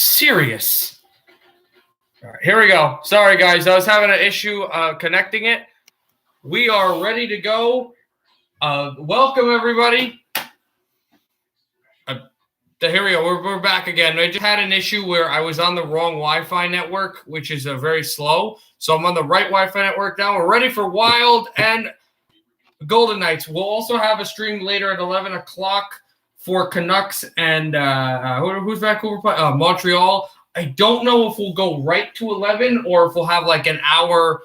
serious? All right, here we go. Sorry, guys. I was having an issue connecting it. We are ready to go. Welcome, everybody. Here we go. We're back again. I just had an issue where I was on the wrong Wi-Fi network, which is very slow. So I'm on the right Wi-Fi network now. We're ready for Wild and Golden Knights. We'll also have a stream later at 11 o'clock for Canucks and who's Vancouver playing? Montreal. I don't know if we'll go right to 11 or if we'll have like an hour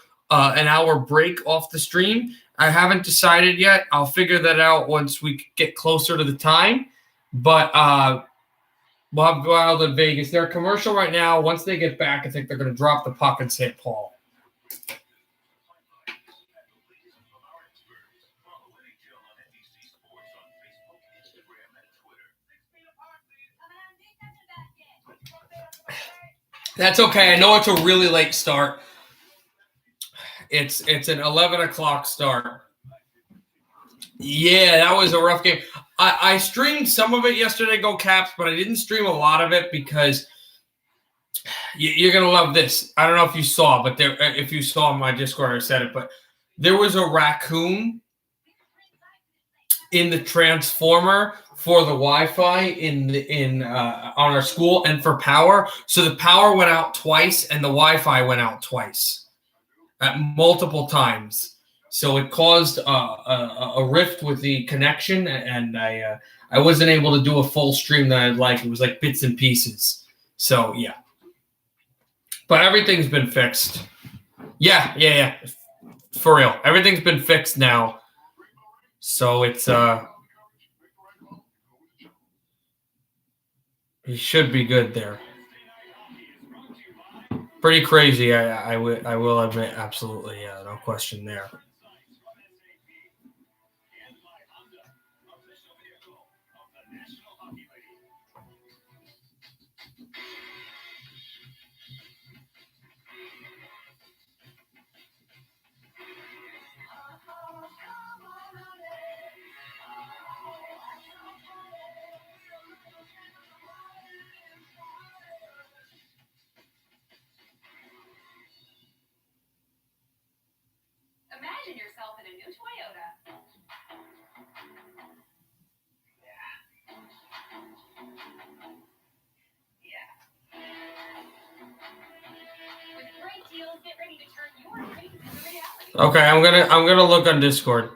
break off the stream. I haven't decided yet. I'll figure that out once we get closer to the time. But we'll have Wild in Vegas. They're a commercial right now. Once they get back, I think they're going to drop the puck in St. Paul. That's okay. I know it's a really late start. It's an 11 o'clock start. Yeah, that was a rough game. I streamed some of it yesterday, Go Caps, but I didn't stream a lot of it because you're going to love this. I don't know if you saw, but if you saw on my Discord, I said it, but there was a raccoon in the transformer for the Wi-Fi on our school and for power. So the power went out twice and the Wi-Fi went out twice at multiple times. So it caused a rift with the connection, and I wasn't able to do a full stream that I'd like. It was like bits and pieces. So yeah, but everything's been fixed. Yeah, for real. Everything's been fixed now. So it's he should be good there. Pretty crazy, I will admit, absolutely, yeah, no question there. Imagine yourself in a new Toyota. Yeah. With great deals, get ready to turn your dreams into reality. Okay, I'm gonna look on Discord.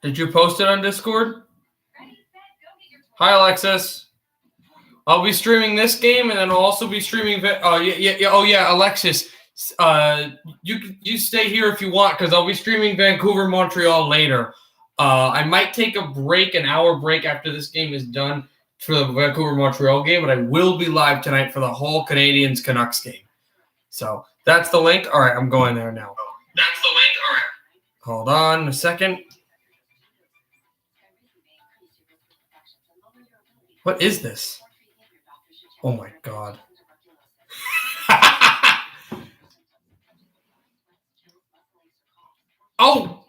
Did you post it on Discord? Hi, Alexis. I'll be streaming this game, and then I'll also be streaming. Oh yeah, Alexis. You stay here if you want, because I'll be streaming Vancouver, Montreal later. I might take a break, an hour break after this game is done for the Vancouver, Montreal game, but I will be live tonight for the whole Canadians Canucks game. So that's the link. All right, I'm going there now. That's the link. All right. Hold on a second. What is this? Oh my God. Oh,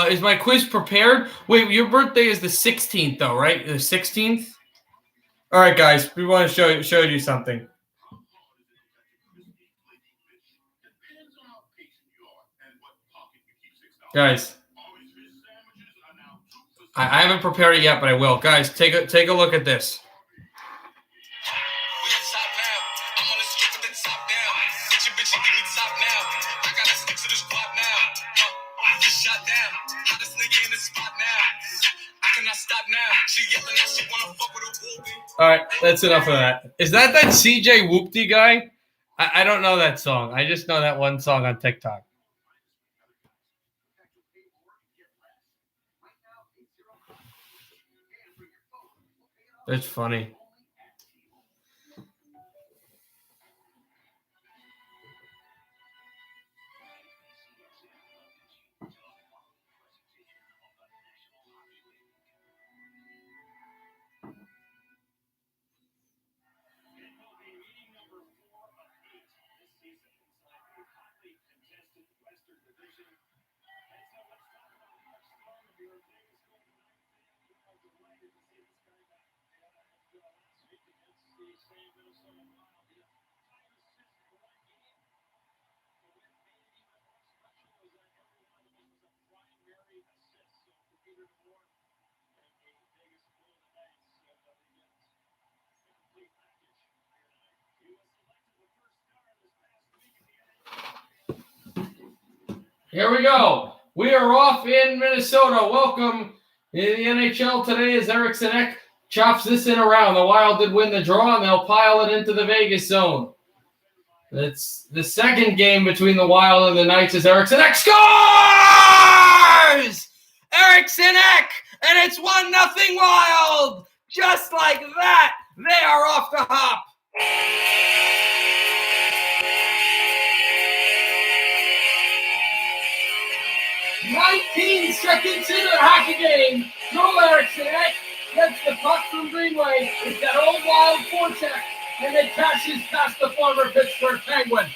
is my quiz prepared? Wait, your birthday is the 16th though, right? The 16th? All right, guys, we want to show you something. Guys, I haven't prepared it yet, but I will. Guys, take a look at this. All right, that's enough of that. Is that CJ Whoopty guy? I don't know that song. I just know that one song on TikTok. That's funny. Here we go. We are off in Minnesota. Welcome in the NHL today as Eriksson Ek chops this in around. The Wild did win the draw, and they'll pile it into the Vegas zone. It's the second game between the Wild and the Knights as Eriksson Ek scores! Eriksson Ek, and it's 1-0 Wild. Just like that, they are off the hop. 19 seconds into the hockey game. Joel Eriksson Ek gets the puck from Greenway. It's that old Wild forecheck, and it passes past the former Pittsburgh Penguin.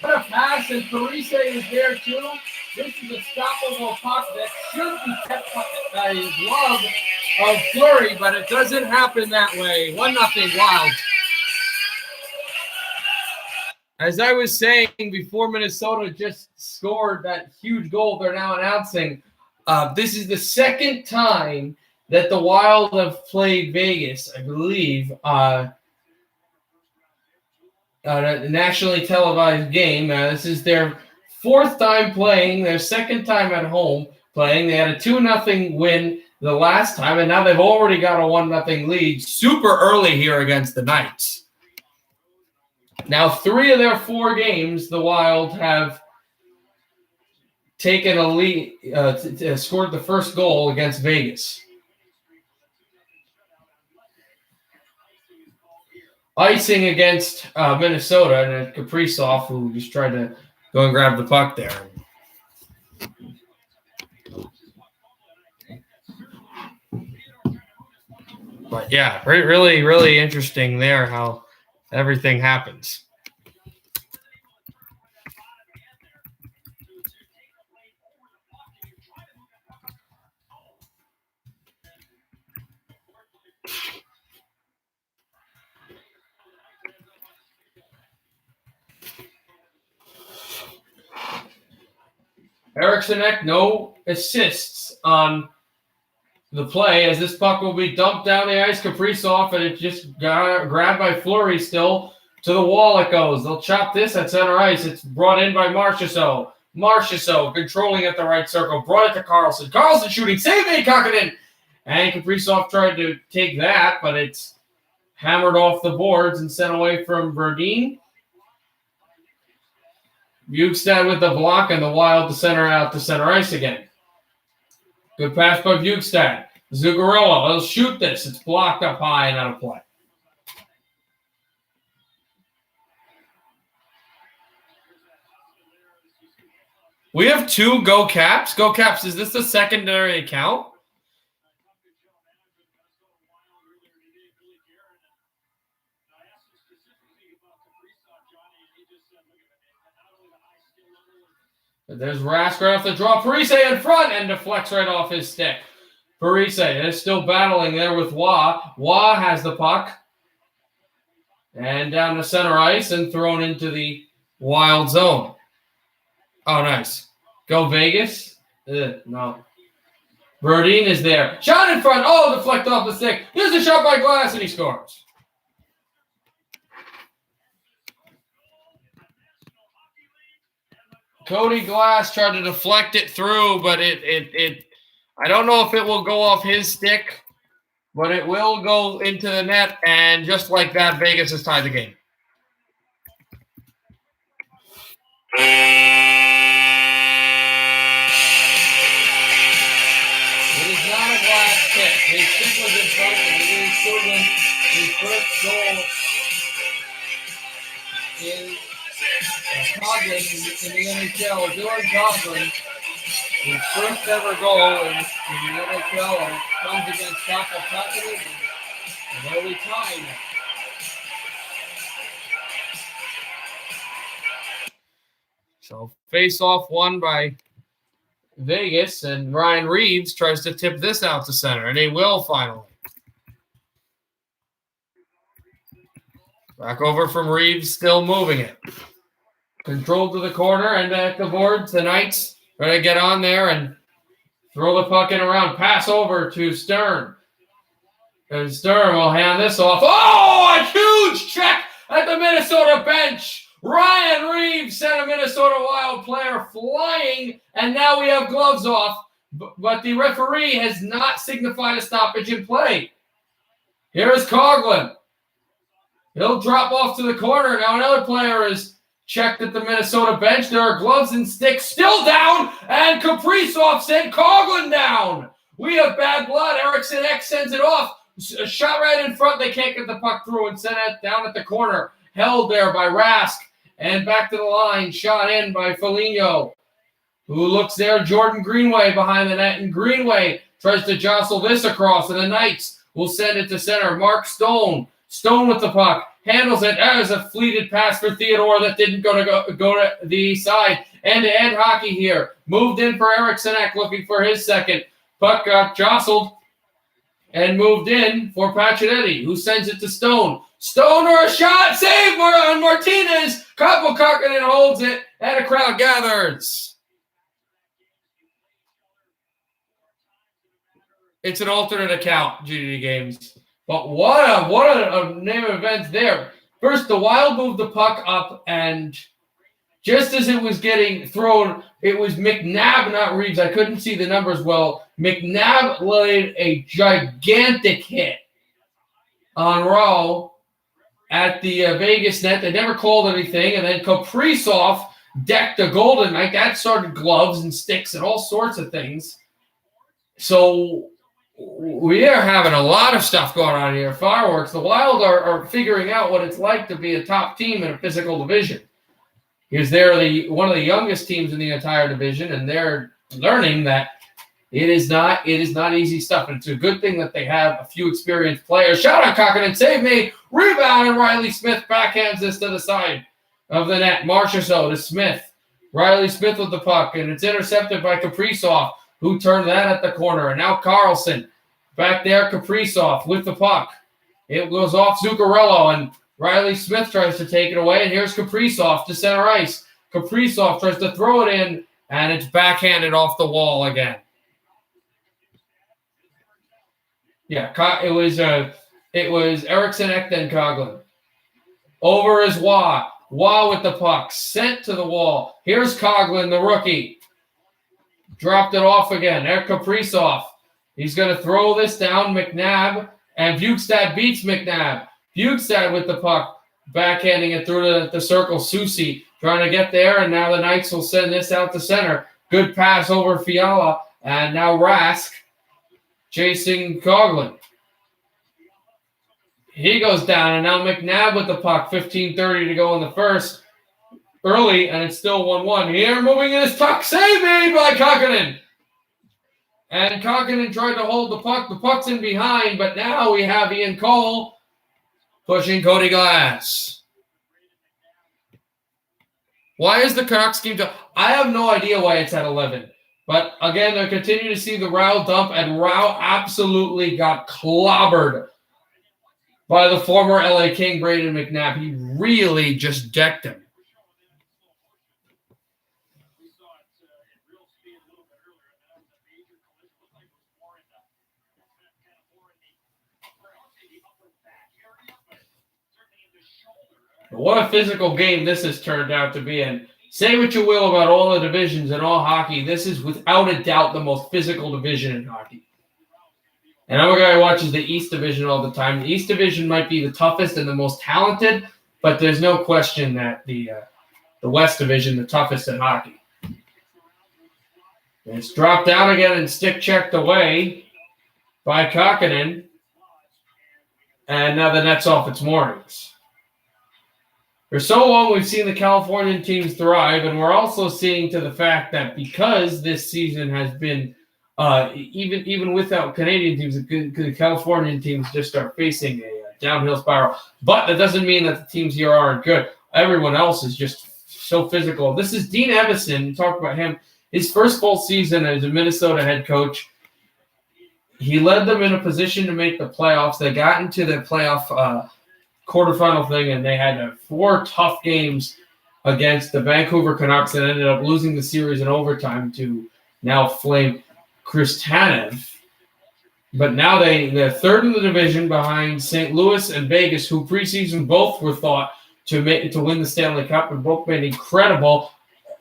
What a pass, and Parise is there too. This is a stoppable puck that should be kept by his glove of Fleury, but it doesn't happen that way. 1-0 Wild. As I was saying before Minnesota just scored that huge goal they're now announcing, this is the second time that the Wild have played Vegas, I believe, a nationally televised game. This is their fourth time playing, their second time at home playing. They had a 2-0 win the last time, and now they've already got a 1-0 lead super early here against the Knights. Now, 3 of their 4 games, the Wild have taken a lead, scored the first goal against Vegas. Icing against Minnesota, and Kaprizov, who just tried to go and grab the puck there. But yeah, really, really interesting there how everything happens. Eriksson Ek, no assists on the play as this puck will be dumped down the ice. Kaprizov, and it just got grabbed by Fleury still. To the wall it goes. They'll chop this at center ice. It's brought in by Marchessault. Marchessault controlling at the right circle. Brought it to Carlson. Carlson shooting. Save made Kakinen. And Kaprizov tried to take that, but it's hammered off the boards and sent away from Verdine. Bjugstad with the block, and the Wild to center out to center ice again. Good pass by Bjugstad. Zuccarello, he'll shoot this. It's blocked up high and out of play. We have 2 Go Caps. Go Caps, is this a secondary account? There's Rask right off the draw. Parise in front and deflects right off his stick. Parise is still battling there with Waugh. Waugh has the puck. And down to center ice and thrown into the Wild zone. Oh, nice. Go Vegas. No. Verdine is there. Shot in front. Oh, deflect off the stick. Here's a shot by Glass, and he scores. Cody Glass tried to deflect it through, but it I don't know if it will go off his stick, but it will go into the net, and just like that, Vegas has tied the game. It is not a Glass kick. His stick was in front, and he is shooting his first goal in Coughlin in the NHL. Dylan Coughlin, his first ever goal in the NHL, and comes against Kaapo Kähkönen, and early time. So face-off won by Vegas, and Ryan Reeves tries to tip this out to center, and he will finally. Back over from Reeves, still moving it. Controlled to the corner and at the boards. The Knights try to get on there and throw the puck in around. Pass over to Stern. And Stern will hand this off. Oh, a huge check at the Minnesota bench. Ryan Reeves sent a Minnesota Wild player flying, and now we have gloves off. But the referee has not signified a stoppage in play. Here's Coughlin. He'll drop off to the corner. Now another player is checked at the Minnesota bench. There are gloves and sticks still down, and Kaprizov sent Coughlin down. We have bad blood. Eriksson Ek sends it off. A shot right in front. They can't get the puck through and send it down at the corner. Held there by Rask. And back to the line. Shot in by Foligno. Who looks there? Jordan Greenway behind the net. And Greenway tries to jostle this across. And the Knights will send it to center. Mark Stone. Stone with the puck. Handles it as a fleeted pass for Theodore that didn't go to the side. End-to-end hockey here. Moved in for Eriksson Ek looking for his second. Puck got jostled and moved in for Pacioretty, who sends it to Stone. Stone or a shot, save on Martinez. Kaapo Kähkönen holds it, and a crowd gathers. It's an alternate account, GDD Games. But what a name of events there. First, the Wild moved the puck up, and just as it was getting thrown, it was McNabb, not Reeves. I couldn't see the numbers well. McNabb laid a gigantic hit on Rowe at the Vegas net. They never called anything. And then Kaprizov decked a Golden Knight. That started gloves and sticks and all sorts of things. So we are having a lot of stuff going on here. Fireworks. The Wild are figuring out what it's like to be a top team in a physical division. Because they're one of the youngest teams in the entire division, and they're learning that it is not easy stuff. And it's a good thing that they have a few experienced players. Shout out Kähkönen, save me, rebound, and Riley Smith backhands this to the side of the net. Marchessault to Smith. Riley Smith with the puck, and it's intercepted by Kaprizov, who turned that at the corner. And now Carlson back there, Kaprizov with the puck. It goes off Zuccarello, and Riley Smith tries to take it away, and here's Kaprizov to center ice. Kaprizov tries to throw it in, and it's backhanded off the wall again. Yeah, it was Eriksson Ek, then Coughlin. Over is Waugh. Waugh with the puck, sent to the wall. Here's Coughlin, the rookie. Dropped it off again. There, Kaprizov. He's going to throw this down. McNabb, and Bjugstad beats McNabb. Bjugstad with the puck, backhanding it through the circle. Soucy trying to get there, and now the Knights will send this out to center. Good pass over Fiala, and now Rask chasing Coughlin. He goes down, and now McNabb with the puck. 15:30 to go in the first. Early, and it's still 1-1. Here, moving in his puck. Save made by Kähkönen. And Kähkönen tried to hold the puck. The puck's in behind, but now we have Ian Cole pushing Cody Glass. Why is the Canucks team I have no idea why it's at 11. But again, they continue to see the Rao dump, and Rao absolutely got clobbered by the former LA King, Braden McNabb. He really just decked him. What a physical game this has turned out to be. And say what you will about all the divisions and all hockey, this is without a doubt the most physical division in hockey. And I'm a guy who watches the East Division all the time. The East Division might be the toughest and the most talented, but there's no question that the West Division, the toughest in hockey. And it's dropped down again and stick checked away by Kähkönen. And now the net's off its moorings. For so long, we've seen the Californian teams thrive, and we're also seeing to the fact that because this season has been, even without Canadian teams, the Californian teams just are facing a downhill spiral. But that doesn't mean that the teams here aren't good. Everyone else is just so physical. This is Dean Evison. Talk about him. his first full season as a Minnesota head coach. He led them in a position to make the playoffs. They got into the playoff quarterfinal thing, and they had 4 tough games against the Vancouver Canucks and ended up losing the series in overtime to now Flame Chris Tanev. But now they're third in the division behind St. Louis and Vegas, who preseason both were thought to win the Stanley Cup, and both made incredible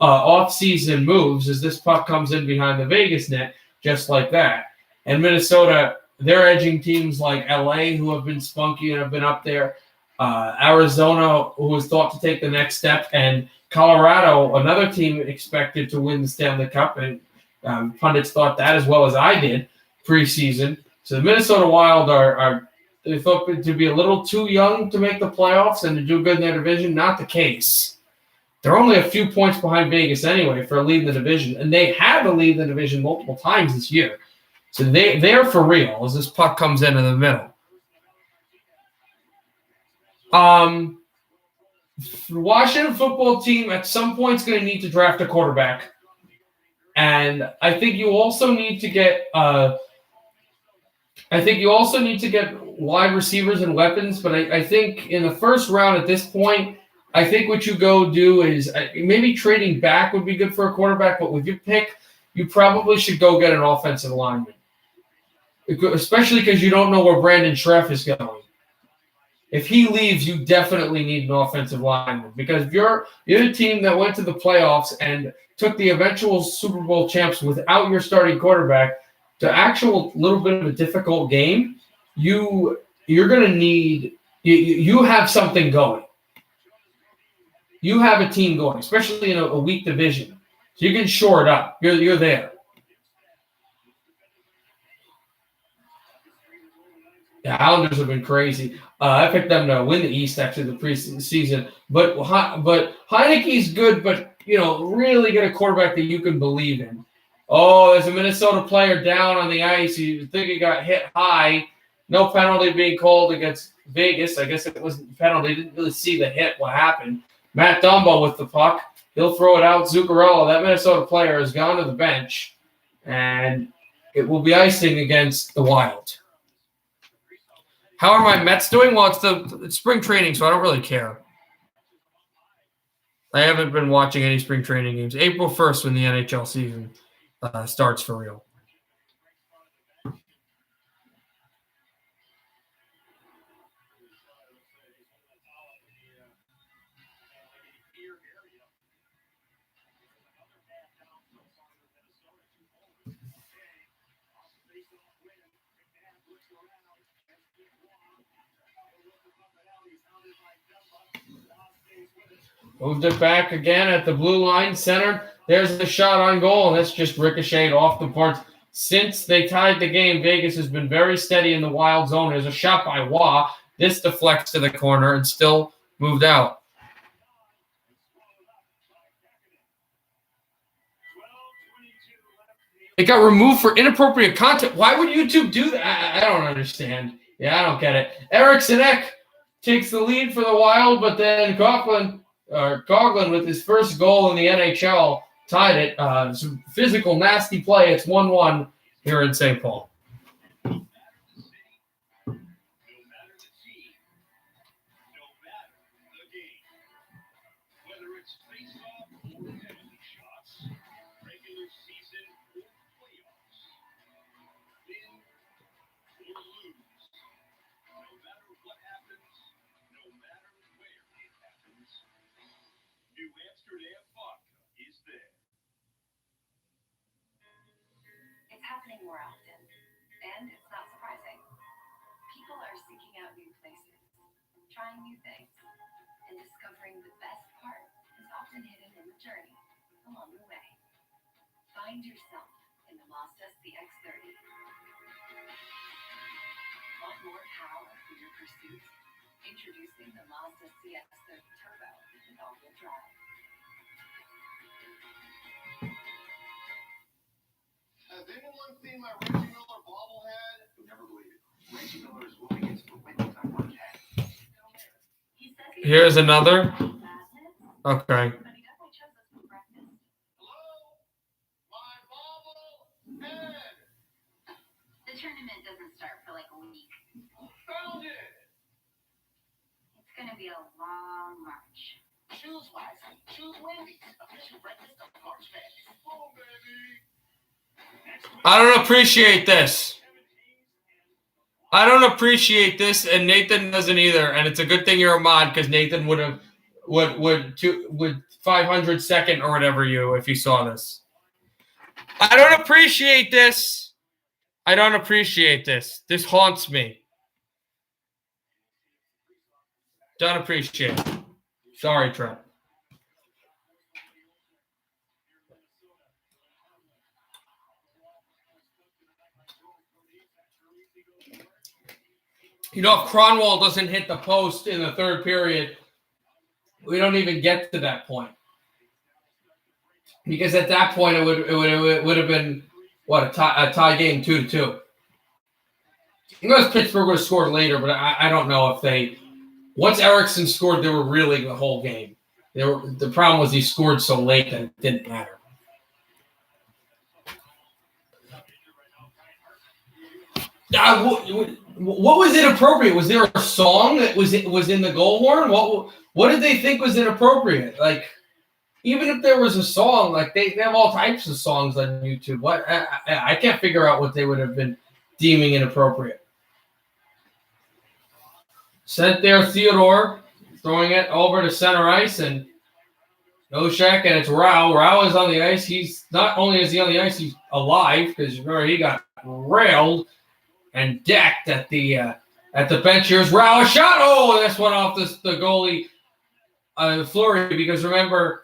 off-season moves as this puck comes in behind the Vegas net, just like that. And Minnesota, they're edging teams like LA, who have been spunky and have been up there. Arizona, who was thought to take the next step, and Colorado, another team expected to win the Stanley Cup, and pundits thought that as well as I did preseason. So the Minnesota Wild are they thought to be a little too young to make the playoffs and to do good in their division. Not the case. They're only a few points behind Vegas anyway for a lead in the division, and they had to lead the division multiple times this year. So they're for real as this puck comes in the middle. The Washington football team at some point is going to need to draft a quarterback. And I think you also need to get wide receivers and weapons. But I think in the first round at this point, I think what you go do is maybe trading back would be good for a quarterback. But with your pick, you probably should go get an offensive lineman, especially because you don't know where Brandon Schreff is going. If he leaves, you definitely need an offensive lineman, because if you're a team that went to the playoffs and took the eventual Super Bowl champs without your starting quarterback to actual little bit of a difficult game, you're going to need you have something going. You have a team going, especially in a weak division, so you can shore it up. You're there. The Islanders have been crazy. I picked them to win the East after the preseason. But Heineke's good, but, really get a quarterback that you can believe in. Oh, there's a Minnesota player down on the ice. You think he got hit high. No penalty being called against Vegas. I guess it wasn't a penalty. Didn't really see the hit, what happened. Matt Dumbo with the puck. He'll throw it out. Zuccarello, that Minnesota player, has gone to the bench. And it will be icing against the Wild. How are my Mets doing? Well, it's spring training, so I don't really care. I haven't been watching any spring training games. April 1st when the NHL season starts for real. Moved it back again at the blue line center. There's the shot on goal, and that's just ricocheted off the boards. Since they tied the game, Vegas has been very steady in the Wild zone. There's a shot by Waugh. This deflects to the corner and still moved out. It got removed for inappropriate content. Why would YouTube do that? I don't understand. Yeah, I don't get it. Eric Sinek takes the lead for the Wild, but then Coughlin with his first goal in the NHL tied it. Some physical, nasty play. It's 1-1 here in St. Paul. It's happening more often, and it's not surprising. People are seeking out new places, trying new things, and discovering the best part is often hidden in the journey along the way. Find yourself in the Mazda CX-30. Want more power for your pursuit? Introducing the Mazda CX-30 Turbo with all-wheel drive. Has anyone seen my Reggie Miller bobblehead? Never believe it. Reggie Miller's moving into the Wendy's on one head. Here's another. Okay. Hello? tournament doesn't start for like a week. Found it. It's gonna be a long march. Choose wisely. Choose Wendy's. Official breakfast of March Madness. Boom, baby. I don't appreciate this. I don't appreciate this, and Nathan doesn't either. And it's a good thing you're a mod, because Nathan would 500-second or whatever you if you saw this. I don't appreciate this. I don't appreciate this. This haunts me. Don't appreciate it. Sorry, Trent. You know, if Cronwall doesn't hit the post in the third period, we don't even get to that point. Because at that point, it would have been, what, a tie game 2-2. Unless Pittsburgh would have scored later, but I don't know if they – once Erickson scored, they were really the whole game. The problem was he scored so late that it didn't matter. What was inappropriate? Was there a song that was in the goal horn? What did they think was inappropriate? Like, even if there was a song, like they have all types of songs on YouTube. What I can't figure out what they would have been deeming inappropriate. Sent there, Theodore, throwing it over to center ice, and Noshek, and it's Rao. Rao is on the ice. He's not only is he on the ice, he's alive, because remember he got railed and decked at the bench. Here's Rao, a shot. Oh, this went off the goalie, Fleury, because remember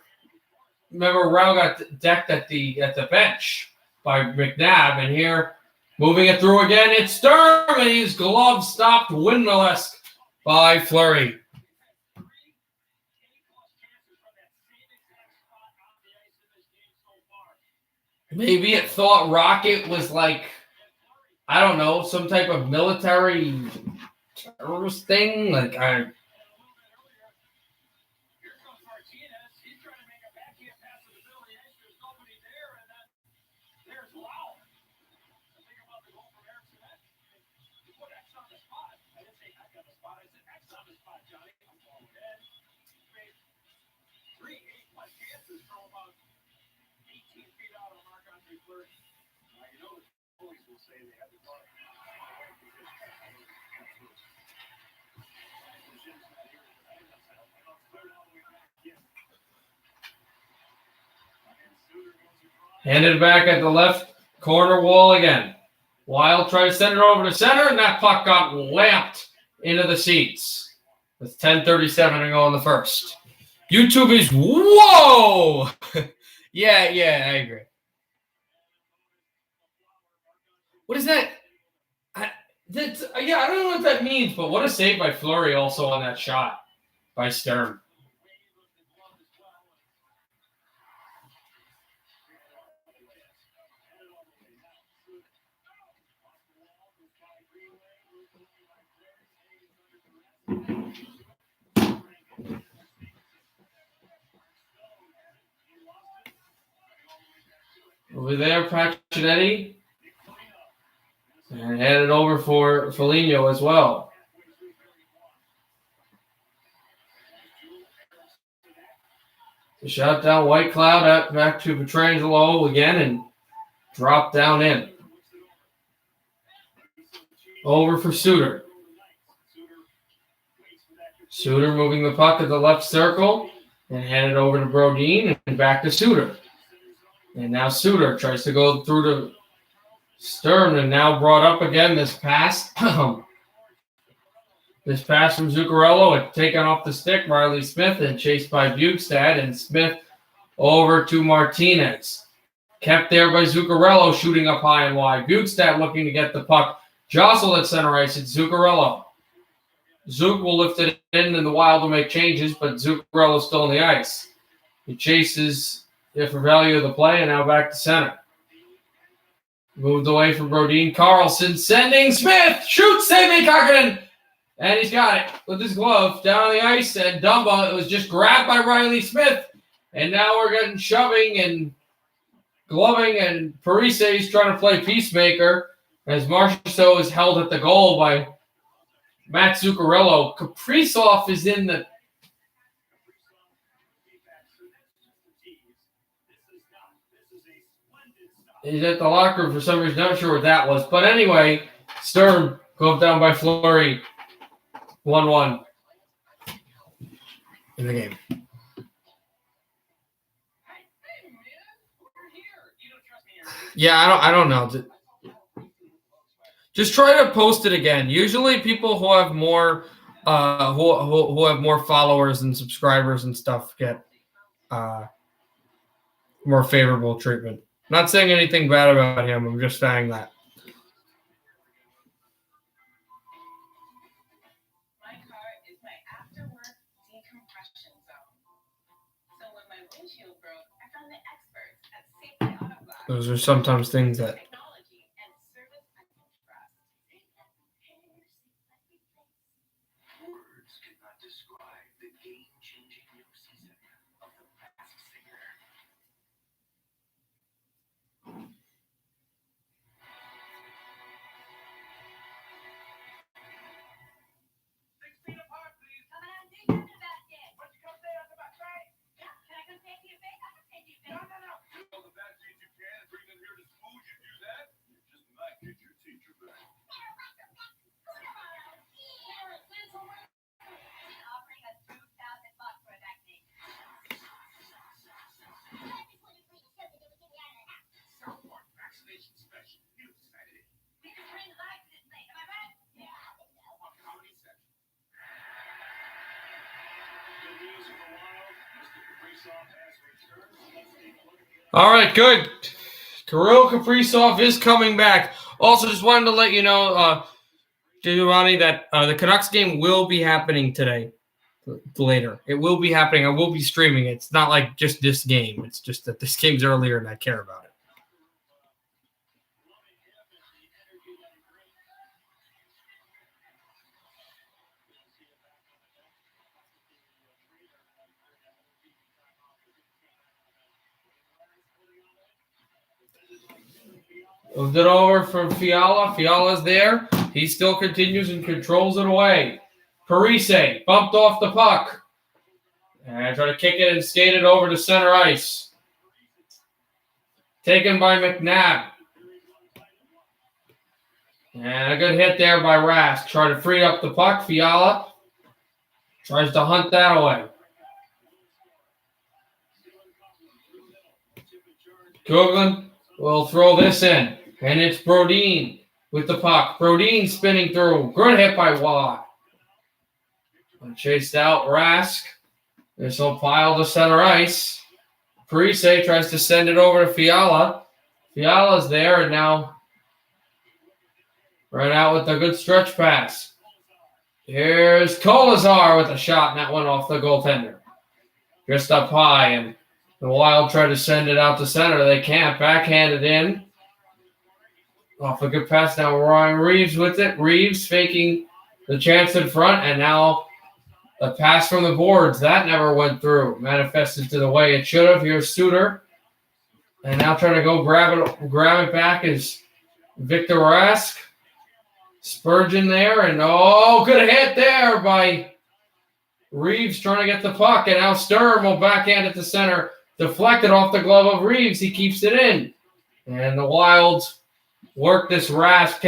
Rao got decked at the bench by McNabb, and here moving it through again, it's Sturm, and his glove stopped windmill-esque by Fleury. Maybe it thought Rocket was like, I don't know, some type of military terrorist thing. Like, Here comes Martinez. He's trying to make a backhand pass to the middle of the ice. There's nobody there, and then there's Lau. Think about the goal from Erickson. You put X on the spot. I didn't say X on the spot. I said X on the spot, Johnny. I'm going ahead. He made 3 8-plus chances from about 18 feet out of Marc-Andre Fleury. Now, you know the police will say they had the ball. handed back at the left corner wall again. Wild tried to send it over to center, and that puck got lamped into the seats. With 10:37 to go in the first. YouTube is, whoa! yeah, I agree. What is that? I don't know what that means, but what a save by Fleury also on that shot by Sturm. Over there, Pacioretty. And headed over for Foligno as well. The shot down, White Cloud out back to Pietrangelo again and drop down in. Over for Suter. Suter moving the puck at the left circle and handed over to Brodin and back to Suter. And now Suter tries to go through to Sturm, and now brought up again this pass. This pass from Zuccarello had taken off the stick, Riley Smith, and chased by Bjugstad, and Smith over to Martinez. Kept there by Zuccarello, shooting up high and wide. Bjugstad looking to get the puck. Jostled at center ice, it's Zuccarello. Zook will lift it in, and the Wild will make changes, but Zuccarello's still on the ice. He chases for value of the play, and now back to center. Moved away from Brodin. Carlson sending Smith. Shoots, saving Kakinen. And he's got it with his glove down on the ice. And Dumba, it was just grabbed by Riley Smith. And now we're getting shoving and gloving. And Parise is trying to play peacemaker. as Marchessault is held at the goal by Matt Zuccarello. Kaprizov is in the He's at the locker room for some reason. Not sure what that was. But anyway, Sturm goes down by Fleury. 1-1 in the game. Yeah, I don't know. Just try to post it again. Usually people who have more who have more followers and subscribers and stuff get more favorable treatment. Not saying anything bad about him. I'm just saying that. My car is my after-work decompression zone. So when my windshield broke, I found the experts at Safety Auto Glass. Those are sometimes things that Technology and service I can trust. Words cannot describe the game-changing new season of The Masked Singer. All right, good. Kirill Kaprizov is coming back. Also, just wanted to let you know, Giovanni, that the Canucks game will be happening today. Later, it will be happening. I will be streaming it. It's not like just this game. It's just that this game's earlier and I care about it. Moved it over from Fiala. Fiala's there. He still continues and controls it away. Parise bumped off the puck. And try to kick it and skate it over to center ice. Taken by McNabb. And a good hit there by Rask. Try to free up the puck. Fiala tries to hunt that away. Coughlin will throw this in. And it's Brodin with the puck. Brodin spinning through. Good hit by Watt. Chased out Rask. This will pile to center ice. Parise tries to send it over to Fiala. Fiala's there and now right out with a good stretch pass. Here's Kolazar with a shot, and that went off the goaltender. Just up high, and the Wild try to send it out to center. They can't. Backhanded in. Off a good pass now. Ryan Reeves with it. Reeves faking the chance in front, and now a pass from the boards. That never went through. Manifested to the way it should have. Here's Suter. And now trying to go grab it back is Victor Rask. Spurgeon there. And good hit there by Reeves trying to get the puck. And now Sturm will backhand it to center. Deflected off the glove of Reeves. He keeps it in. And the Wild work this Rask.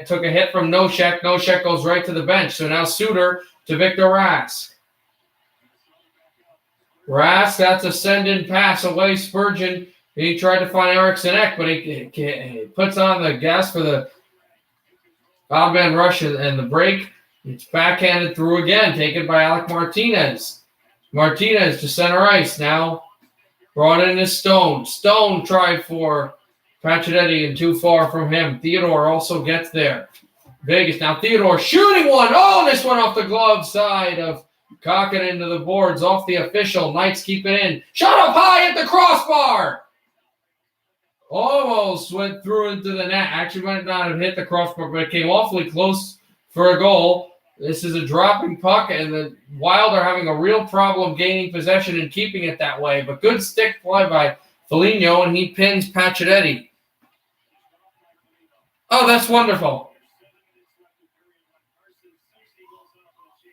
Took a hit from Nosek. Nosek goes right to the bench. So now Suter to Victor Rask. Rask, that's a send-in pass away. Spurgeon, he tried to find Eriksson Ek, but he puts on the gas for the odd man rush and the break. It's backhanded through again, taken by Alec Martinez. Martinez to center ice now. Brought in is Stone. Stone tried for Pacioretty and too far from him. Theodore also gets there. Vegas now. Theodore shooting one. This one off the glove side of Cocking into the boards off the official. Knights keep it in. Shot up high at the crossbar. Almost went through into the net. Actually might not have hit the crossbar, but it came awfully close for a goal. This is a dropping puck, and the Wild are having a real problem gaining possession and keeping it that way. But good stick play by Foligno, and he pins Pacioretty. Oh, that's wonderful.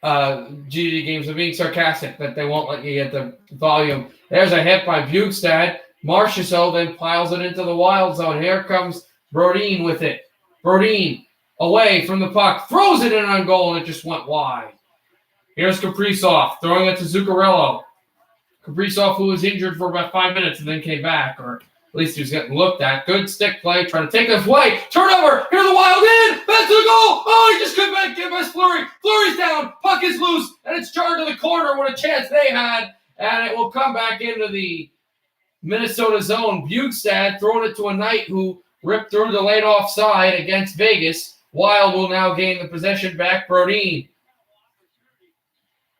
GD Games are being sarcastic that they won't let you get the volume. There's a hit by Bugstad. Marchessault then piles it into the wild zone. Here comes Brodin with it. Brodin away from the puck. Throws it in on goal, and it just went wide. Here's Kaprizov throwing it to Zuccarello. Kaprizov, who was injured for about 5 minutes and then came back, or at least he was getting looked at. Good stick play, trying to take this away. Turnover. Here's the Wild in. Back to the goal. Oh, he just couldn't get past Fleury. Fleury's down. Puck is loose, and it's charged to the corner. What a chance they had, and it will come back into the Minnesota zone. Bugstad throwing it to a Knight who ripped through the late offside against Vegas. Wild will now gain the possession back. Brodin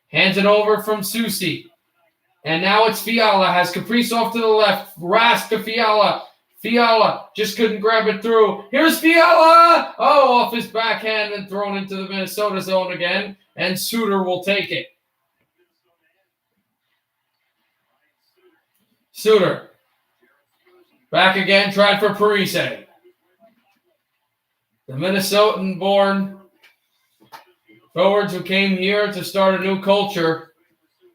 hands it over from Soucy. And now it's Fiala. Has Kaprizov to the left. Rask to Fiala. Fiala just couldn't grab it through. Here's Fiala. Oh, off his backhand and thrown into the Minnesota zone again. And Suter will take it. Suter. Back again. Tried for Parise. The Minnesotan-born forwards who came here to start a new culture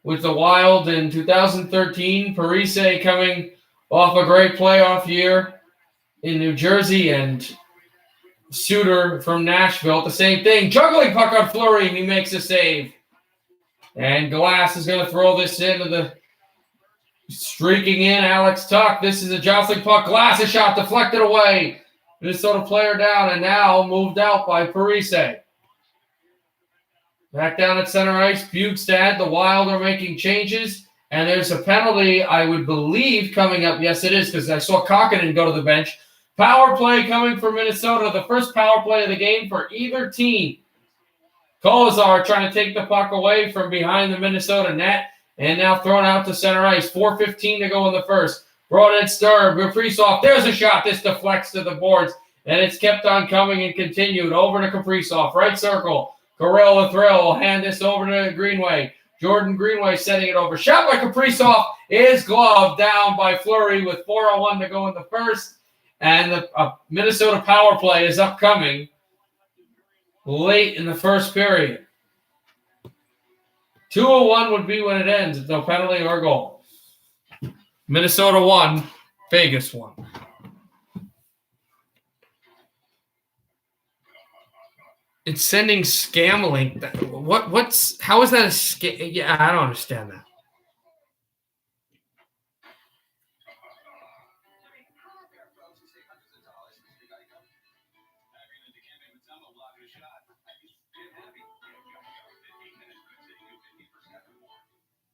with the Wild in 2013. Parise coming off a great playoff year in New Jersey, and Suter from Nashville. The same thing. Juggling puck on Fleury, and he makes a save. And Glass is going to throw this into the streaking in Alex Tuck. This is a jostling puck. Glass, a shot deflected away. Minnesota player down, and now moved out by Parise. Back down at center ice, Bugstad. The Wild are making changes, and there's a penalty, I would believe, coming up. Yes, it is, because I saw Kokkonen go to the bench. Power play coming for Minnesota, the first power play of the game for either team. Kolazar trying to take the puck away from behind the Minnesota net, and now thrown out to center ice. 4:15 to go in the first. Brought in Sturb. Kaprizov. There's a shot. This deflects to the boards, and it's kept on coming and continued. Over to Kaprizov. Right circle. Corell the thrill will hand this over to Greenway. Jordan Greenway setting it over. Shot by Kaprizov is gloved down by Fleury with 4:01 to go in the first. And the Minnesota power play is upcoming late in the first period. 2:01 would be when it ends. It's no penalty or goal. Minnesota 1, Vegas 1. It's sending scam link. How is that a scam? Yeah, I don't understand that.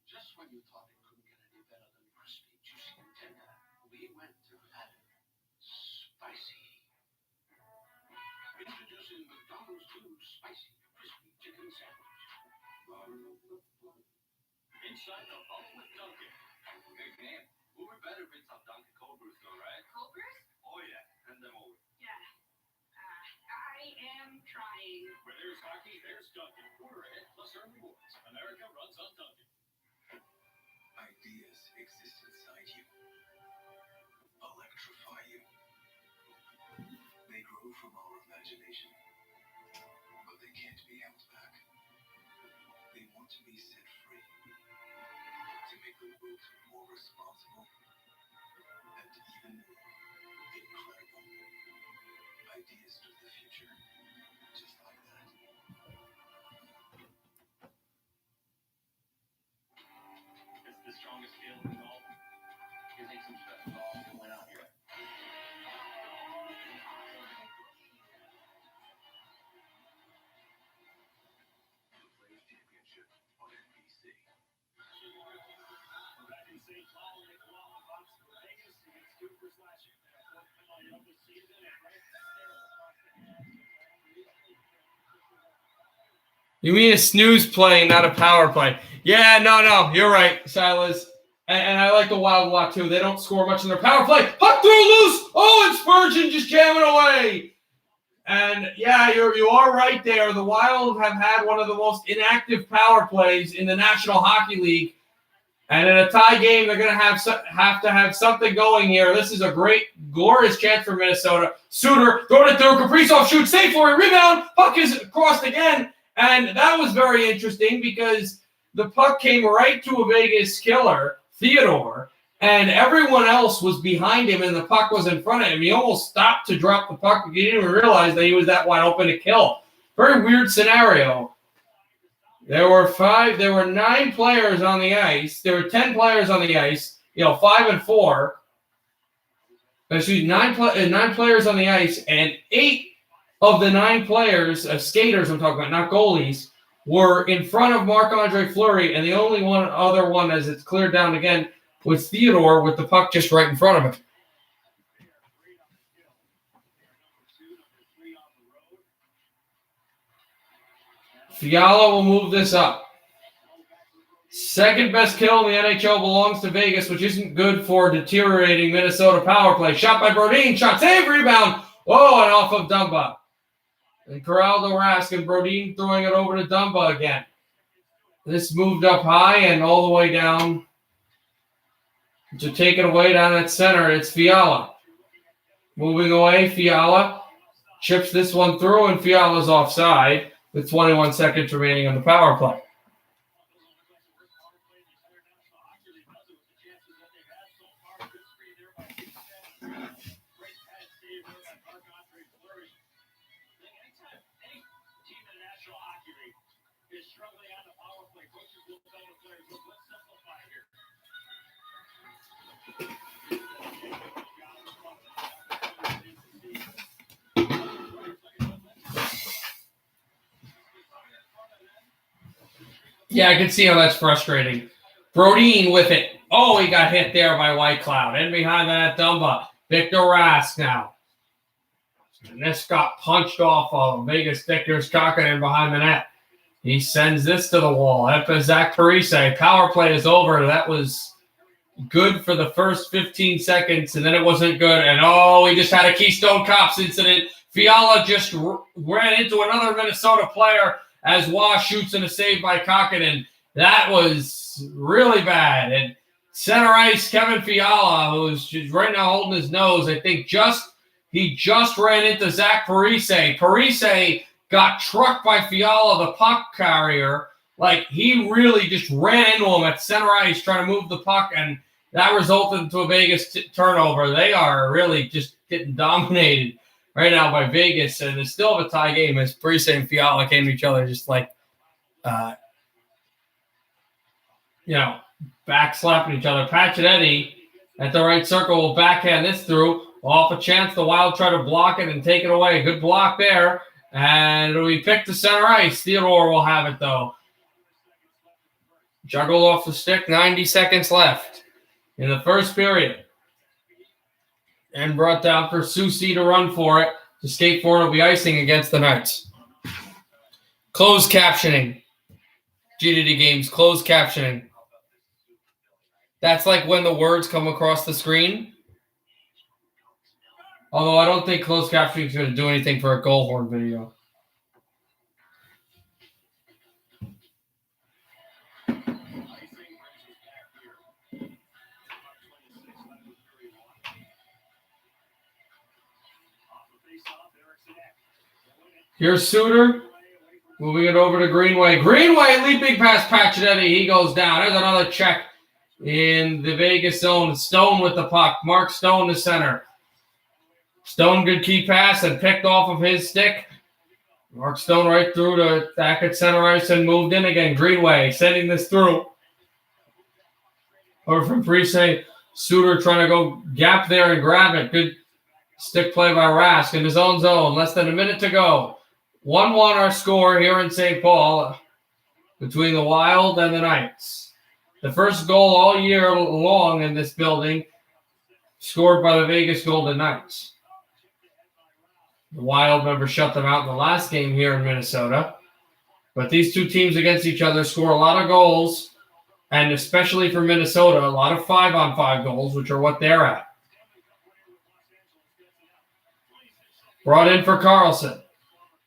Just when you thought it couldn't get any better than crispy, juicy, and tender, we went to that spicy. Introducing McDonald's 2 Spicy Crispy Chicken Sandwich. Inside the bubble with Dunkin'. Big name. Who would better be top Dunkin' cold brews though, right? Cold brews? Oh yeah, hand them over. Yeah. I am trying. Where there's hockey, there's Dunkin'. Order ahead plus earn rewards. America runs on Dunkin'. Ideas exist inside you. Electrify you. They grow from our imagination, but they can't be held back. They want to be set free, to make the world more responsible and even more incredible. Ideas to the future, just like that. It's the strongest feeling in golf. You think some special golf can win out here? You mean a snooze play, not a power play? Yeah, no, you're right, Silas. And I like the Wild a lot too. They don't score much in their power play. Puck through loose. Oh, and Spurgeon just jamming away. And yeah, you are right there. The Wild have had one of the most inactive power plays in the National Hockey League. And in a tie game, they're going to have to have something going here. This is a great, glorious chance for Minnesota. Suter throwing it through. Kaprizov shoots, safe for a rebound. Puck is crossed again. And that was very interesting because the puck came right to a Vegas killer, Theodore, and everyone else was behind him and the puck was in front of him. He almost stopped to drop the puck. He didn't even realize that he was that wide open to kill. Very weird scenario. There were 9 players on the ice. There were 10 players on the ice, 5 and 4. Excuse me, 9 players on the ice, and 8 of the 9 players, skaters I'm talking about, not goalies, were in front of Marc-Andre Fleury, and the only other one, as it's cleared down again, was Theodore with the puck just right in front of him. Fiala will move this up. Second best kill in the NHL belongs to Vegas, which isn't good for deteriorating Minnesota power play. Shot by Brodin, shot save, rebound. Whoa, and off of Dumba. And Corral to Rask, and Brodin throwing it over to Dumba again. This moved up high and all the way down to take it away down at center. It's Fiala. Moving away, Fiala chips this one through, and Fiala's offside with 21 seconds remaining on the power play. Yeah, I can see how that's frustrating. Brodin with it. Oh, he got hit there by White Cloud. And behind that, Dumba. Victor Rask now. And this got punched off of Vegas Victor's Kakinen behind the net. He sends this to the wall. Zach Parise. Power play is over. That was good for the first 15 seconds, and then it wasn't good. And, we just had a Keystone Cops incident. Fiala just ran into another Minnesota player as Waugh shoots in a save by Kakinen. That was really bad. And center ice, Kevin Fiala, who's just right now holding his nose, I think he just ran into Zach Parise. Parise got trucked by Fiala, the puck carrier. Like, he really just ran into him at center ice trying to move the puck, and that resulted into a Vegas turnover. They are really just getting dominated right now by Vegas, and it's still a tie game as Parise and Fiala came to each other just like, back slapping each other. Pacioretty at the right circle will backhand this through. Off a chance, the Wild try to block it and take it away. Good block there, and we pick the center ice. Theodore will have it, though. Juggled off the stick, 90 seconds left in the first period. And brought down for Soucy to run for it. To skate for it will be icing against the Knights. Closed captioning. GDD Games, closed captioning. That's like when the words come across the screen. Although I don't think closed captioning is going to do anything for a goal horn video. Here's Suter. Moving it over to Greenway. Greenway leaping past Pacioretty. He goes down. There's another check in the Vegas zone. Stone with the puck. Mark Stone to center. Stone, good key pass and picked off of his stick. Mark Stone right through to back at center ice and moved in again. Greenway sending this through. Over from Parise. Suter trying to go gap there and grab it. Good stick play by Rask in his own zone. Less than a minute to go. 1-1 our score here in St. Paul between the Wild and the Knights. The first goal all year long in this building scored by the Vegas Golden Knights. The Wild, remember, shut them out in the last game here in Minnesota. But these two teams against each other score a lot of goals, and especially for Minnesota, a lot of 5-on-5 goals, which are what they're at. Brought in for Carlson.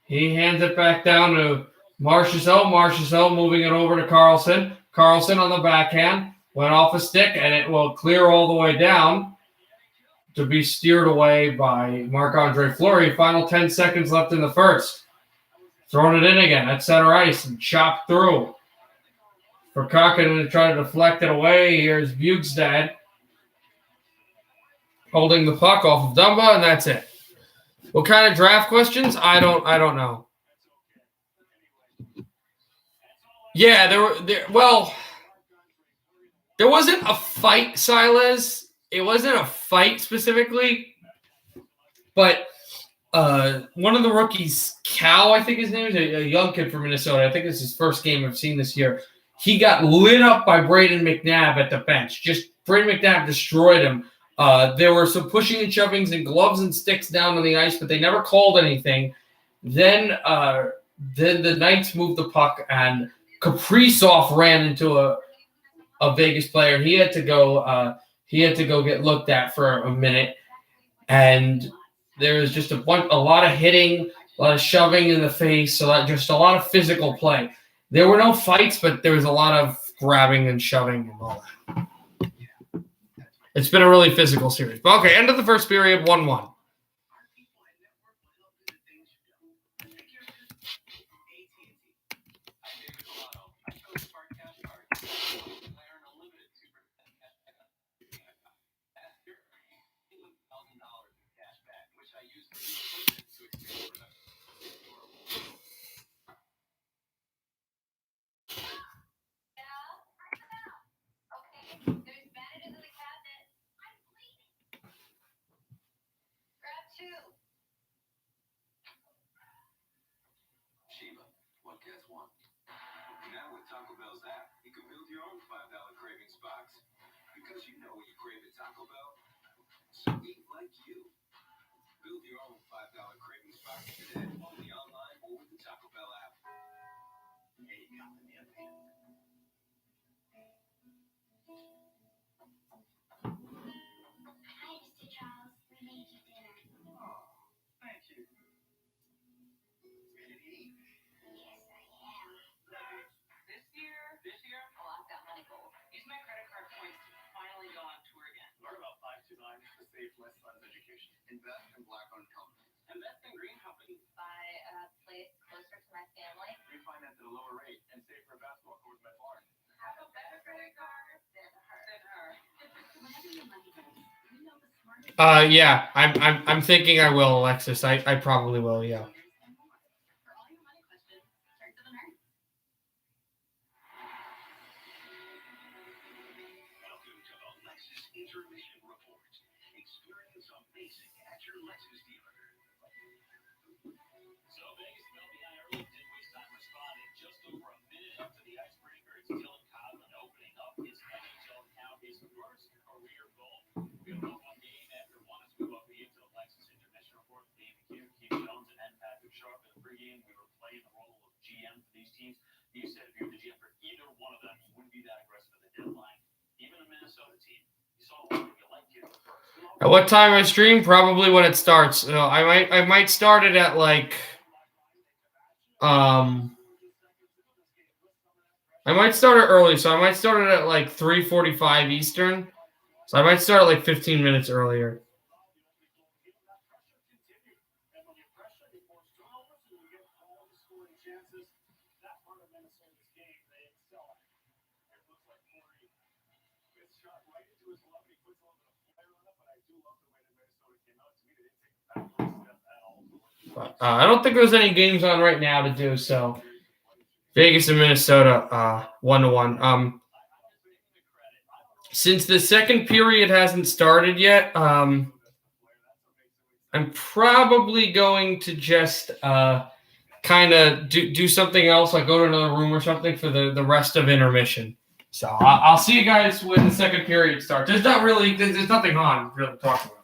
He hands it back down to Marchessault. Marchessault moving it over to Carlson. Carlson on the backhand. went off a stick, and it will clear all the way down to be steered away by Marc-Andre Fleury. Final 10 seconds left in the first. Throwing it in again at center ice and chopped through. For Kakinen to try to deflect it away. Here's Bjugstad holding the puck off of Dumba, and that's it. What kind of draft questions? I don't know. Yeah, there wasn't a fight, Silas. It wasn't a fight specifically, but one of the rookies, Cal, I think his name is, a young kid from Minnesota. I think this is his first game I've seen this year. He got lit up by Braden McNabb at the bench. Just Braden McNabb destroyed him. There were some pushing and shovings and gloves and sticks down on the ice, but they never called anything. Then the Knights moved the puck, and Kaprizov ran into a Vegas player. He had to go get looked at for a minute, and there was just a lot of hitting, a lot of shoving in the face, just a lot of physical play. There were no fights, but there was a lot of grabbing and shoving and all that. It's been a really physical series. But okay, end of the first period, 1-1. There's bandages in the cabinet. I'm bleeding. Grab two. Sheba, what gets one? Now with Taco Bell's app, you can build your own $5 cravings box. Because you know when you crave a Taco Bell, so eat like you. Build your own $5 cravings box today, only online or with the Taco Bell app. Here you go, in the pan. Hi, Mr. Charles. We made you dinner. Oh, thank you. Ready to eat? Yes, I am. This year, Oh, I've got money gold. use my credit card points to finally go on tour again. Learn about 529 to save less funds education. Invest in Black-owned companies. Invest in Green Company. Buy a place closer to my family. Refinance at a lower rate and save for a basketball court with my farm. Have a better credit card than her. Whenever your money goes, you know the smartest. Yeah, I'm thinking I will, Alexis. I probably will, yeah. For all your money questions, turn to the nerd. Welcome to the Lexus Intermission Report. Experience amazing at your Lexus dealer. So Vegas fell behind early, didn't waste time responding. Just over a minute after the icebreaker, it's Dylan Coghlan opening up his NHL account, his first career goal. We have one game after one as we welcome you to the Lexus Intermission Report. Dave McHugh, Keith Jones, and Patrick Sharp. In the pregame, we were playing the role of GM for these teams. You said if you were the GM for either one of them, you wouldn't be that aggressive at the deadline. Even a Minnesota team, you saw a lot of you liked it first. At what time I stream? Probably when it starts. I might start it at like I might start it early, so I might start it at like 3:45 Eastern. So I might start like 15 minutes earlier. But, I don't think there's any games on right now to do so. Vegas and Minnesota, 1-1. Since the second period hasn't started yet, I'm probably going to just kind of do something else, like go to another room or something for the rest of intermission. So I'll see you guys when the second period starts. There's nothing on really to talk about.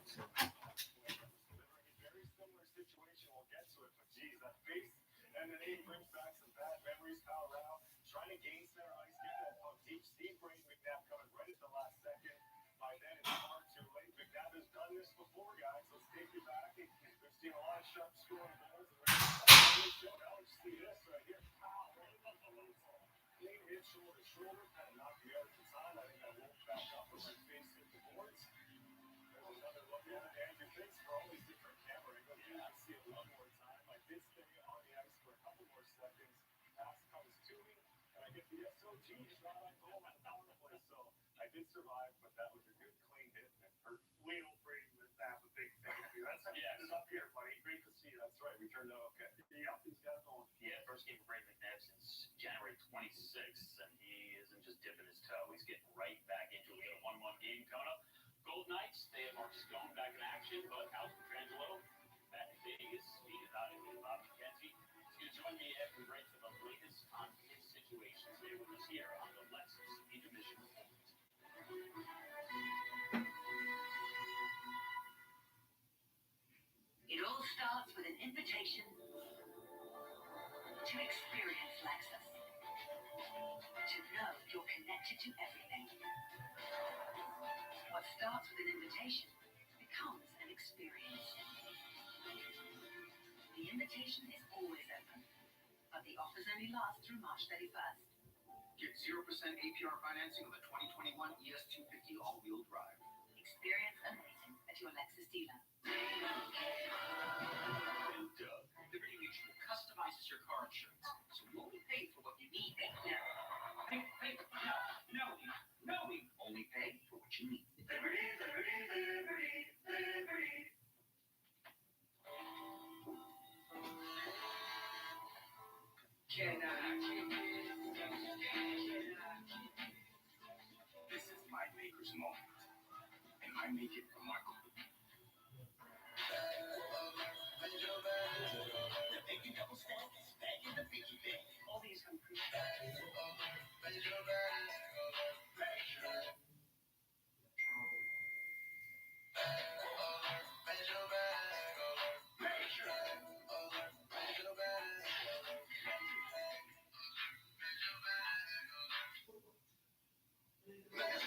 let's face it, the boards, there's another look at it. Andrew, thanks for all these different camera angles. You can see it one more time. I did stay on the ice for a couple more seconds. Pass comes to me, and I get the SOG shot on goal. That's down the place. So I did survive, but that was a good, clean hit. And hurt Wayne Brady with that. A big thank you. That's how you ended up here, buddy. Great to see you. That's right. We turned out okay. Yeah, things got going. Yeah, first game for Brady McNabb since January 26th, and he isn't just dipping his toe. He's getting right back into it. We got a 1-1 game coming up. Golden Knights, they have Marcus Stone back in action, but Alex Petrangelo back in Vegas. He is out of with Bob McKenzie. He's going to join me as we break some of the latest on his situation. Stay with us here on the Lexus Intermission Report. It all starts with an invitation to experience Lexus. To know you're connected to everything. What starts with an invitation becomes an experience. The invitation is always open, but the offers only last through March 31st. Get 0% APR financing on the 2021 ES250 all-wheel drive. Experience amazing at your Lexus dealer. And Doug, Liberty Mutual customizes your car insurance, so you only pay for what you need. No, we only pay for what you need. Liberty, liberty, liberty, liberty. This is my maker's moment, and I make it remarkable. The bacon double stack is back in the biggie bag. All these improved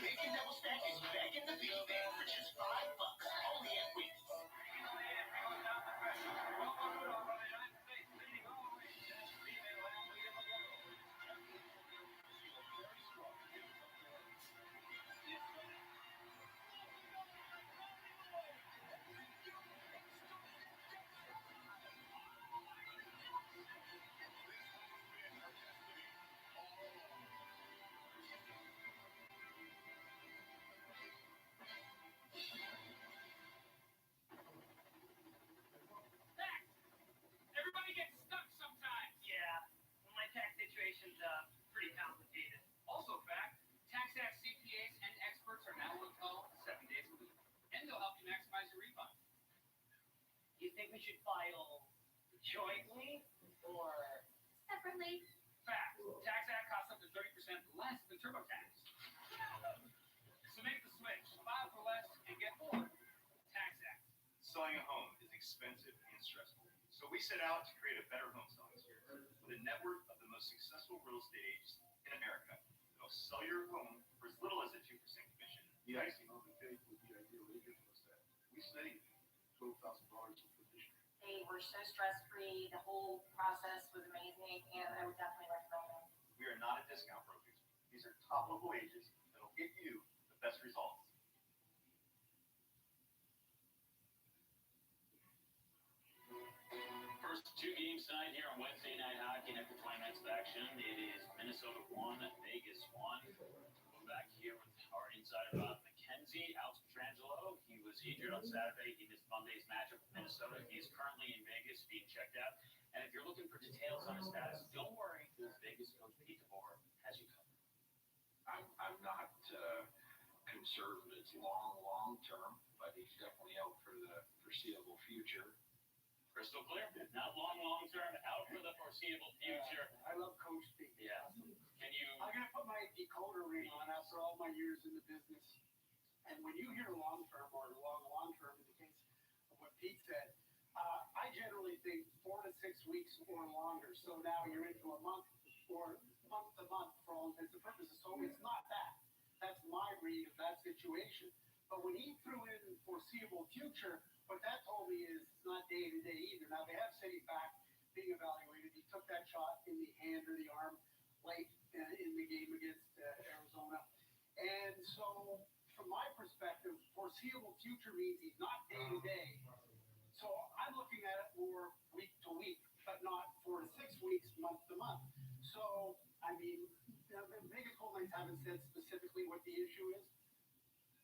bacon double stack is back in the biggie bag for just $5, only at Wings. Everybody gets stuck sometimes. Yeah, my tax situation's pretty complicated. Also, fact, TaxAct CPAs and experts are now on call 7 days a week, and they'll help you maximize your refund. You think we should file jointly or Separately, Fact, TaxAct costs up to 30% less than TurboTax. So make the switch, file for less, and get more. TaxAct. Selling a home is expensive and stressful. So we set out to create a better home selling experience with a network of the most successful real estate agents in America. They'll sell your home for as little as a 2% commission. The icing on the cake would be ideal agent was that we saved $12,000 for commission. They were so stress-free. The whole process was amazing, and I would definitely recommend them. We are not a discount brokers. These are top local agents that will get you the best results. First two games tonight here on Wednesday Night Hockey. After 20 minutes of action, it is Minnesota 1, Vegas 1. We're back here with our insider Bob McKenzie. Alex Petrangelo, he was injured on Saturday. He missed Monday's matchup with Minnesota. He is currently in Vegas being checked out. And if you're looking for details on his status, don't worry. Vegas coach Pete DeBoer has you covered. I'm not concerned it's long term, but he's definitely out for the foreseeable future. Crystal clear. Not long term, out for the foreseeable future. I love Coach Pete. Yeah. Can you? I'm gonna put my decoder ring on after all my years in the business. And when you hear long term or long term in the case of what Pete said, I generally think 4 to 6 weeks or longer. So now you're into a month or month to month for all intents and purposes. So it's not that. That's my read of that situation. But when he threw in foreseeable future, what that told me is it's not day to day either. Now they have said he's back being evaluated. He took that shot in the hand or the arm late in the game against Arizona. And so from my perspective, foreseeable future means he's not day to day. So I'm looking at it more week to week, but not 4 to 6 weeks, month to month. So, I mean, the Vegas Golden Knights haven't said specifically what the issue is.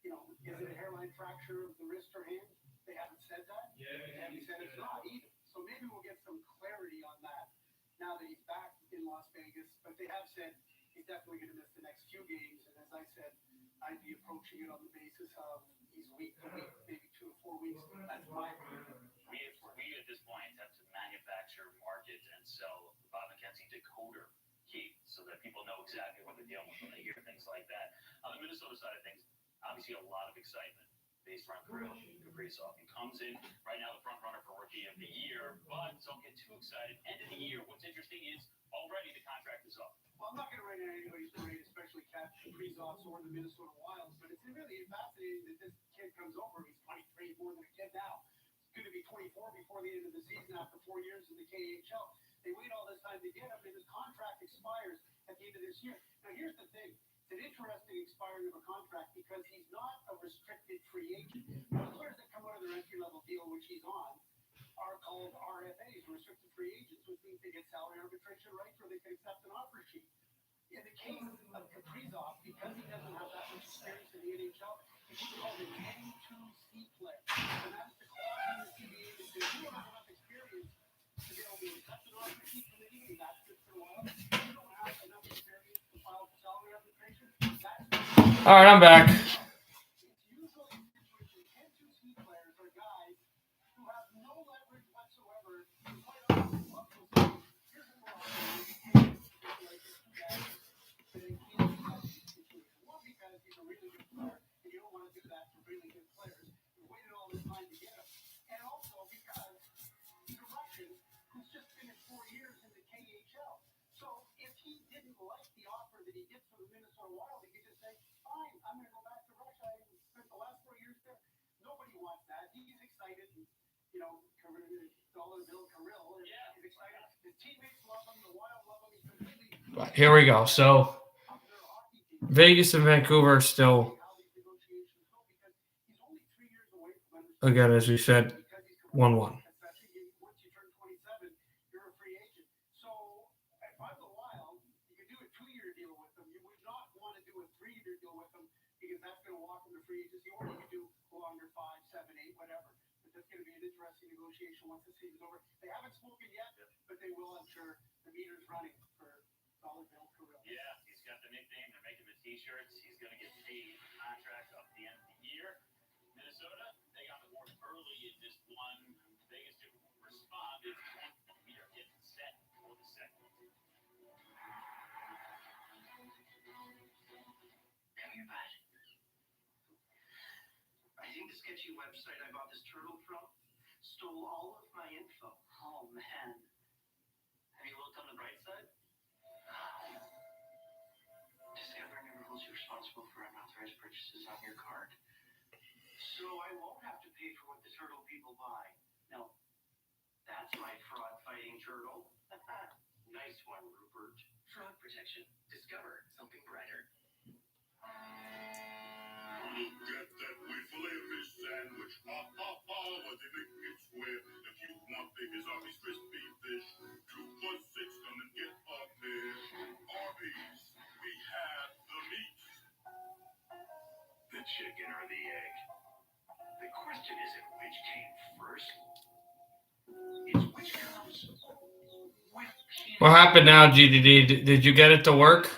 You know, is it a hairline fracture of the wrist or hand? They haven't said that. They haven't said it's not either. So maybe we'll get some clarity on that now that he's back in Las Vegas. But they have said he's definitely going to miss the next few games. And as I said, I'd be approaching it on the basis of he's week to week, maybe 2 to 4 weeks. That's my opinion. We at this point have to manufacture, market, and sell the Bob McKenzie decoder key so that people know exactly what they're dealing with when they hear things like that. On the Minnesota side of things, obviously a lot of excitement based on Kaprizov. He comes in right now the front runner for Rookie of the Year, but don't get too excited. End of the year, what's interesting is already the contract is up. Well, I'm not going to write on anybody's parade, especially Kaprizov or the Minnesota Wild, but it's really fascinating that this kid comes over. He's 23, more than a kid now. He's going to be 24 before the end of the season after 4 years in the KHL. They wait all this time to get him, and his contract expires at the end of this year. Now, here's the thing. It's an interesting expiring of a contract because he's not a restricted free agent. Most players that come out of their entry-level deal, which he's on, are called RFAs, restricted free agents, which means they get salary arbitration rights or they can accept an offer sheet. In the case of Kaprizov, because he doesn't have that much experience in the NHL, he's called an END2ND player. And that's the clause in the CBA that says you don't have enough experience to be able to accept an offer sheet from the league. That's good for a while. You don't have enough experience to file salary arbitration. All right, I'm back. It's usually a situation. END2ND players are guys who have no leverage whatsoever. And quite often, love will say, here's a clause. One, because he's a really good player, and you don't want to do that to really good players. You waited all this time to get him. And also because he's a Russian who's just finished 4 years in the KHL. So if he didn't like the offer that he gets from the Minnesota Wild, he could just say, fine, I'm going to go back to Russia. I spent the last 4 years there. Nobody wants that. He's excited. And, you know, Dollar Bill Kirill is excited. His teammates love him. The Wild love him. He's completely... Here we go. So Vegas and Vancouver are still, again, as we said, 1-1. Once you turn 27, you're a free agent. So if I'm the Wild, you could do a 2-year deal with them. You would not want to do a 3-year deal with them because that's going to walk them to free agency. Or you could do longer, 5, 7, 8, whatever. But that's going to be an interesting negotiation once the season's over. They haven't spoken yet, but they will, I'm sure. The meter's running for Dollar Bill Kirill. Yeah, he's got the nickname. They're making the T-shirts. He's going to get paid contract up the end of the year. Minnesota, they got the board early in this one. Vegas didn't respond. We are getting set for the second. Come here, bud. I think the sketchy website I bought this turtle from stole all of my info. Oh, man. Have you looked on the bright side? Discover never holds you responsible for unauthorized purchases on your card. So I won't have to pay for what the turtle people buy. No. That's my fraud-fighting turtle. Nice one, Rupert. Fraud protection. Discover something brighter. Look at that filet fish sandwich. Ha ha ha, what they make it square. If you want Vegas Arby's crispy fish, 2 for $6, come and get a pair. Arby's, we have the meat. The chicken or the egg? The question isn't which came first. It's which comes with. What happened now, GDD? Did you get it to work?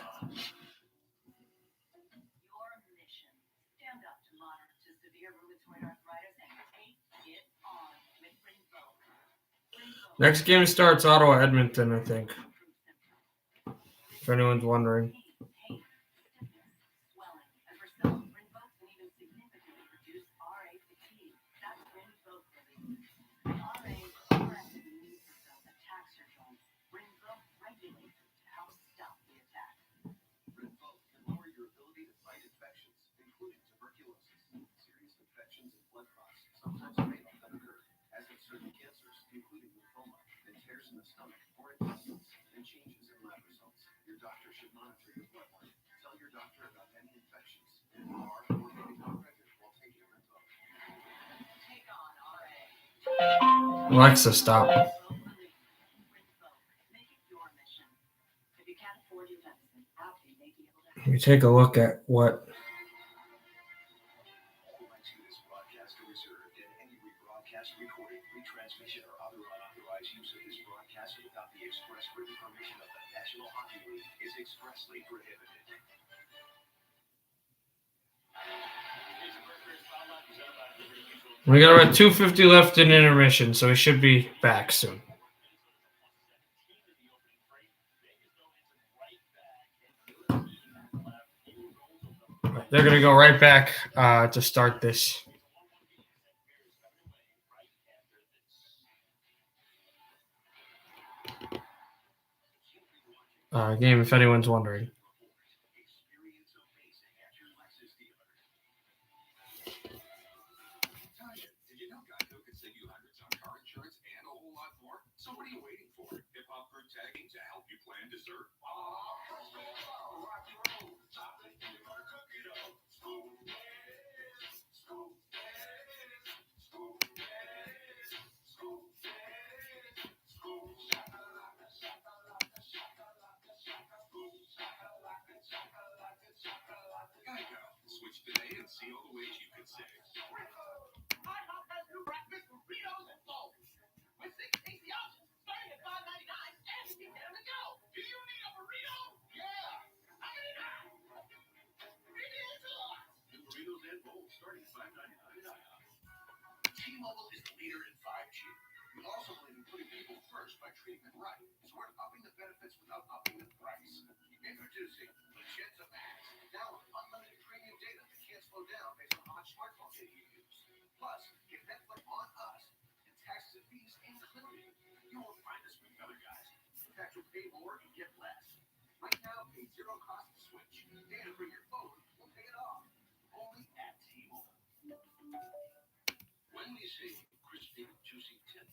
Next game starts Ottawa Edmonton, I think. If anyone's wondering. Including the stomach or intestines and changes in lab results. Your doctor should monitor your Alexa, stop. Make it your mission. If you can't afford your medicine, Apple may be able to help. Let me take a look at what. All rights to this broadcast are reserved, and any rebroadcast, recording, retransmission, or other unauthorized use of this broadcast without the express written permission of the National Hockey League is expressly prohibited. We got about 2:50 left in intermission, so we should be back soon. They're going to go right back to start this. Game, if anyone's wondering. Experience amazing at your Lexus dealer. Tanya, did you know Geico could save you hundreds on car insurance and a whole lot more? So what are you waiting for? Hip-hop fruit tagging to help you plan dessert? Geico. Switch today and see all the ways you could save. IHOP has new breakfast burritos and bowls. With 6 tasty options, starting at $5.99, and you can get them to go. Do you need a burrito? Yeah. I need that. It is hot. New burritos and bowls starting at $5.99 at IHOP. T-Mobile is the leader in 5G. We also believe in putting people first by treating them right. So we're upping the benefits without upping the price. Introducing Magenta Max. Now with unlimited premium data that can't slow down based on how much smartphone data you use. Plus, get Netflix on us and taxes and fees included. You won't find this with other guys. In fact, you'll pay more and get less. Right now, pay zero cost to switch. Data for your phone will pay it off. Only at T-Mobile. When we say crispy, juicy, tender,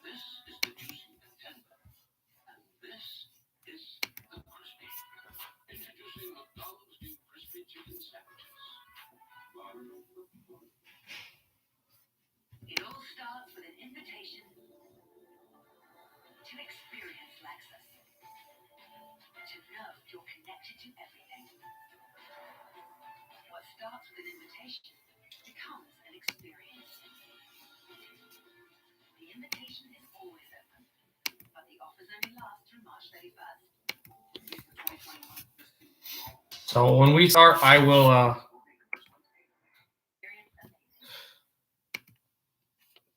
this is the juicy and tender. And this is the crispy. Introducing McDonald's new crispy chicken sandwiches. It all starts with an invitation to experience Lexus. To know you're connected to everything. What starts with an invitation becomes an experience. The invitation is always open, but the offers only last through March 31st. So when we start, I will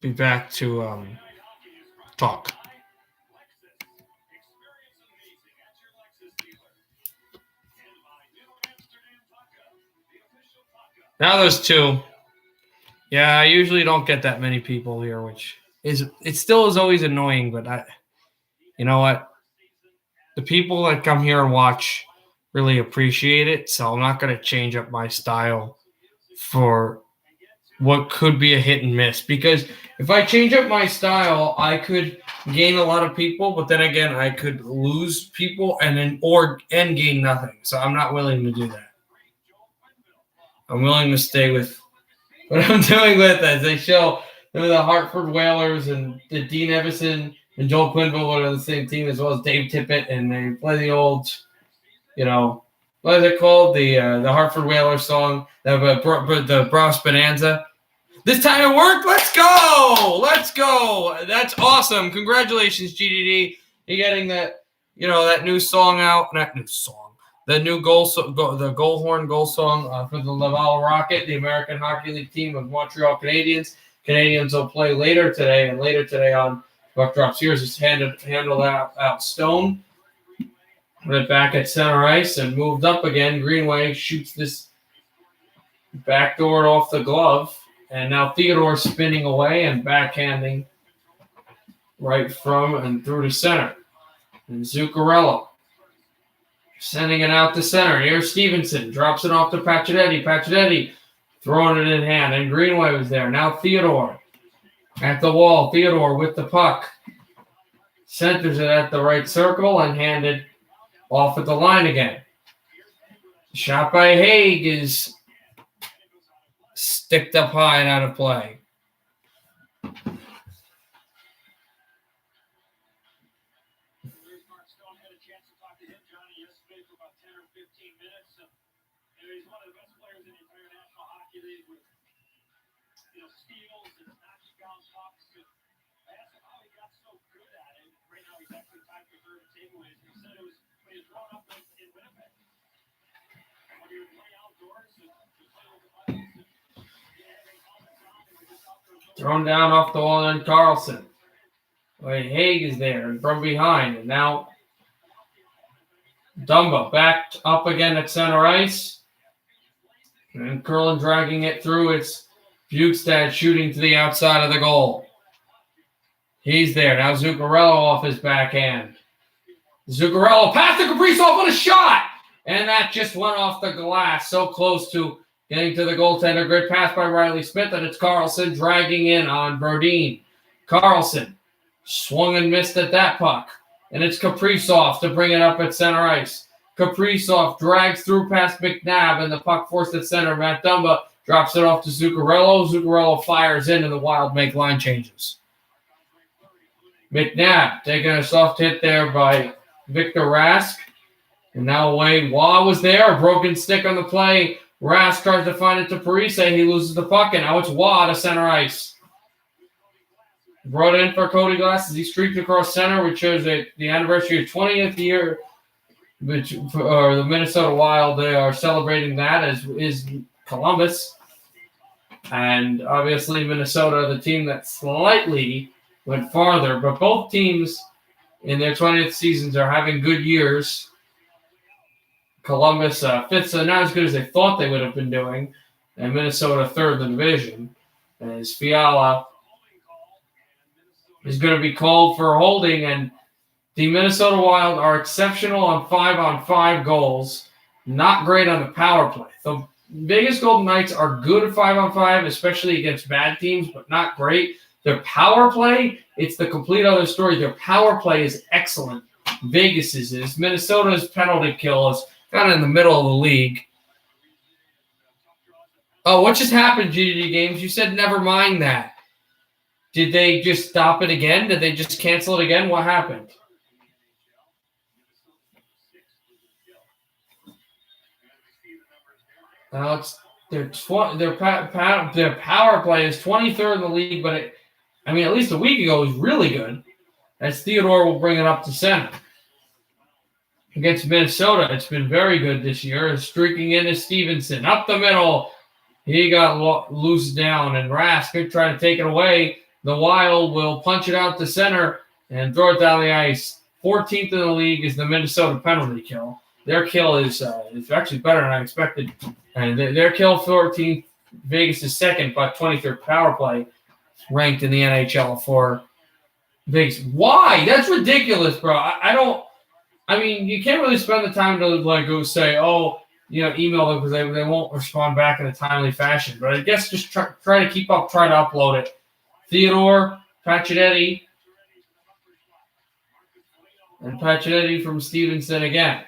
be back to talk. Now there's two. Yeah, I usually don't get that many people here, which is it still is always annoying, but you know what? The people that come here and watch really appreciate it, so I'm not going to change up my style for what could be a hit and miss. Because if I change up my style, I could gain a lot of people, but then again, I could lose people and gain nothing. So I'm not willing to do that. I'm willing to stay with what I'm doing with as they show the Hartford Whalers and the Dean Evison and Joel Quenneville are on the same team, as well as Dave Tippett, and they play the old, what is it called? The Hartford Whalers song, the Bros Bonanza. This time it worked. Let's go. Let's go. That's awesome. Congratulations, GDD. You're getting that, that new song out. Not new song. The new the Goalhorn goal song for the Laval Rocket, the American Hockey League team of Montreal Canadiens. Canadians will play later today, and later today on Buck Drops Here's just handled out Stone. Went back at center ice and moved up again. Greenway shoots this backdoor off the glove. And now Theodore spinning away and backhanding right from and through to center. And Zuccarello sending it out to center. Here's Stevenson. Drops it off to Pacioretty. Pacioretty throwing it in hand. And Greenway was there. Now Theodore at the wall. Theodore with the puck. Centers it at the right circle and handed off at the line again. Shot by Haig is sticked up high and out of play. Mark Stone had a chance to talk to him, Johnny, yesterday for about 10 or 15 minutes. He's one of the best players in the entire National Hockey League with, steals and knocking down pucks. I asked him how he got so good at it. Right now, he's actually tied for third in takeaways. He said it was when he was growing up in Winnipeg. When he would play outdoors and play with the buddies, and he had a helmet on, and we just out there. Thrown down off the wall in Carlson. Wait, Haig is there and from behind. And now Dumba back up again at center ice. And Curlin dragging it through. It's Bukestad shooting to the outside of the goal. He's there. Now Zuccarello off his backhand. Zuccarello passed to Kaprizov with a shot. And that just went off the glass. So close to getting to the goaltender. Great pass by Riley Smith. And it's Carlson dragging in on Brodin. Carlson swung and missed at that puck. And it's Kaprizov to bring it up at center ice. Kaprizov drags through past McNabb, and the puck forced at center. Matt Dumba drops it off to Zuccarello. Zuccarello fires in, and the Wild make line changes. McNabb taking a soft hit there by Victor Rask. And now away. Waugh was there. A broken stick on the play. Rask tries to find it to Parise. He loses the puck, and now it's Waugh to center ice. Brought in for Cody Glass as he streaked across center, which shows that the anniversary of 20th year, which for the Minnesota Wild, they are celebrating that, as is Columbus. And obviously Minnesota, the team that slightly went farther. But both teams in their 20th seasons are having good years. Columbus fifth, so not as good as they thought they would have been doing. And Minnesota third in the division. As Fiala is going to be called for holding, and the Minnesota Wild are exceptional on 5-on-5 goals. Not great on the power play. The Vegas Golden Knights are good at 5-on-5, especially against bad teams, but not great. Their power play, it's the complete other story. Their power play is excellent. Vegas's is. Minnesota's penalty kill is kind of in the middle of the league. Oh, what just happened, GDD Games? You said never mind that. Did they just stop it again? Did they just cancel it again? What happened? It's their power play is 23rd in the league, but at least a week ago it was really good. As Theodore will bring it up to center. Against Minnesota, it's been very good this year. Streaking into Stevenson. Up the middle. He got loose down, and Rask could try to take it away. The Wild will punch it out to center and throw it down the ice. 14th in the league is the Minnesota penalty kill. Their kill is actually better than I expected. And their kill 14th. Vegas is second, but 23rd power play ranked in the NHL for Vegas. Why? That's ridiculous, bro. You can't really spend the time to go say, email them because they won't respond back in a timely fashion. But I guess just try to keep up, try to upload it. Theodore, Pacioretty, and Pacioretty from Stevenson again.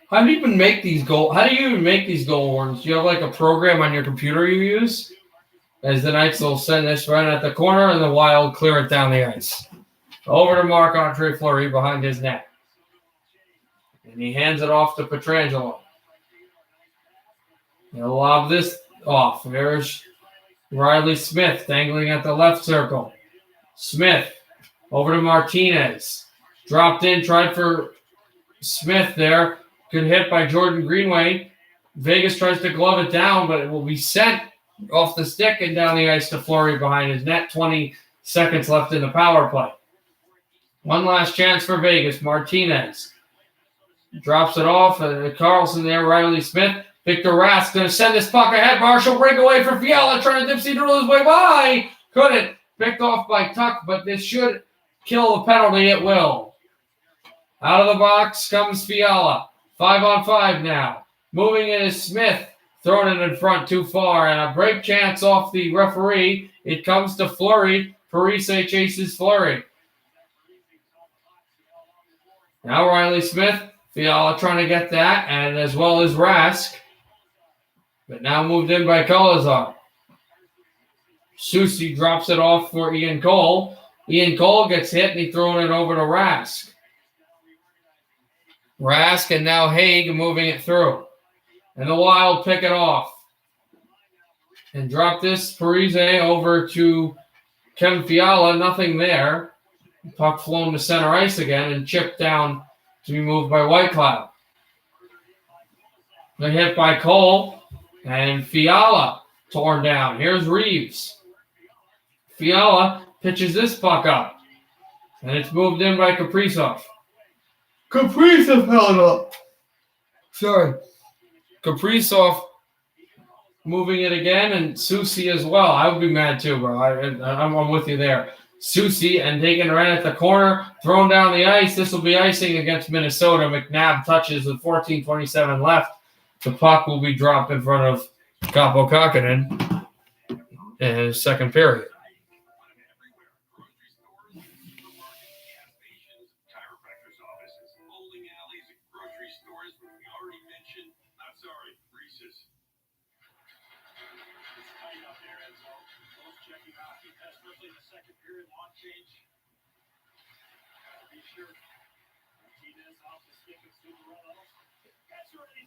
How do you even make these goal warnings? Do you have a program on your computer you use? As the Knights will send this right at the corner, and the Wild clear it down the ice. Over to Marc-Andre Fleury behind his net. And he hands it off to Pietrangelo. He'll lob this off. There's Riley Smith dangling at the left circle. Smith over to Martinez. Dropped in, tried for Smith there. Good hit by Jordan Greenway. Vegas tries to glove it down, but it will be sent off the stick and down the ice to Fleury behind his net. 20 seconds left in the power play. One last chance for Vegas. Martinez drops it off. Carlson there. Riley Smith. Victor Rask going to send this puck ahead. Marshall breakaway for Fiala. Trying to dipsy doodle his way by. Couldn't. Picked off by Tuck, but this should kill the penalty. It will. Out of the box comes Fiala. 5-on-5 now. Moving in is Smith. Thrown it in front too far. And a break chance off the referee. It comes to Fleury. Parise chases Fleury. Now Riley Smith. Fiala trying to get that. And as well as Rask. But now moved in by Kolazar. Susi drops it off for Ian Cole. Ian Cole gets hit, and he's throwing it over to Rask. Rask and now Haig moving it through. And the Wild pick it off. And drop this Parise over to Kevin Fiala. Nothing there. Puck flown to center ice again and chipped down to be moved by Whitecloud. The hit by Cole. And Fiala torn down. Here's Reeves. Fiala pitches this puck up. And it's moved in by Kaprizov. Kaprizov held up. Sorry. Kaprizov moving it again, and Susie as well. I would be mad too, bro. I'm with you there. Susie and taking it right at the corner, thrown down the ice. This will be icing against Minnesota. McNabb touches with 14:27 left. The puck will be dropped in front of Kaapo Kähkönen in his second period.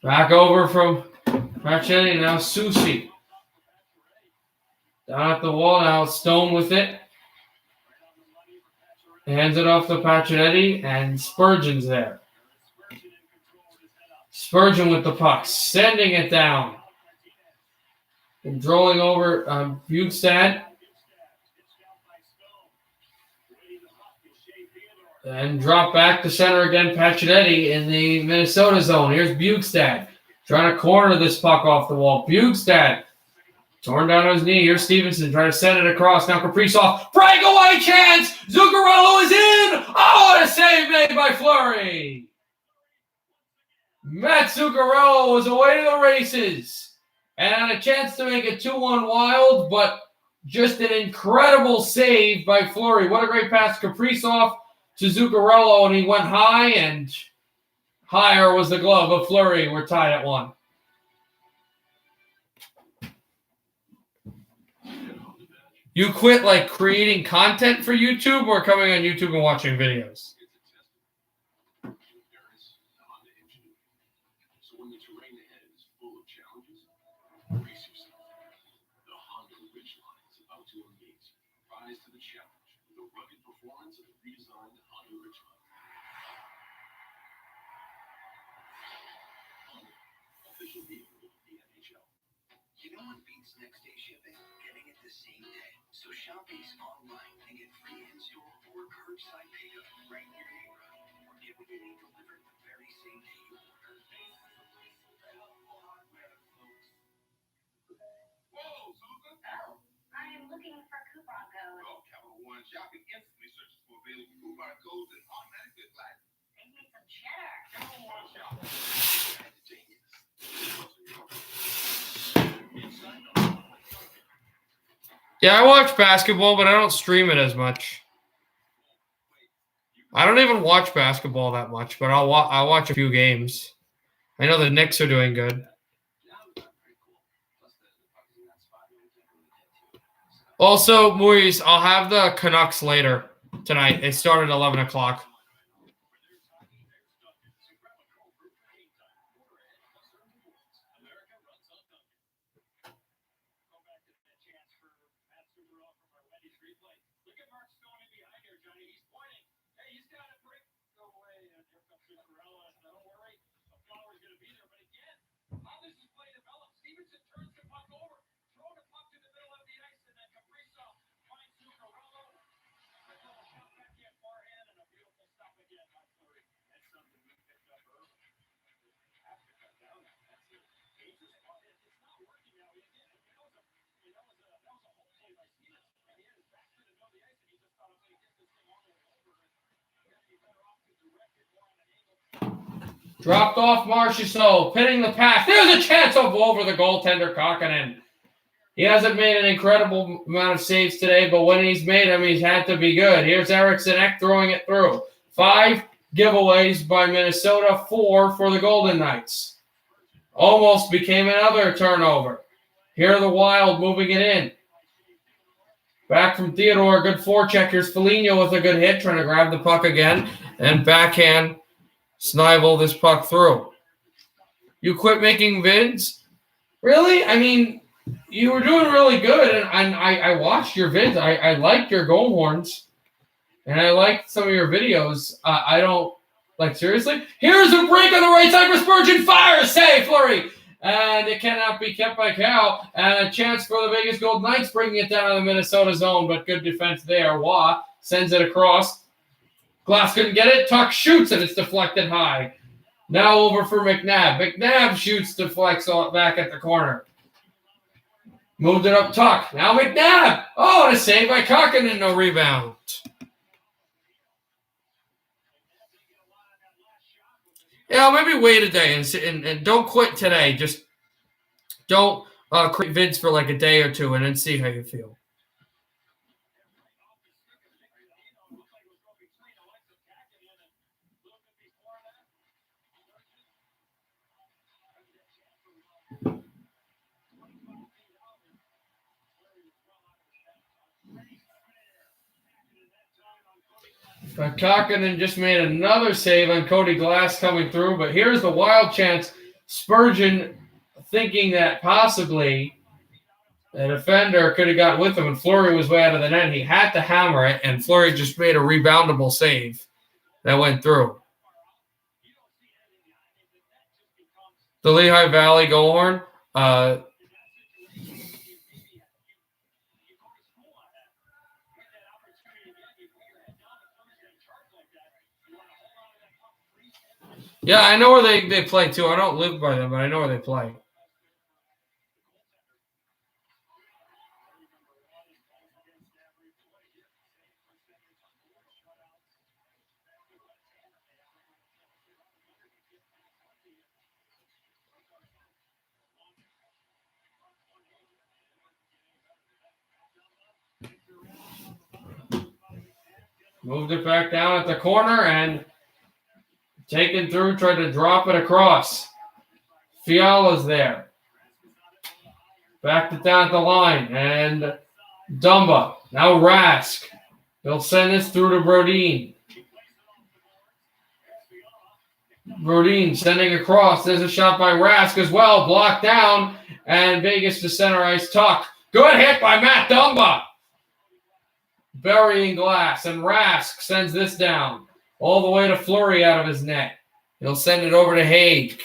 Back over from Pacioretty, now Susie. Down at the wall now, Stone with it. Hands it off to Pacioretty, and Spurgeon's there. Spurgeon with the puck, sending it down. And drawing over Bukestad. And drop back to center again, Pacioretty in the Minnesota zone. Here's Bukestad trying to corner this puck off the wall. Bukestad torn down on his knee. Here's Stevenson trying to send it across. Now Kaprizov, breakaway chance. Zuccarello is in. Oh, what a save made by Fleury. Matt Zuccarello was away to the races and had a chance to make it 2-1 Wild, but just an incredible save by Fleury. What a great pass. Kaprizov to Zuccarello, and he went high, and higher was the glove of Fleury. We're tied at 1. You quit like creating content for YouTube or coming on YouTube and watching videos? You know what beats next day shipping? Getting it the same day. So shop Ace online and get free in-store or curbside pickup right in your neighborhood. Or get what you need delivered the very same day you order. Whoa, Susan! Oh, I am looking for coupon code. Well, Capital One Shopping instantly searches for available coupon codes and automatically applies. They need some cheddar. Capital One Shopping. Yeah, I watch basketball, but I don't stream it as much. I don't even watch basketball that much, but I'll watch a few games. I know the Knicks are doing good. Also, Maurice, I'll have the Canucks later tonight. They start at 11 o'clock. Dropped off Marchessault, pinning the pass. There's a chance of over the goaltender, Kähkönen. He hasn't made an incredible amount of saves today, but when he's made them, he's had to be good. Here's Eriksson Ek throwing it through. 5 giveaways by Minnesota, 4 for the Golden Knights. Almost became another turnover. Here are the Wild moving it in. Back from Theodore, good forecheck. Here's Foligno with a good hit, trying to grab the puck again. And backhand, snivel this puck through. You quit making vids? Really? I mean, you were doing really good, and I watched your vids. I liked your goal horns, and I liked some of your videos. I don't, like, seriously? Here's a break on the right side for Spurgeon. Fire! Save, Fleury! And it cannot be kept by Cal. And a chance for the Vegas Golden Knights, bringing it down to the Minnesota zone, but good defense there. Waugh sends it across. Glass couldn't get it. Tuck shoots, and it's deflected high. Now over for McNabb. McNabb shoots, deflects back at the corner. Moved it up Tuck. Now McNabb. Oh, and a save by Kokkinen. No rebound. Yeah, maybe wait a day and don't quit today. Just don't create vids for like a day or two and then see how you feel. But Kokkinen just made another save on Cody Glass coming through. But here's the wild chance. Spurgeon thinking that possibly a defender could have got with him, and Fleury was way out of the net. He had to hammer it, and Fleury just made a reboundable save that went through. The Lehigh Valley goal horn. Yeah, I know where they play too. I don't live by them, but I know where they play. Moved it back down at the corner and taken through, tried to drop it across. Fiala's there. Backed it down at the line. And Dumba. Now Rask. He'll send this through to Brodin. Brodin sending across. There's a shot by Rask as well. Blocked down. And Vegas to center ice. Tuck. Good hit by Matt Dumba. Burying Glass. And Rask sends this down. All the way to Fleury out of his net. He'll send it over to Haig.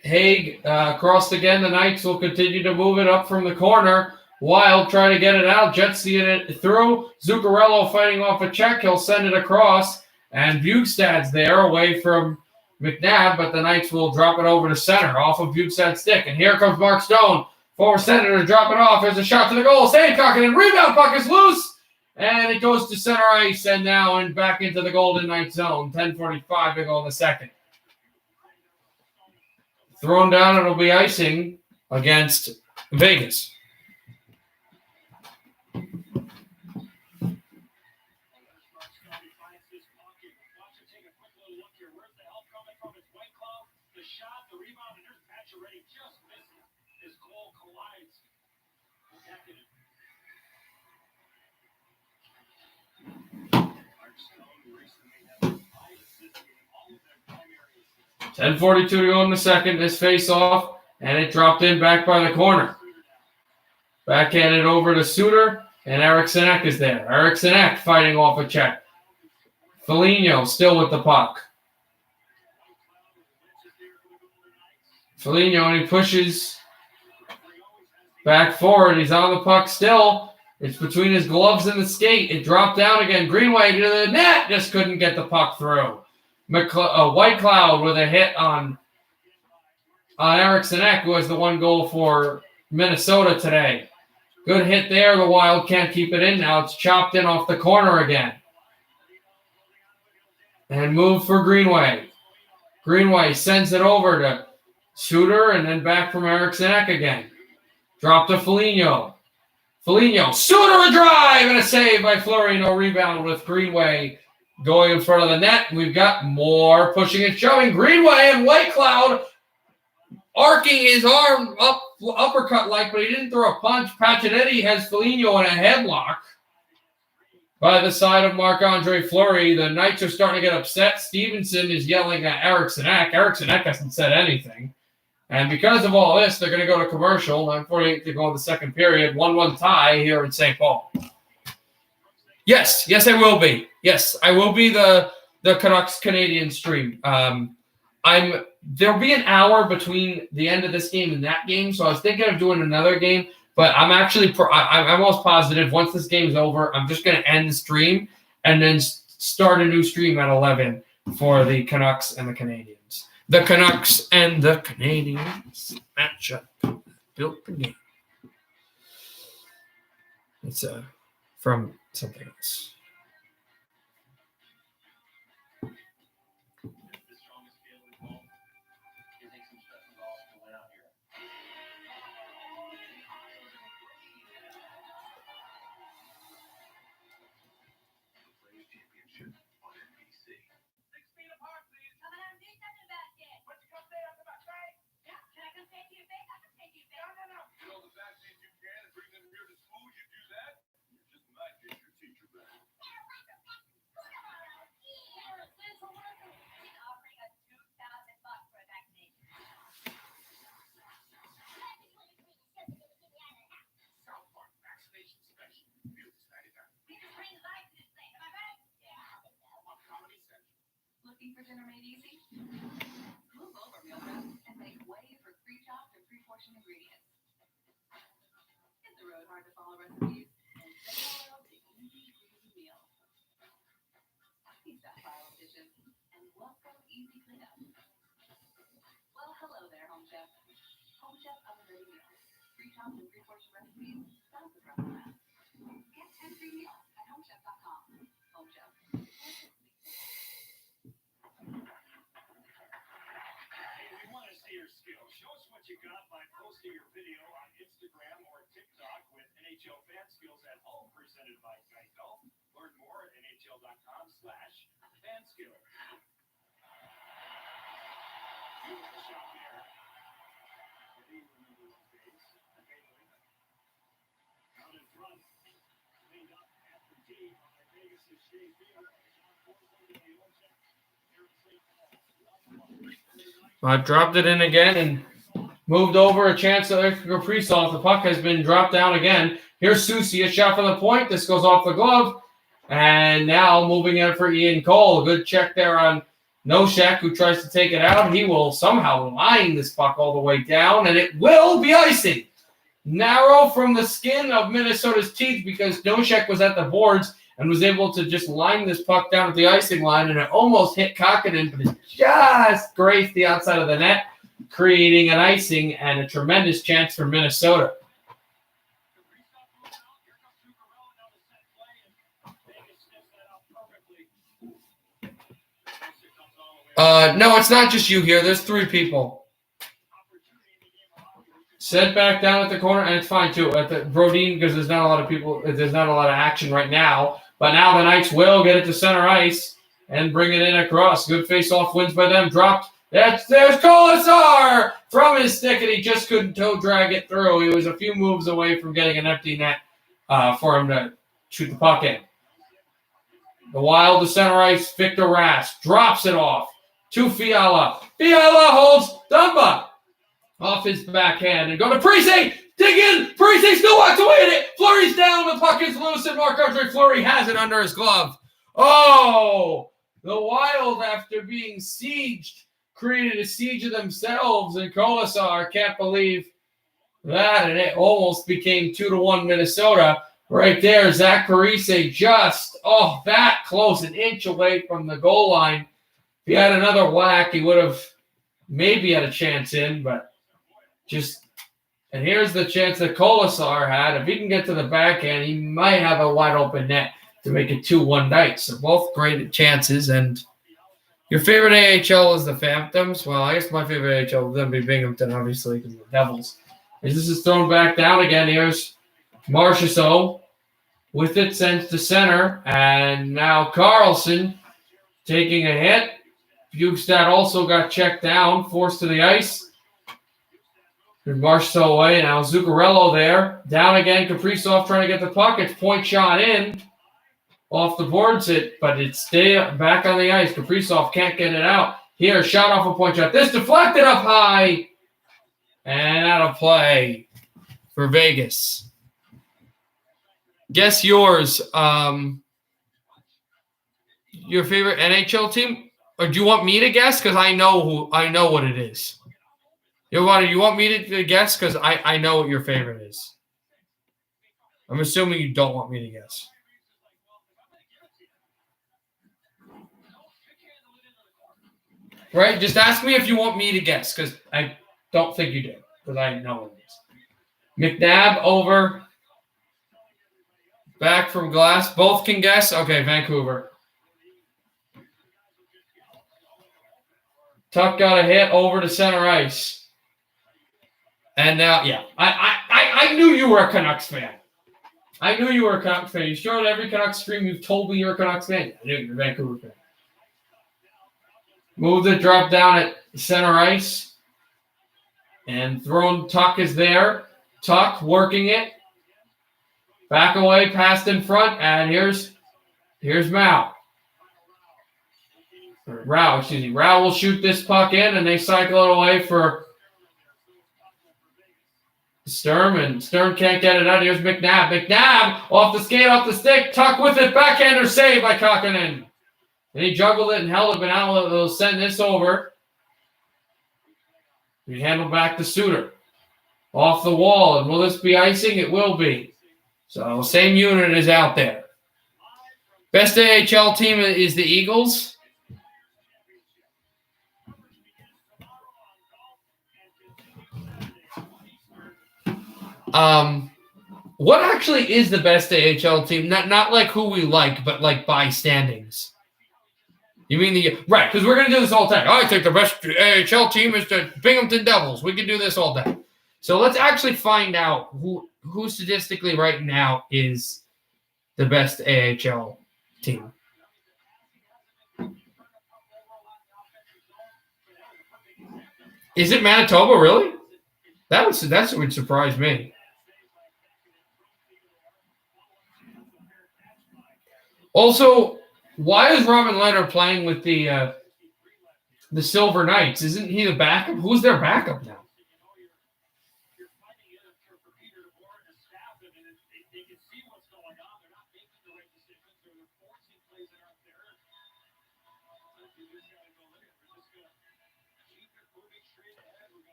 Haig crossed again. The Knights will continue to move it up from the corner. Wild trying to get it out. Jets seeing it through. Zuccarello fighting off a check. He'll send it across. And Bukestad's there away from McNabb, but the Knights will drop it over to center off of Bukestad's stick. And here comes Mark Stone. Forward center to drop it off. There's a shot to the goal. Save Kokkinen. Rebound puck is loose. And it goes to center ice and now and back into the Golden Knights zone. 10:45 to go in the second. Thrown down, it'll be icing against Vegas. $10:42 to go in the second. This face off, and it dropped in back by the corner. Backhanded over to Suter, and Eriksson Ek is there. Eriksson Ek fighting off a check. Foligno still with the puck. Foligno, and he pushes back forward. He's on the puck still. It's between his gloves and the skate. It dropped down again. Greenway to the net. Just couldn't get the puck through. White Cloud with a hit on Eriksson Ek, who has the one goal for Minnesota today. Good hit there. The Wild can't keep it in now. It's chopped in off the corner again. And move for Greenway. Greenway sends it over to Suter and then back from Eriksson Ek again. Drop to Foligno. Foligno. Suter a drive and a save by Fleury. No rebound with Greenway going in front of the net. We've got more pushing and shoving. Greenway and White Cloud arcing his arm up, uppercut like, but he didn't throw a punch. Pacioretty has Foligno in a headlock by the side of Marc-Andre Fleury. The Knights are starting to get upset. Stevenson is yelling at Eriksson Ek. Eriksson Ek hasn't said anything. And because of all this, they're going to go to commercial. 9:48 to go in the second period. 1-1 tie here in St. Paul. Yes, I will be. Yes, I will be the Canucks Canadian stream. There'll be an hour between the end of this game and that game, so I was thinking of doing another game. But I'm actually I'm almost positive once this game's over, I'm just going to end the stream and then start a new stream at 11 for the Canucks and the Canadians. The Canucks and the Canadians matchup built the game. It's from something else. Looking for dinner made easy? Move over meal prep and make way for pre-chopped and pre-portioned ingredients. Hit the road hard to follow recipes and say hello to easy, greasy meals. Peace out, pile of dishes, and welcome easy cleanup. Well, hello there, Home Chef. Home Chef oven-ready meals. Pre-chopped and pre-portioned recipes. That's the problem. Get 10 free meals at homechef.com. Home Chef. Show us what you got by posting your video on Instagram or TikTok with NHL Fan Skills at Home, presented by Geico. Learn more at NHL.com/fanskills. Beautiful shot there. Out in front, cleaned up at the D by Vegas' Shea Field. I've dropped it in again and moved over a chance of Kaprizov. The puck has been dropped down again. Here's Susie, a shot from the point. This goes off the glove. And now moving in for Ian Cole. A good check there on Noshek, who tries to take it out. He will somehow line this puck all the way down, and it will be icing. Narrow from the skin of Minnesota's teeth because Noshek was at the boards and was able to just line this puck down at the icing line, and it almost hit Kokkonen, but it just grazed the outside of the net, creating an icing and a tremendous chance for Minnesota. No, it's not just you here. There's three people. Set back down at the corner, and it's fine too. At the Brodin, because there's not a lot of people. There's not a lot of action right now. But now the Knights will get it to center ice and bring it in across. Good face-off wins by them. Dropped. There's Kolasar from his stick, and he just couldn't toe drag it through. He was a few moves away from getting an empty net for him to shoot the puck in. The Wild to center ice. Victor Rask drops it off to Fiala. Fiala holds Dumba off his backhand and go to Parise. Dig in. Parise still walks away at it. Fleury's down. The puck is loose, and Marc-Andre Fleury has it under his glove. Oh, the Wild, after being sieged, created a siege of themselves, and Kolasar can't believe that, and it almost became 2-1 Minnesota. Right there, Zach Parise just, that close, an inch away from the goal line. If he had another whack, he would have maybe had a chance in, but just, and here's the chance that Kolasar had. If he can get to the backhand, he might have a wide open net to make it 2-1 Knights. So both great chances. And your favorite AHL is the Phantoms. Well, I guess my favorite AHL would then be Binghamton, obviously, because of the Devils. As this is thrown back down again, here's Marchessault with it sent to center. And now Carlson taking a hit. Bukestad also got checked down, forced to the ice. Marshall away. Now Zuccarello there. Down again. Kaprizov trying to get the puck. It's point shot in. Off the boards but it's back on the ice. Kaprizov can't get it out. Here, shot off a point shot. This deflected up high. And out of play for Vegas. Guess yours. Your favorite NHL team? Or do you want me to guess? Because I know what it is. You want me to guess? Because I know what your favorite is. I'm assuming you don't want me to guess. Right? Just ask me if you want me to guess, because I don't think you do, because I know what it is. McNabb over. Back from Glass. Both can guess. Okay, Vancouver. Tuck got a hit over to center ice. And now, yeah, I knew you were a Canucks fan. I knew you were a Canucks fan. You showed every Canucks stream. You've told me you're a Canucks fan. I knew you're a Vancouver fan. Moved it, dropped down at center ice. And thrown, Tuck is there. Tuck working it. Back away, passed in front, and here's Mao. Rao, excuse me. Rao will shoot this puck in, and they cycle it away for Sturm, and Sturm can't get it out. Here's McNabb. McNabb off the skate, off the stick. Tuck with it. Backhander save by Kakkonen. And he juggled it and held it, but now they'll send this over. We handle back to Suter. Off the wall. And will this be icing? It will be. So same unit is out there. Best AHL team is the Eagles. What actually is the best AHL team? Not like who we like, but like by standings. You mean right? Because we're gonna do this all the time. I think the best AHL team is the Binghamton Devils. We can do this all day. So let's actually find out who statistically right now is the best AHL team. Is it Manitoba, really? That would surprise me. Also, why is Robin Leonard playing with the Silver Knights? Isn't he the backup? Who's their backup now?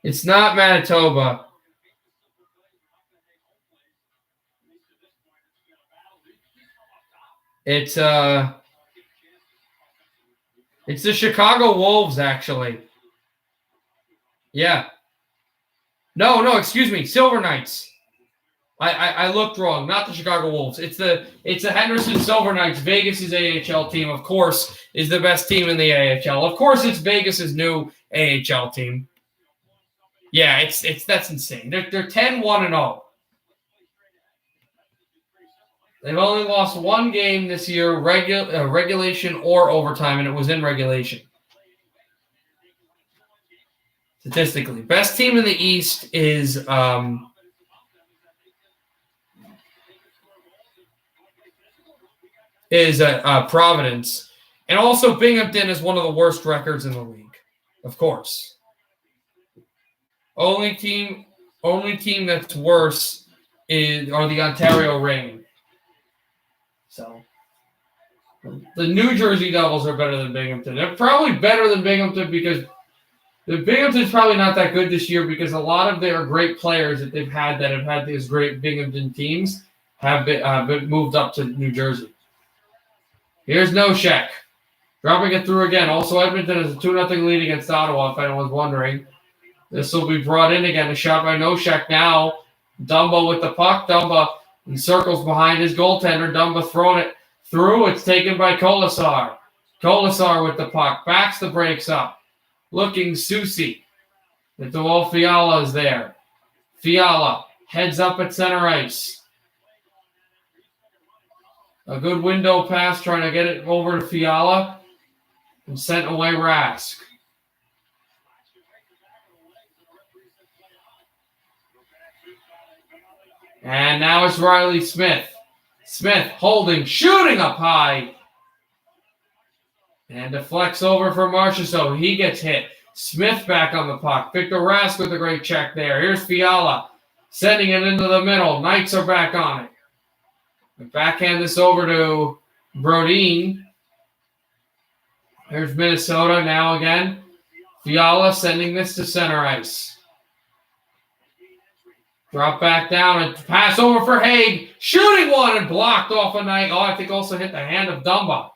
It's not Manitoba. It's the Chicago Wolves, actually. Yeah. No, excuse me. Silver Knights. I looked wrong. Not the Chicago Wolves. It's the Henderson Silver Knights. Vegas' AHL team, of course, is the best team in the AHL. Of course, it's Vegas' new AHL team. Yeah, that's insane. They're 10-1-0. They've only lost one game this year, regulation or overtime, and it was in regulation. Statistically, best team in the East is Providence, and also Binghamton is one of the worst records in the league, of course. Only team that's worse are the Ontario Reign. So the New Jersey Devils are better than Binghamton. They're probably better than Binghamton because the Binghamton's probably not that good this year because a lot of their great players that they've had that have had these great Binghamton teams have been moved up to New Jersey. Here's Noshek. Dropping it through again. Also, Edmonton is a 2-0 lead against Ottawa, if anyone's wondering. This will be brought in again. A shot by Noshek now. Dumba with the puck. Dumba encircles behind his goaltender. Dumba throwing it through. It's taken by Kolasar. Kolasar with the puck. Backs the brakes up. Looking Susie. The wall Fiala is there. Fiala heads up at center ice. A good window pass trying to get it over to Fiala. And sent away Rask. And now it's Riley Smith. Smith holding, shooting up high. And deflects over for Marchessault. He gets hit. Smith back on the puck. Victor Rask with a great check there. Here's Fiala sending it into the middle. Knights are back on it. We backhand this over to Brodin. There's Minnesota now again. Fiala sending this to center ice. Drop back down and pass over for Haig. Shooting one and blocked off a Knight. Oh, I think also hit the hand of Dumba.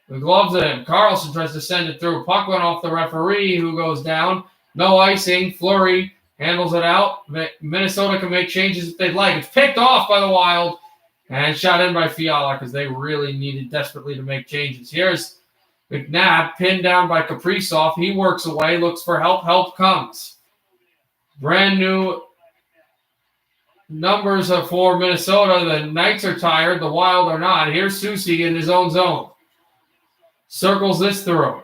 The gloves at him. Carlson tries to send it through. Puck went off the referee, who goes down. No icing. Fleury handles it out. Minnesota can make changes if they'd like. It's picked off by the Wild and shot in by Fiala because they really needed desperately to make changes. Here's McNabb pinned down by Kaprizov. He works away, looks for help. Help comes. Brand new numbers for Minnesota. The Knights are tired. The Wild are not. Here's Susie in his own zone. Circles this through.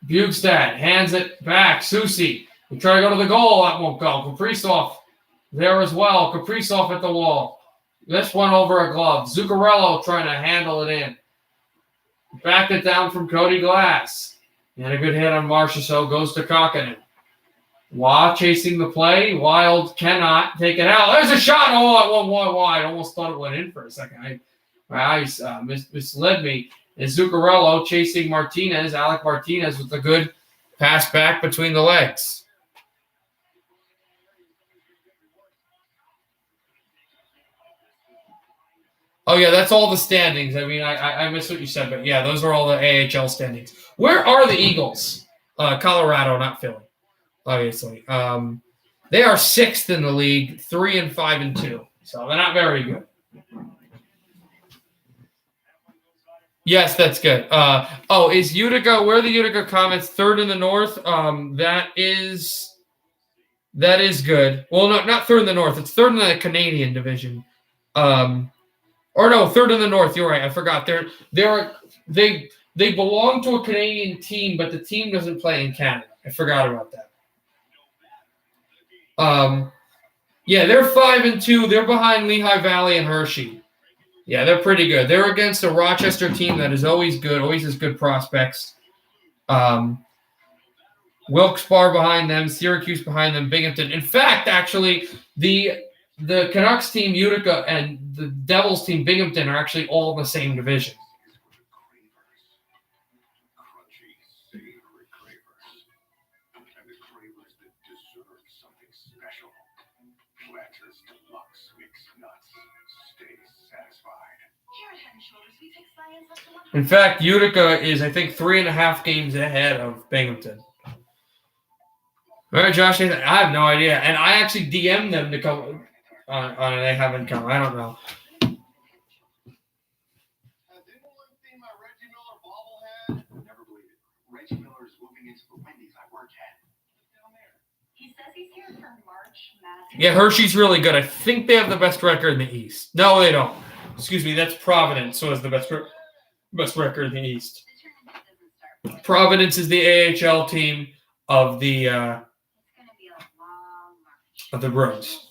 Bugstad hands it back. Susie. We try to go to the goal. That won't go. Kaprizov there as well. Kaprizov at the wall. This one over a glove. Zuccarello trying to handle it in. Backed it down from Cody Glass. And a good hit on Marchessault goes to Kokkonen. Waugh chasing the play. Wild cannot take it out. There's a shot. Oh, it went wide. Almost thought it went in for a second. My eyes misled me. And Zuccarello chasing Martinez. Alec Martinez with a good pass back between the legs. Oh, yeah, that's all the standings. I mean, I missed what you said, but yeah, those are all the AHL standings. Where are the Eagles? Colorado, not Philly, obviously. They are 6th in the league, 3-5-2. So they're not very good. Yes, that's good. Is Utica, where are the Utica Comets? 3rd in the North. That is good. Well, no, not 3rd in the North. It's 3rd in the Canadian division. Or no, 3rd in the North. You're right. I forgot. They belong to a Canadian team, but the team doesn't play in Canada. I forgot about that. Yeah, they're 5-2. They're behind Lehigh Valley and Hershey. Yeah, they're pretty good. They're against a Rochester team that is always good, always has good prospects. Wilkes-Barre behind them, Syracuse behind them, Binghamton. In fact, actually, the Canucks team, Utica, and the Devils team, Binghamton, are actually all in the same division. In fact, Utica is, I think, 3.5 games ahead of Binghamton. All right, Josh, I have no idea. And I actually DM'd them to come. They haven't come. I don't know. Didn't one see my Reggie Miller bobblehead? Never believe it. Reggie Miller is moving into the Wendy's I work at. Down there. He says he's here for March Madness. Yeah, Hershey's really good. I think they have the best record in the East. No, they don't. Excuse me, that's Providence. So is the best record in the East. Providence is the AHL team of the Bruins.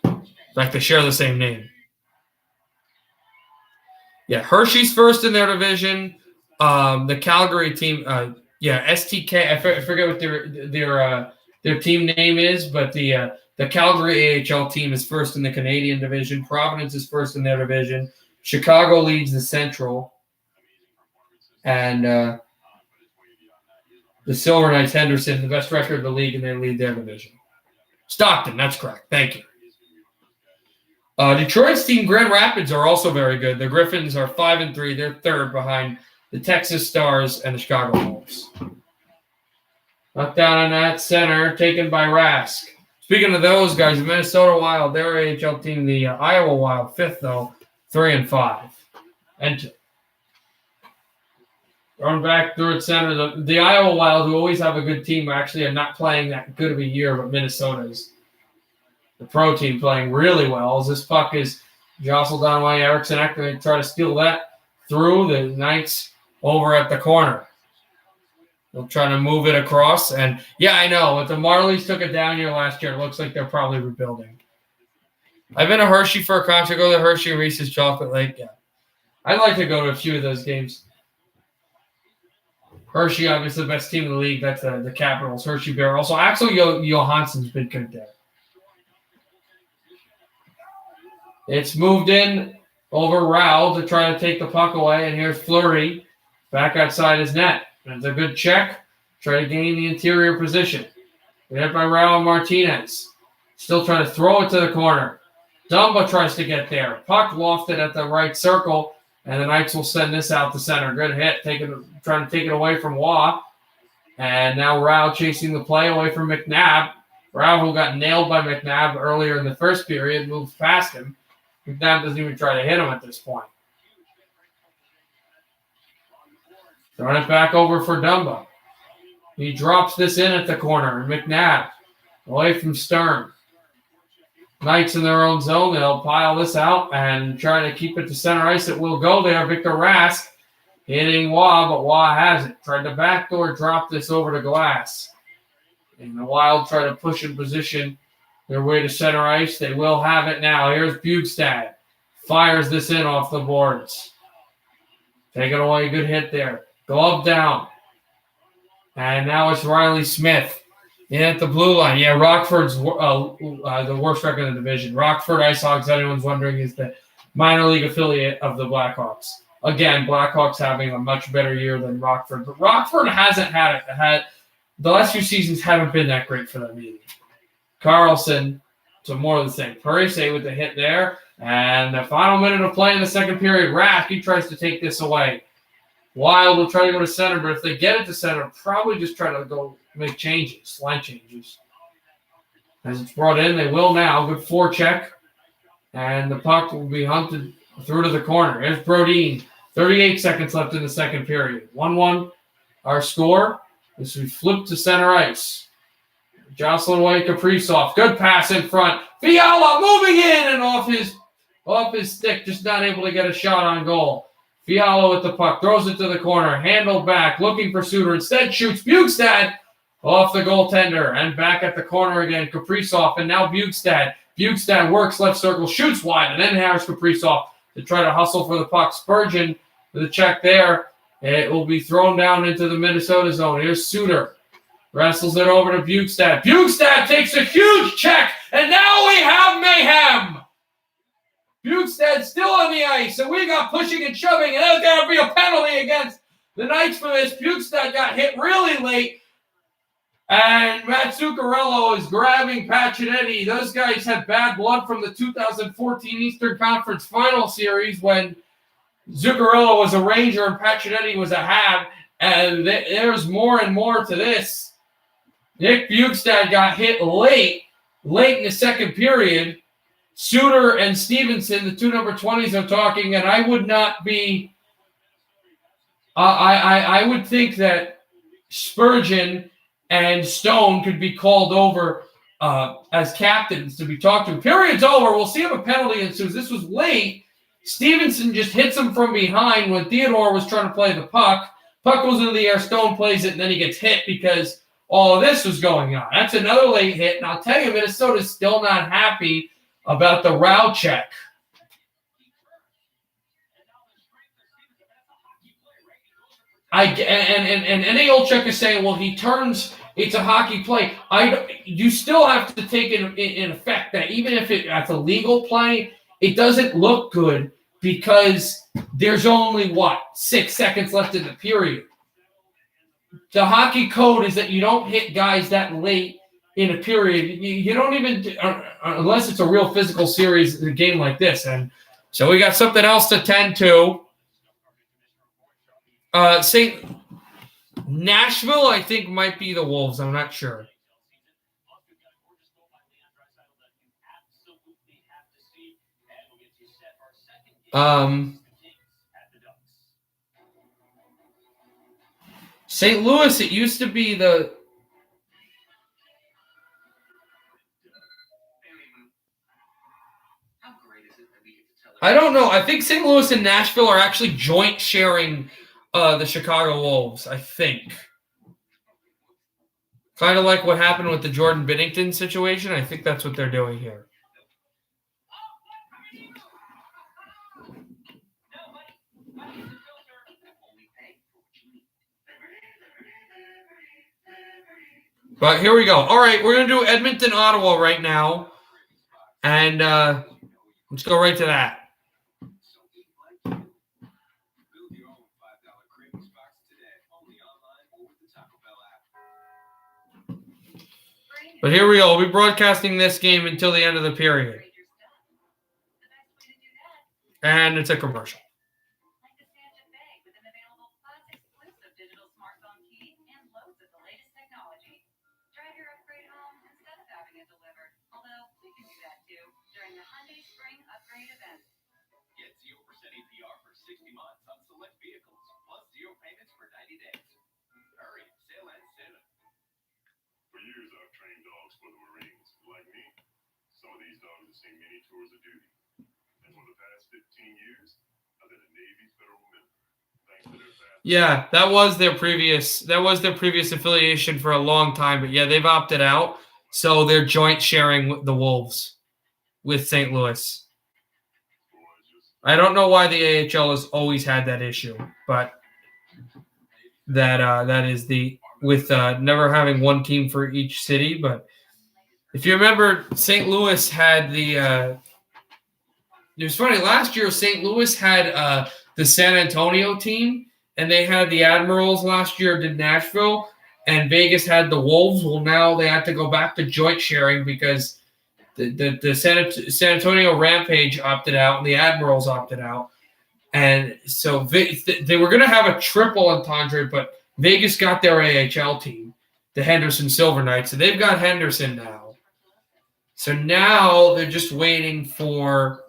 In fact, they share the same name. Yeah, Hershey's 1st in their division. The Calgary team, STK. I forget what their team name is, but the Calgary AHL team is 1st in the Canadian division. Providence is 1st in their division. Chicago leads the Central. And the Silver Knights, Henderson, the best record of the league, and they lead their division. Stockton, that's correct. Thank you. Detroit's team, Grand Rapids, are also very good. The Griffins are 5-3. They're 3rd behind the Texas Stars and the Chicago Wolves. Knocked down on that center, taken by Rask. Speaking of those guys, the Minnesota Wild, their AHL team, the Iowa Wild, 5th, though, 3-5. And run back through its center. The Iowa Wild, who always have a good team, actually are not playing that good of a year, but Minnesota's the pro team playing really well. As this puck is jostled down by Eriksson Ek, try to steal that through. The Knights over at the corner. They'll try to move it across. And, yeah, I know. If the Marlies took a down year last year, it looks like they're probably rebuilding. I've been to Hershey for a concert. Go to Hershey and Reese's Chocolate Lake. Yeah. I'd like to go to a few of those games. Hershey, obviously, the best team in the league. That's the Capitals. Hershey Bear. Also, Axel Johansson's been good there. It's moved in over Rao to try to take the puck away. And here's Fleury back outside his net. That's a good check. Try to gain the interior position. Hit by Rao and Martinez. Still trying to throw it to the corner. Dumba tries to get there. Puck lofted at the right circle. And the Knights will send this out to center. Good hit. Trying to take it away from Waugh. And now Rao chasing the play away from McNabb. Rao, who got nailed by McNabb earlier in the first period, moved past him. McNabb doesn't even try to hit him at this point. Throwing it back over for Dumba. He drops this in at the corner. McNabb away from Stern. Knights in their own zone. They'll pile this out and try to keep it to center ice. It will go there. Victor Rask hitting Waugh, but Waugh has it. Tried to backdoor drop this over to Glass. And the Wild try to push in position their way to center ice. They will have it now. Here's Bugstad. Fires this in off the boards. Take it away. Good hit there. Glove down. And now it's Riley Smith. In at the blue line. Yeah, Rockford's the worst record in the division. Rockford Ice Hogs, anyone's wondering, is the minor league affiliate of the Blackhawks. Again, Blackhawks having a much better year than Rockford. But Rockford hasn't had it. The last few seasons haven't been that great for them either. Carlson, so more of the same. Parise with the hit there. And the final minute of play in the second period, Rask, he tries to take this away. Wild will try to go to center, but if they get it to center, probably just try to go make changes, line changes. As it's brought in, they will now. Good forecheck. And the puck will be hunted through to the corner. Here's Brodin. 38 seconds left in the second period. 1-1 our score. This we flip to center ice. Jocelyn away, Kaprizov. Good pass in front. Fiala moving in and off his stick. Just not able to get a shot on goal. Fiala with the puck. Throws it to the corner. Handled back. Looking for Suter. Instead shoots Bugstad off the goaltender. And back at the corner again. Kaprizov. And now Bugstad. Bugstad works left circle. Shoots wide. And then Harris Kaprizov to try to hustle for the puck. Spurgeon with a check there. It will be thrown down into the Minnesota zone. Here's Suter. Wrestles it over to Bugstad. Bugstad takes a huge check. And now we have mayhem. Bugstad still on the ice, and we got pushing and shoving, and there's got to be a penalty against the Knights for this. Bugstad got hit really late, and Matt Zuccarello is grabbing Pacioretty. Those guys had bad blood from the 2014 Eastern Conference Final Series when Zuccarello was a Ranger and Pacioretty was a Hab, and there's more and more to this. Nick Bugstad got hit late in the second period. Suter and Stevenson, the two number 20s, are talking, and I would not be. I would think that Spurgeon and Stone could be called over as captains to be talked to. Period's over. We'll see if a penalty ensues. This was late. Stevenson just hits him from behind when Theodore was trying to play the puck. Puck goes into the air. Stone plays it, and then he gets hit because all of this was going on. That's another late hit, and I'll tell you, Minnesota's still not happy about the Rao check. And any old check is saying, well, he turns, it's a hockey play. You still have to take it in effect that even if it's a legal play, it doesn't look good because there's only, 6 seconds left in the period. The hockey code is that you don't hit guys that late in a period. You don't even, unless it's a real physical series, a game like this. And so we got something else to tend to. Nashville, I think, might be the Wolves. I'm not sure. St. Louis, it used to be the... I don't know. I think St. Louis and Nashville are actually joint sharing the Chicago Wolves, I think. Kind of like what happened with the Jordan Binnington situation. I think that's what they're doing here. But here we go. All right, we're going to do Edmonton, Ottawa right now. And let's go right to that. But here we go. We'll be broadcasting this game until the end of the period. And it's a commercial. Get 0% APR for 60 months on select vehicles, plus 0 payments for 90 days. Hurry, sale ends soon. For years, I've trained dogs for the Marines. Like me, some of these dogs have seen many tours of duty. And for the past 15 years, I've been a Navy federal member. Thanks to their fast. Yeah, that was their previous affiliation for a long time. But yeah, they've opted out. So they're joint sharing the Wolves with St. Louis. I don't know why the AHL has always had that issue, but that is the with never having one team for each city. But if you remember, St. Louis had the. It was funny last year. St. Louis had the San Antonio team, and they had the Admirals last year. Did Nashville, and Vegas had the Wolves. Well, now they had to go back to joint sharing because the San Antonio Rampage opted out and the Admirals opted out. And so they were going to have a triple entendre, but Vegas got their AHL team, the Henderson Silver Knights. So they've got Henderson now. So now they're just waiting for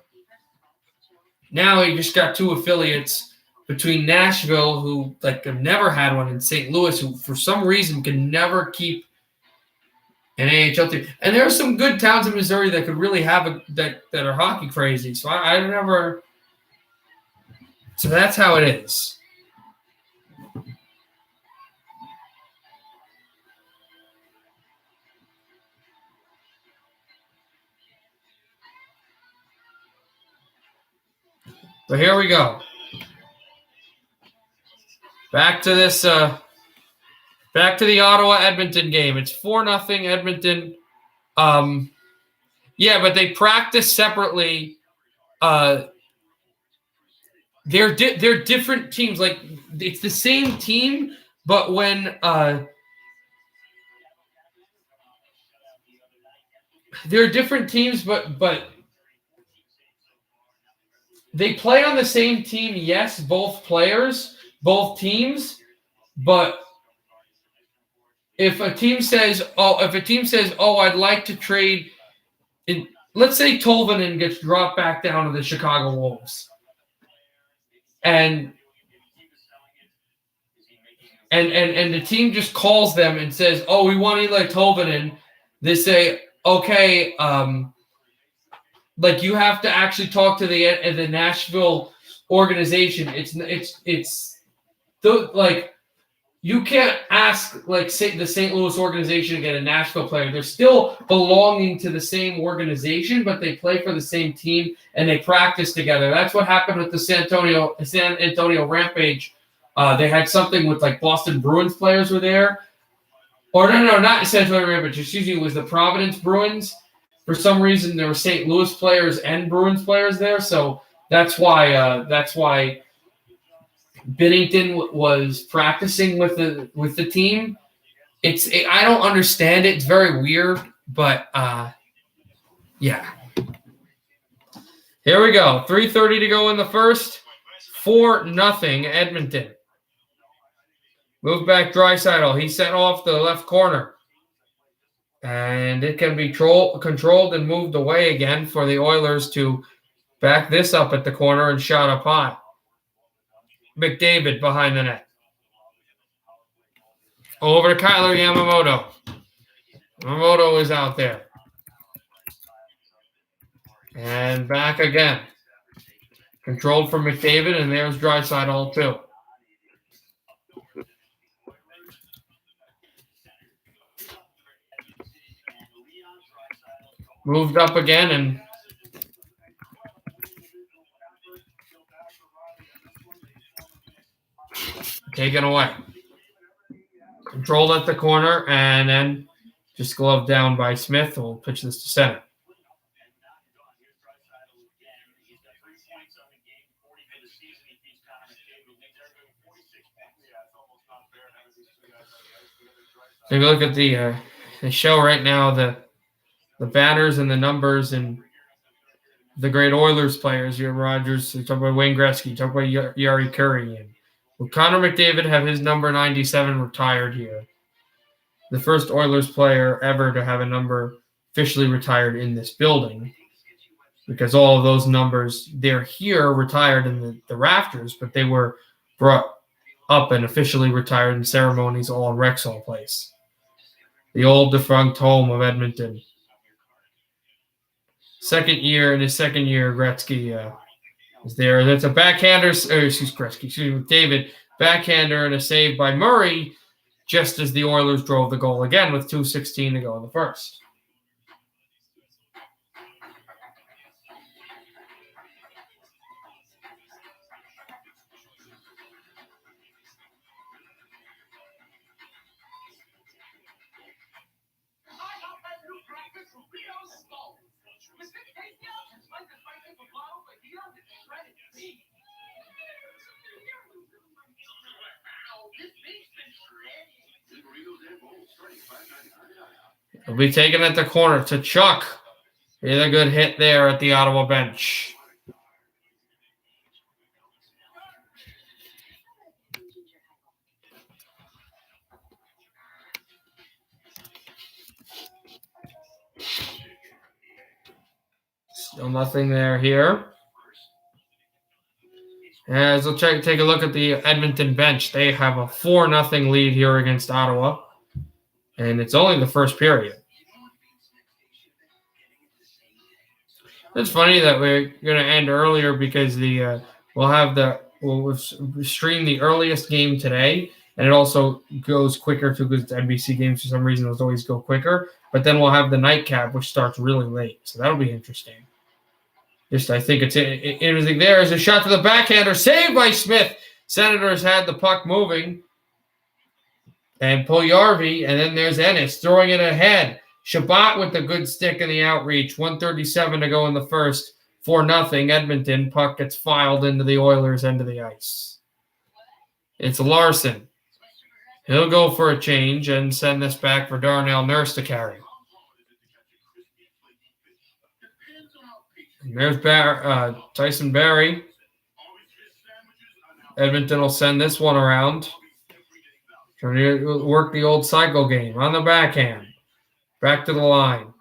– now you just got two affiliates between Nashville, who like have never had one, and St. Louis, who for some reason can never keep an AHL team. And there are some good towns in Missouri that could really have that are hockey crazy. So I never – so that's how it is. But here we go. Back to this back to the Ottawa-Edmonton game. It's 4-0 Edmonton. Yeah, but they practice separately. They're different teams. Like it's the same team, but when they're different teams, but they play on the same team. Yes, both players, both teams, but if a team says, I'd like to trade in, let's say Tolvanen gets dropped back down to the Chicago Wolves. And the team just calls them and says, "Oh, we want Eli Tolvanen." They say, "Okay, like you have to actually talk to the Nashville organization. It's like you can't ask like say the St. Louis organization to get a Nashville player. They're still belonging to the same organization, but they play for the same team and they practice together. That's what happened with the San Antonio Rampage. They had something with like Boston Bruins players were there. Or no, not San Antonio Rampage. Excuse me, it was the Providence Bruins. For some reason, there were St. Louis players and Bruins players there, so that's why Binnington was practicing with the team. I don't understand it. It's very weird, but yeah. Here we go. 3:30 to go in the first. 4-0 Edmonton. Move back Draisaitl. He sent off the left corner. And it can be controlled and moved away again for the Oilers to back this up at the corner and shot up high. McDavid behind the net. Over to Kyler Yamamoto. Yamamoto is out there. And back again. Controlled from McDavid, and there's Draisaitl too. moved up again and taken away. Controlled at the corner, and then just glove down by Smith. We'll pitch this to center. Take a look at the show right now, the banners and the numbers and the great Oilers players. You have Rogers, you talk about Wayne Gretzky, you talk about Yari Curry. And will Connor McDavid have his number 97 retired here? The first Oilers player ever to have a number officially retired in this building, because all of those numbers, they're here retired in the rafters, but they were brought up and officially retired in ceremonies all in Rexall Place, the old defunct home of Edmonton. In his second year, Gretzky is there. That's a backhander. David, backhander and a save by Murray, just as the Oilers drove the goal again with 2:16 to go in the first. He'll be taken at the corner to Chuck. Here's a good hit there at the Ottawa bench. Still nothing there here. As we'll take a look at the Edmonton bench. They have a 4-0 lead here against Ottawa. And it's only the first period. It's funny that we're going to end earlier because we'll stream the earliest game today, and it also goes quicker too because NBC games for some reason those always go quicker. But then we'll have the nightcap, which starts really late, so that'll be interesting. I think it's interesting. There is a shot to the backhander, saved by Smith. Senators had the puck moving. And Puljujarvi, and then there's Ennis throwing it ahead. Shabbat with the good stick in the outreach. 1:37 to go in the first. 4-0 Edmonton. Puck gets filed into the Oilers' end of the ice. It's Larson. He'll go for a change and send this back for Darnell Nurse to carry. And there's Tyson Barrie. Edmonton will send this one around. Trying to work the old cycle game on the backhand. Back to the line.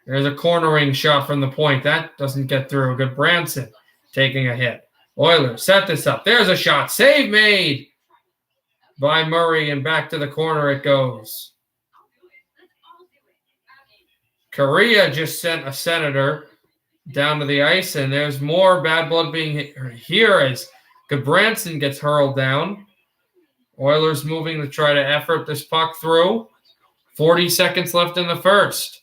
There's a cornering shot from the point. That doesn't get through. Good Branson taking a hit. Oilers set this up. There's a shot. Save made by Murray, and back to the corner it goes. Correa just sent a Senator down to the ice, and there's more bad blood being hit here as Branson gets hurled down. Oilers moving to try to effort this puck through. 40 seconds left in the first.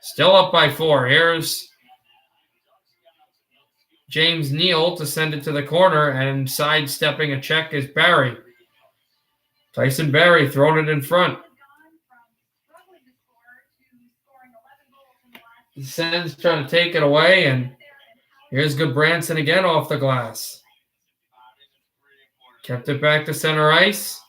Still up by 4. Here's James Neal to send it to the corner, and sidestepping a check is Barrie. Tyson Barrie throwing it in front. Sens trying to take it away, and here's good Branson again off the glass. Kept it back to center ice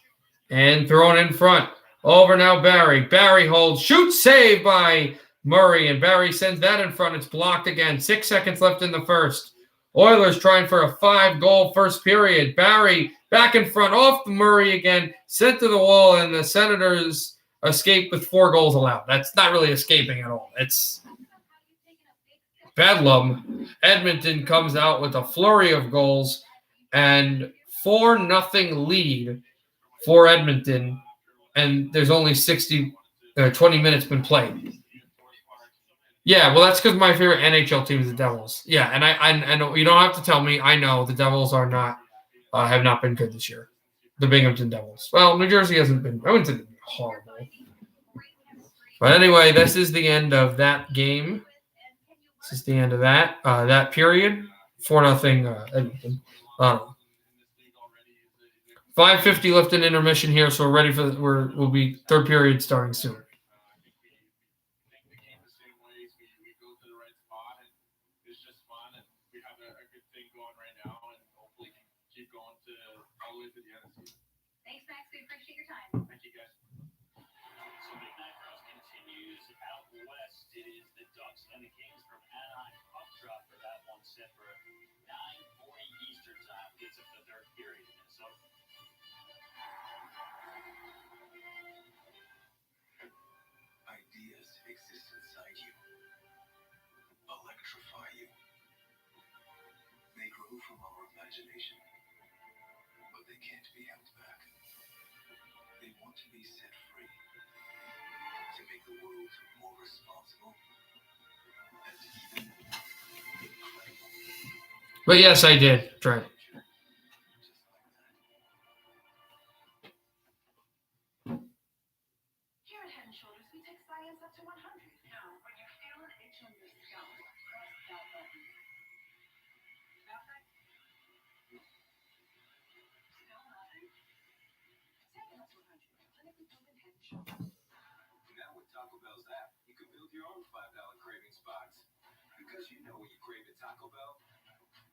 and thrown in front. Over now, Barrie. Barrie holds. Shoots, save by Murray, and Barrie sends that in front. It's blocked again. 6 seconds left in the first. Oilers trying for a 5-goal first period. Barrie back in front off Murray again. Sent to the wall, and the Senators escape with 4 goals allowed. That's not really escaping at all. It's bedlam. Edmonton comes out with a flurry of goals and 4-0 lead for Edmonton, and there's only 20 minutes been played. Yeah, well, that's because my favorite NHL team is the Devils. Yeah, and I know you don't have to tell me. I know the Devils are not have not been good this year. The Binghamton Devils. Well, New Jersey hasn't been. I wouldn't say horrible. But anyway, this is the end of that game. This is the end of that that period. 4-0 Edmonton. 5:50 left in intermission here, so we're ready for we'll be third period starting soon. Thanks, Max. We appreciate your time. Thank you, guys. So Big Night Rouse continues out west. It is the Ducks and the Kings from Anaheim. Puck drop for that one set for 9:40 Eastern time. Gets up the third period in Minnesota. Ideas exist inside you, electrify you. They grow from our imagination, but they can't be held back. They want to be set free, to make the world more responsible and even incredible. But yes, I did, Trent. Here at Head & Shoulders, we take science up to 100. So when you feel an itch on your scalp, press that button. Nothing? Still nothing? Take it up to 100. Clinically proven Head & Shoulders. Now with Taco Bell's app, you can build your own $5 cravings box. Because you know when you crave a Taco Bell,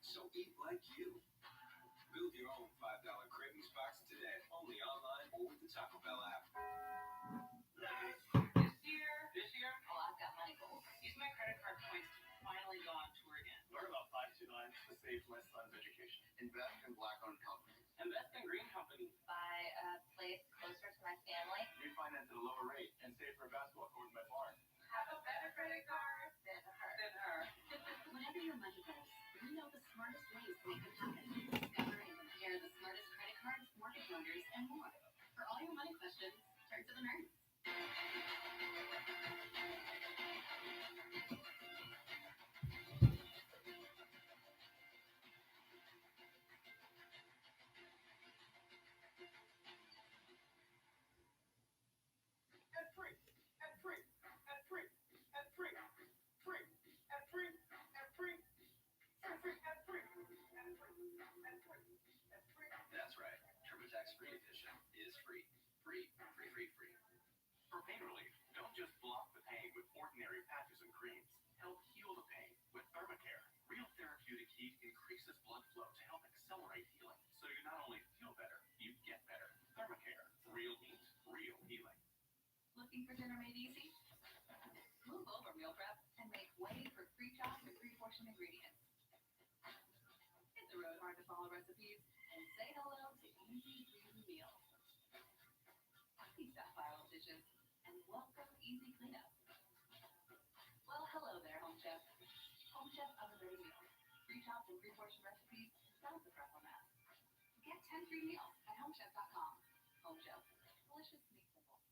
so eat like you. Build your own $5 cravings box today, only online or with the Taco Bell app. This year, oh, I've got money goals. Use my credit card points to finally go on tour again. Learn about 529 to save my son's education. Invest in black-owned companies. Invest in green company. Buy a place closer to my family. Refinance at a lower rate and save for a basketball court in my barn. Have a better credit card than her. Whatever your money goes, we know the smartest ways to make it happen. Discover and compare the smartest credit cards, mortgage lenders, and more. For all your money questions, turn to the nerds. That's right. TurboTax Free Edition is free. Free. For pain relief, don't just block the pain with ordinary patches and creams. Help heal the pain with Thermacare. Real therapeutic heat increases blood flow to help accelerate healing. So you not only feel better, you get better. Thermacare. Real heat. Real healing. Looking for dinner made easy? Move over meal prep and make way for pre-chopped and pre-portioned ingredients. Hit the road hard to follow recipes and say hello to easy breezy meals. Peace out viral dishes and welcome easy cleanup. Well, hello there, Home Chef. Home Chef oven ready meals. Pre-chopped and pre-portioned recipes without the prep on that. Get 10 free meals at homechef.com. Home Chef. Delicious meat simple.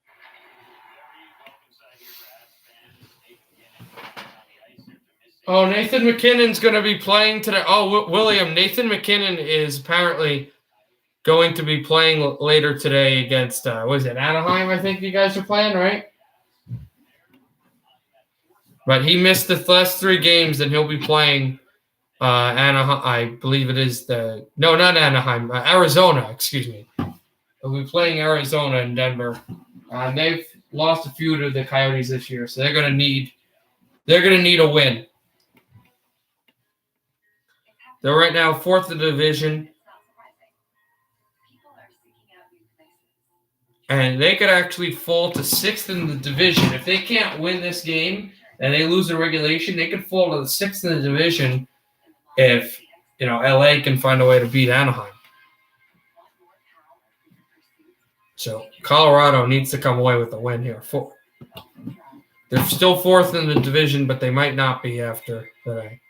Very welcome side here for Habs fans. Nathan McKinnon on the ice after missing. Oh, Nathan McKinnon's going to be playing today. Oh, William, Nathan McKinnon is apparently going to be playing later today against, Anaheim, I think you guys are playing, right? But he missed the last 3 games, and he'll be playing Anaheim. I believe it is not Anaheim, Arizona, excuse me. He'll be playing Arizona and Denver. They've lost a few to the Coyotes this year, so they're going to need a win. They're right now 4th in the division. It's not surprising. People are seeking out new places. And they could actually fall to 6th in the division. If they can't win this game and they lose the regulation, they could fall to the 6th in the division if, LA can find a way to beat Anaheim. So Colorado needs to come away with a win here. They're still 4th in the division, but they might not be after today.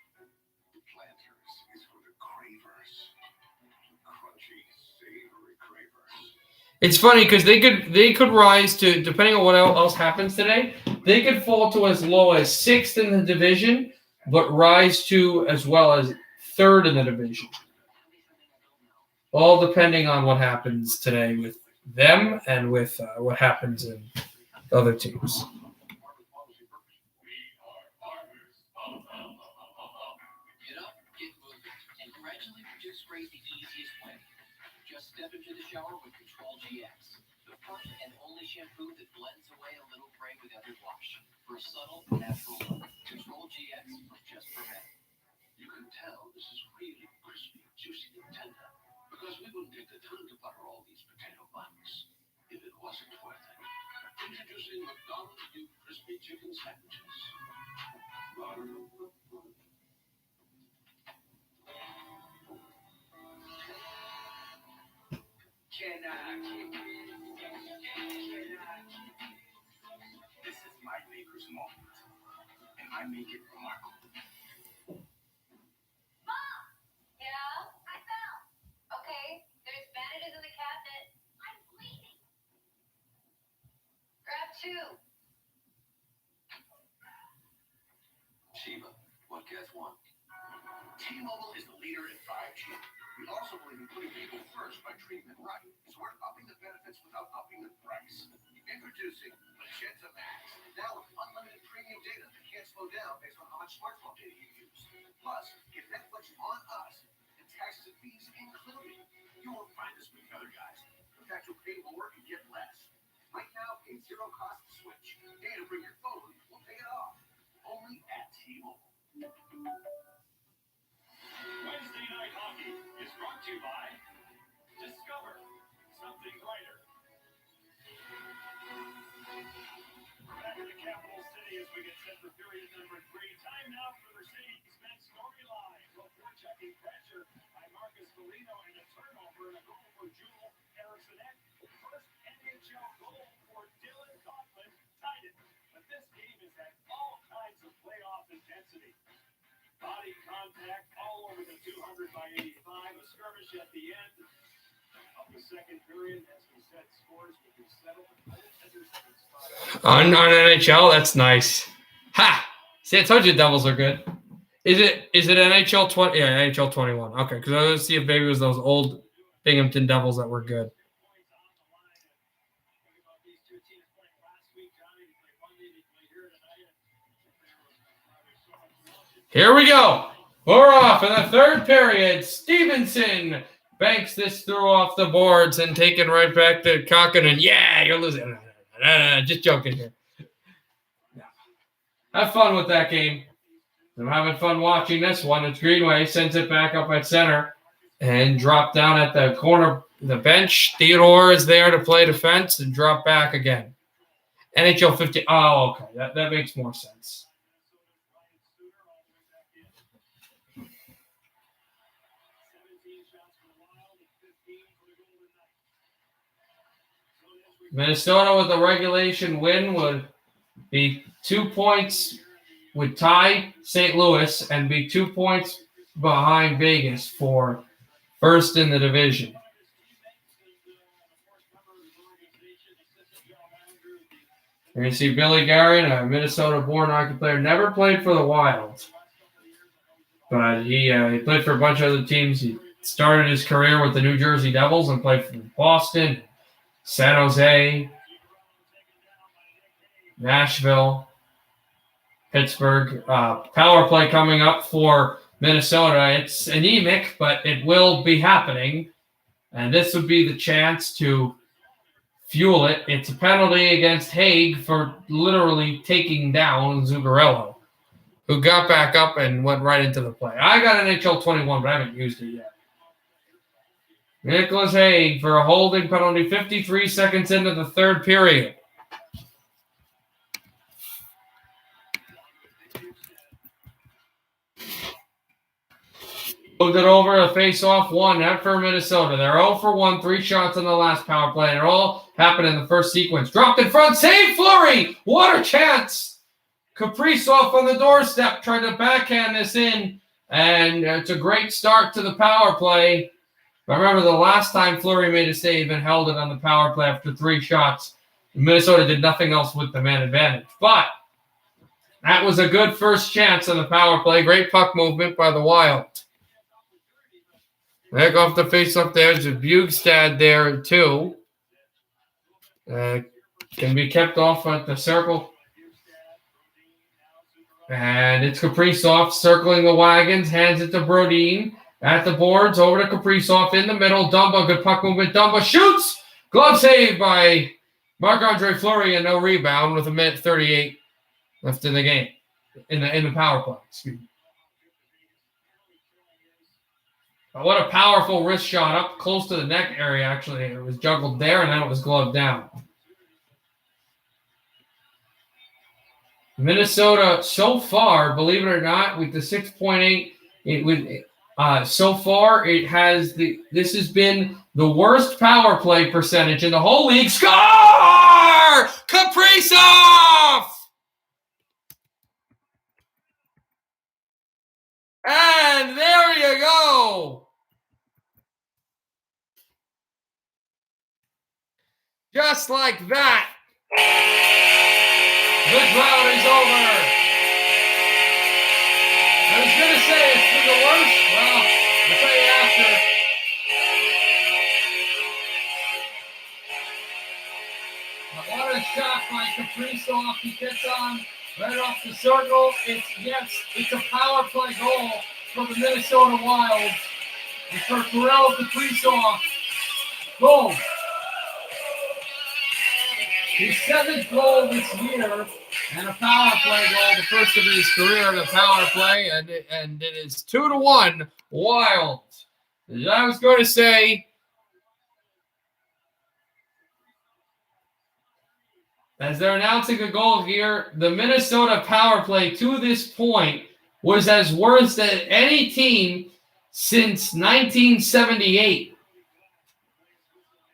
Planters is for the cravers. Crunchy, savory cravers. It's funny because they could rise to, depending on what else happens today, they could fall to as low as 6th in the division, but rise to as well as 3rd in the division. All depending on what happens today with them and with what happens in the other teams. Get up, get moving, and gradually reduce spray the easiest way. Just step into the shower with Control GX, the first and only shampoo that blends away a little gray with every wash. For a subtle, natural look, Control GX just for men. You can tell this is really crispy, juicy, and tender because we wouldn't take the time to butter all these potato buns if it wasn't worth it. Introducing McDonald's new crispy chicken sandwiches. This is my maker's moment, and I make it remarkable. Mom! Yeah? I fell. Okay, there's bandages in the cabinet. I'm bleeding. Grab 2. Sheba, what gets one? T-Mobile is the leader in 5G. We also believe in putting people first by treating them right. So we're upping the benefits without upping the price. Introducing Magenta Max. Now with unlimited premium data that can't slow down based on how much smartphone data you use. Plus, get Netflix on us and taxes and fees included. You won't find this with the other guys. In fact, you'll pay more and get less. Right now, pay zero cost to switch. Pay to bring your phone. We'll pay it off. Only at T-Mobile. Wednesday Night Hockey is brought to you by Discover Something Brighter. Back in the capital city as we get set for period number 3. Time now for Mercedes-Benz storyline. Before checking pressure by Marcus Foligno and a turnover and a goal for Jewel Eriksson. First NHL goal for Dylan Coughlin tied it. But this game has had all kinds of playoff intensity. Body contact all over the 200 by 85. A skirmish at the end of the second period. As we said, scores will be settled. On NHL, that's nice. Ha! See, I told you Devils are good. Is it NHL 20? Yeah, NHL 21. Okay, because I was to see if maybe it was those old Binghamton Devils that were good. Here we go. We're off in the third period. Stevenson banks this through off the boards and taking right back to Kokkonen. Yeah, you're losing. Just joking here. Have fun with that game. I'm having fun watching this one. It's Greenway, sends it back up at center and drop down at the corner, the bench. Theodore is there to play defense and drop back again. NHL 50. Oh, okay. That makes more sense. Minnesota with a regulation win would be 2 points, would tie St. Louis and be 2 points behind Vegas for first in the division. You're going to see Billy Guerin, a Minnesota-born hockey player, never played for the Wild. But he played for a bunch of other teams. He started his career with the New Jersey Devils and played for Boston, San Jose, Nashville, Pittsburgh. Power play coming up for Minnesota. It's anemic, but it will be happening. And this would be the chance to fuel it. It's a penalty against Haig for literally taking down Zuccarello, who got back up and went right into the play. I got an NHL 21, but I haven't used it yet. Nicholas Haig for a holding penalty 53 seconds into the third period. Moved it over a face-off 1, net for Minnesota. They're 0 for 1, 3 shots on the last power play. And it all happened in the first sequence. Dropped in front, save Fleury! What a chance! Kaprizov on the doorstep tried to backhand this in. And it's a great start to the power play. But remember, the last time Fleury made a save and held it on the power play after 3 shots, Minnesota did nothing else with the man advantage. But that was a good first chance on the power play. Great puck movement by the Wild. Back off the face up there. There's Bugstad there, too. Can be kept off at the circle. And it's Kaprizov circling the wagons, hands it to Brodin. At the boards, over to Kaprizov in the middle. Dumba, good puck movement. Dumba shoots! Glove save by Marc-Andre Fleury and no rebound with 1:38 left in the game. In the power play, excuse me. What a powerful wrist shot up close to the neck area, actually. It was juggled there, and then it was gloved down. Minnesota, so far, believe it or not, with the 6.8, so far it has this has been the worst power play percentage in the whole league. Score! Kaprizov! And there you go. Just like that. The drought is over. I was going to say it's been the worst. Well, I'll tell you after. What a shot by Kaprizov. He gets on right off the circle. It's a power play goal for the Minnesota Wild. It's for Kirill Kaprizov. Goal. His 7th goal this year, and a power play goal, the first of his career in a power play, and it is 2-1 Wild. As I was going to say, as they're announcing a goal here, the Minnesota power play to this point was as worse as any team since 1978.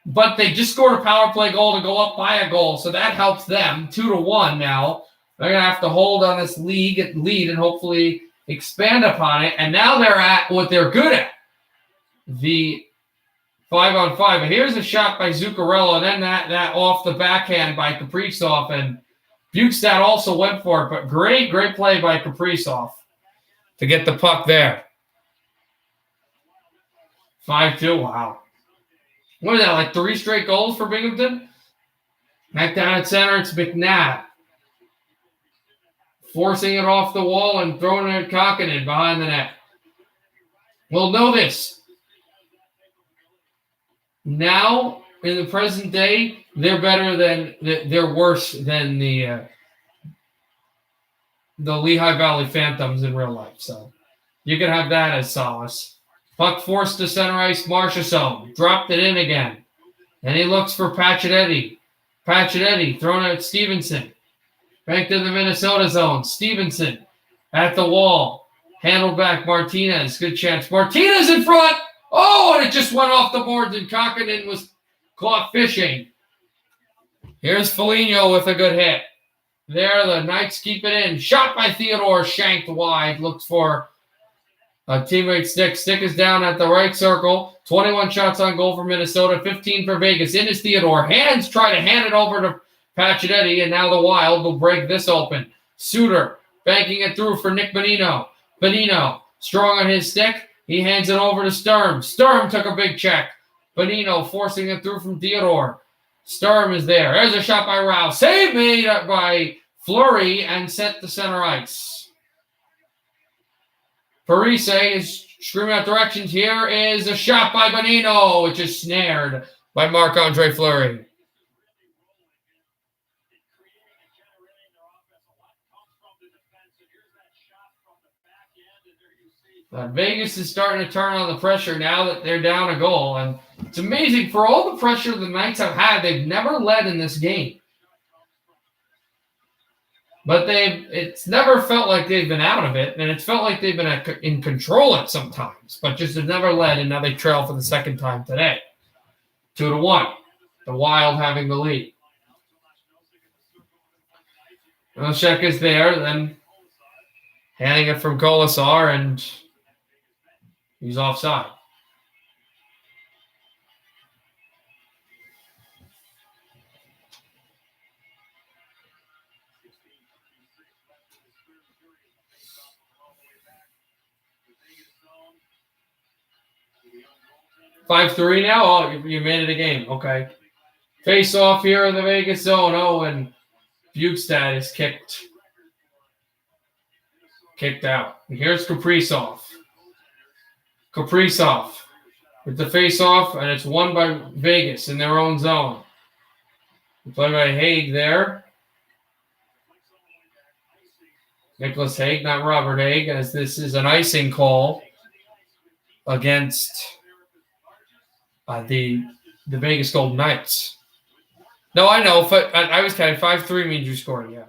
But they just scored a power play goal to go up by a goal, so that helps them. 2-1 now. They're going to have to hold on this lead and hopefully expand upon it. And now they're at what they're good at, the 5-on-5. But here's a shot by Zuccarello, and then that off the backhand by Kaprizov. And Bukestad also went for it, but great play by Kaprizov to get the puck there. 5-2, wow. What is that, like 3 straight goals for Binghamton? Back down at center, it's McNabb. Forcing it off the wall and throwing it at Kokkonen behind the net. Well, know this. Now, in the present day, they're worse than the Lehigh Valley Phantoms in real life. So you can have that as solace. Puck forced to center ice, Marchessault. Dropped it in again. And he looks for Pacioretty. Pacioretty thrown at Stevenson. Back to the Minnesota zone. Stevenson at the wall. Handled back. Martinez. Good chance. Martinez in front. Oh, and it just went off the boards, and Kokkonen was caught fishing. Here's Foligno with a good hit. There, the Knights keep it in. Shot by Theodore. Shanked wide. Looks for a teammate Stick. Stick is down at the right circle. 21 shots on goal for Minnesota. 15 for Vegas. In is Theodore. Hands try to hand it over to Pacioretty, and now the Wild will break this open. Suter banking it through for Nick Bonino. Bonino strong on his stick. He hands it over to Sturm. Sturm took a big check. Bonino forcing it through from Theodore. Sturm is there. There's a shot by Rouse. Save made by Fleury and sent to center ice. Parise is screaming out directions. Here is a shot by Bonino, which is snared by Marc-Andre Fleury. Vegas is starting to turn on the pressure now that they're down a goal. And it's amazing, for all the pressure the Knights have had, they've never led in this game. But it's never felt like they've been out of it, and it's felt like they've been in control at some times, but just have never led, and now they trail for the second time today. 2-1. The Wild having the lead. Milchek is there, then handing it from Kolasar, and he's offside. Five 3 now? Oh, you made it a game. Okay. Face off here in the Vegas zone. Oh, and Bukestad is kicked out. And here's Kaprizov. Kaprizov with the face off, and it's won by Vegas in their own zone. Played by Haig there. Nicholas Haig, not Robert Haig, as this is an icing call against the Vegas Golden Knights. No, I know. I was counting 5-3 means you scored, yeah.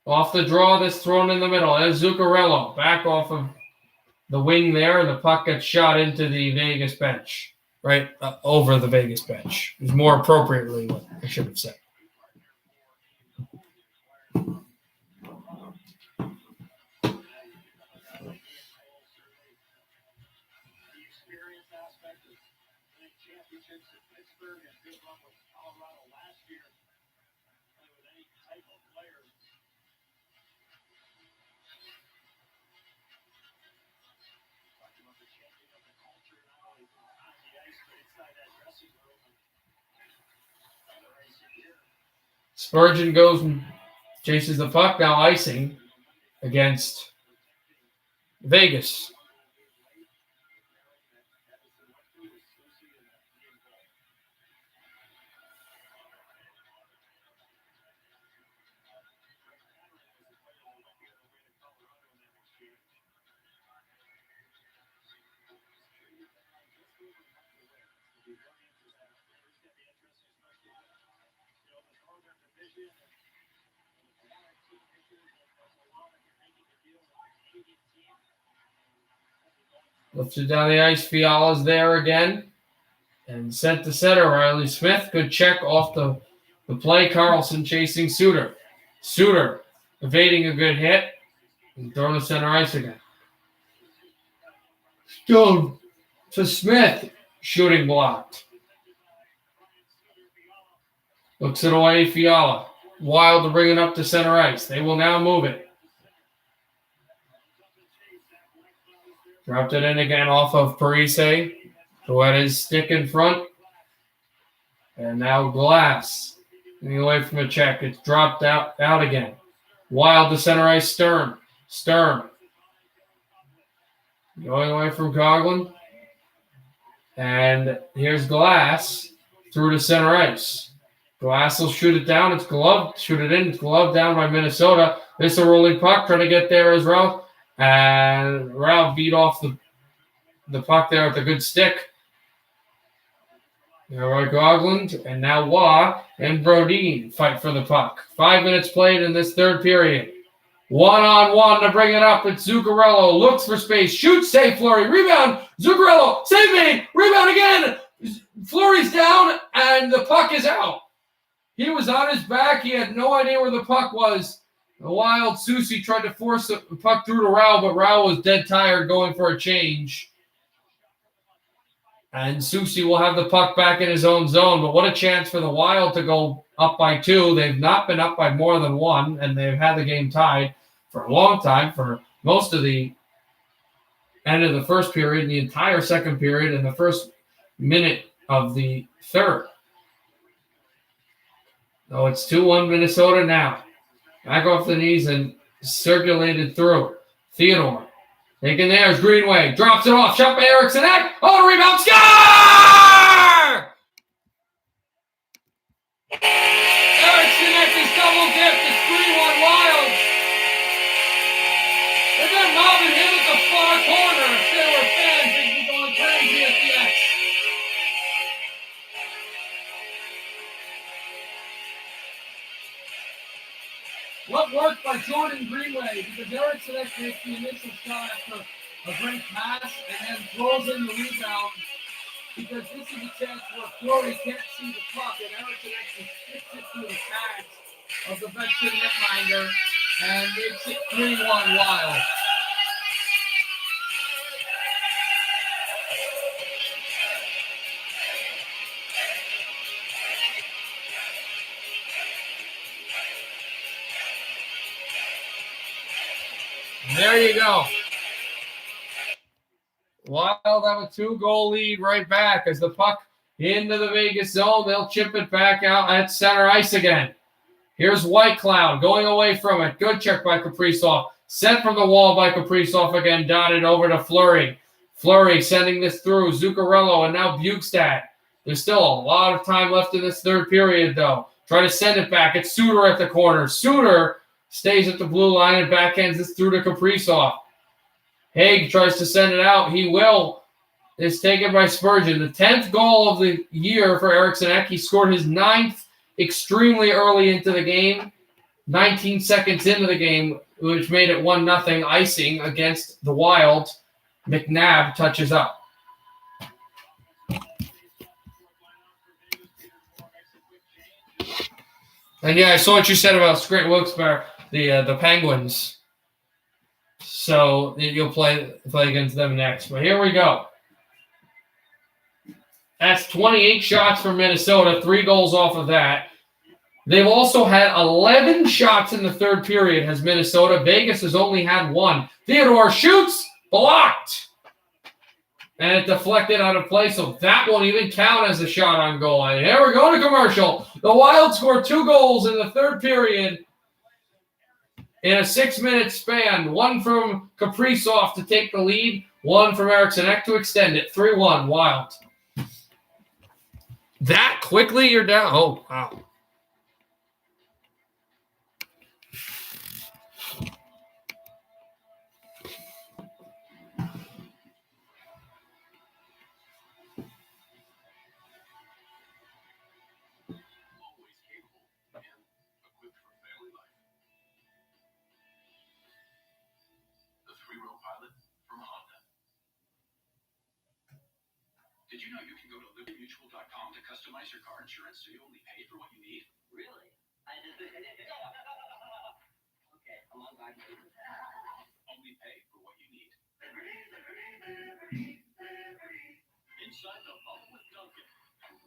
Off the draw, that's thrown in the middle. There's Zuccarello back off of the wing there, and the puck gets shot into the Vegas bench. Right over the Vegas bench. Is more appropriately what I should have said. Spurgeon goes and chases the puck, now icing against Vegas. Lifted down the ice, Fiala's there again. And sent to center, Riley Smith. Good check off the play. Carlson chasing Suter. Suter evading a good hit. And throwing to center ice again. Stone to Smith. Shooting blocked. Looks it away, Fiala. Wild to bring it up to center ice. They will now move it. Dropped it in again off of Parise, who had his stick in front. And now Glass. Getting away from a check. It's dropped out again. Wild to center ice, Stern. Going away from Coughlin. And here's Glass through to center ice. Glass will shoot it down. It's gloved. Shoot it in. It's gloved down by Minnesota. This is a rolling puck. Trying to get there as Ralph. And Ralph beat off the puck there with a good stick. Roy Gogland. And now Waugh and Brodin fight for the puck. 5 minutes played in this third period. 1-on-1 to bring it up. It's Zuccarello. Looks for space. Shoots. Save Fleury. Rebound. Zuccarello. Save me. Rebound again. Fleury's down. And the puck is out. He was on his back. He had no idea where the puck was. The Wild Susie tried to force the puck through to Rao, but Rao was dead tired going for a change. And Susie will have the puck back in his own zone. But what a chance for the Wild to go up by 2. They've not been up by more than 1, and they've had the game tied for a long time, for most of the end of the first period, the entire second period, and the first minute of the third. So it's 2-1 Minnesota now. Back off the knees and circulated through. Theodore. Taking theirs. Greenway. Drops it off. Shot by Eriksson. Oh, rebound. Score! Eriksson is double dipped. It's 3-1 Wild. They've been mobbing him at the far corner. If there were fans, they'd be going crazy at the X. What worked by Jordan Greenway, because Eriksson makes the initial shot after a great pass and then throws in the rebound, because this is a chance where Fleury can't see the puck, and Eriksson actually sticks it through the pads of the veteran netminder and makes it 3-1 Wild. There you go. Wild have a 2-goal lead right back as the puck into the Vegas zone. They'll chip it back out at center ice again. Here's White Cloud going away from it. Good check by Kaprizov. Sent from the wall by Kaprizov again. Dotted over to Fleury. Fleury sending this through. Zuccarello and now Bukestad. There's still a lot of time left in this third period, though. Try to send it back. It's Suter at the corner. Suter stays at the blue line and backhands this through to Kaprizov. Haig tries to send it out. He will. It's taken by Spurgeon. The 10th goal of the year for Eriksson Ek. He scored his 9th extremely early into the game, 19 seconds into the game, which made it 1-0 icing against the Wild. McNabb touches up. And yeah, I saw what you said about Great Wilkes-Barre, the Penguins. So you'll play against them next. But here we go. That's 28 shots for Minnesota, 3 goals off of that. They've also had 11 shots in the third period, has Minnesota. Vegas has only had 1. Theodore shoots, blocked. And it deflected out of play, so that won't even count as a shot on goal. And here we go to commercial. The Wild scored 2 goals in the third period in a 6-minute span. 1 from Kaprizov to take the lead, 1 from Eriksson Ek to extend it. 3-1, Wild. That quickly you're down? Oh, wow. Always capable and equipped for family life. The 3-row pilot from Honda. Did you know you can go to libertymutual.com to customize your car insurance so you only pay for what you need? Really? I did. Okay, I'm on board. Only pay for what you need. Inside the Hub with Duncan.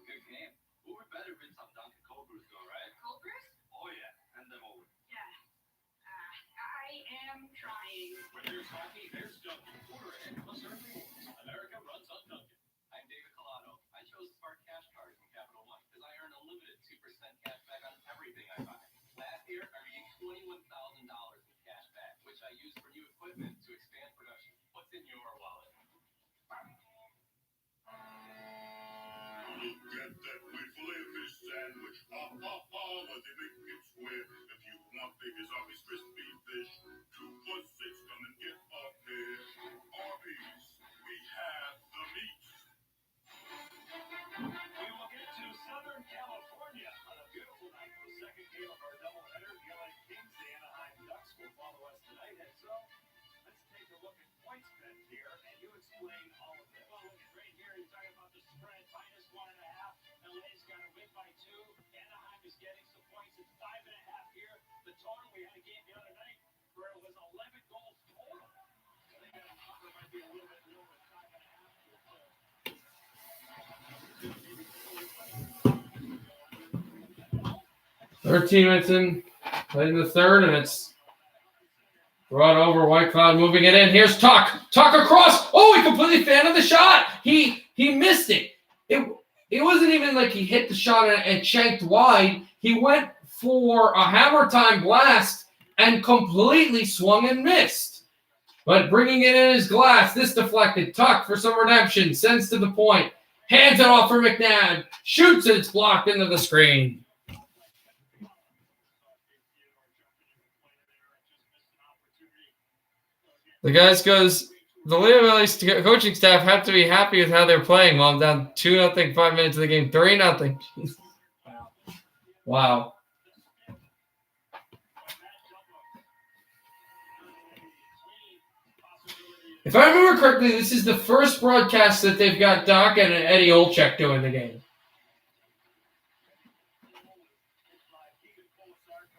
Good game. Who would better been some Duncan cold brews though, right? Cold brews? Oh yeah, and them over. Yeah. I am trying. When there's hockey, there's Duncan. Order ahead plus earn rewards. America runs on Duncan. I'm David Collado. I chose Smart Cash Card from Capital One because I earn a limited 2% cash back on everything I buy. Last year, I redeemed $21,000 in cash back, which I used for new equipment to expand production. What's in your wallet? Look at that great filet fish sandwich. Ha ha ha, but they make it square. If you want Vegas Arby's crispy fish, 2 plus 6, come and get a pair. Arby's, we have the meat. We will get to Southern California on a beautiful night for the second game of our doubleheader. The LA Kings, the Anaheim Ducks will follow us tonight. And so let's take a look at PointsBet here, and you explain all of this. Well, look at right here. You're talking about the spread -1.5. LA's got to win by 2. Anaheim is getting some points. It's 5.5 here. The total, we had a game the other night where it was 11 goals total. I think that number might be a little bit lower than 5.5. 13 minutes in, late in the third, and it's brought over. White Cloud moving it in. Here's Tuck. Tuck across. Oh, he completely fanned the shot. He missed it. It wasn't even like he hit the shot and shanked wide. He went for a hammer time blast and completely swung and missed. But bringing it in his glass, this deflected. Tuck for some redemption. Sends to the point. Hands it off for McNabb. Shoots it. It's blocked into the screen. The guys goes, the Leo Valley's coaching staff have to be happy with how they're playing. Well, I'm down 2-0, 5 minutes of the game, 3-0. Wow. If I remember correctly, this is the first broadcast that they've got Doc and Eddie Olczyk doing the game.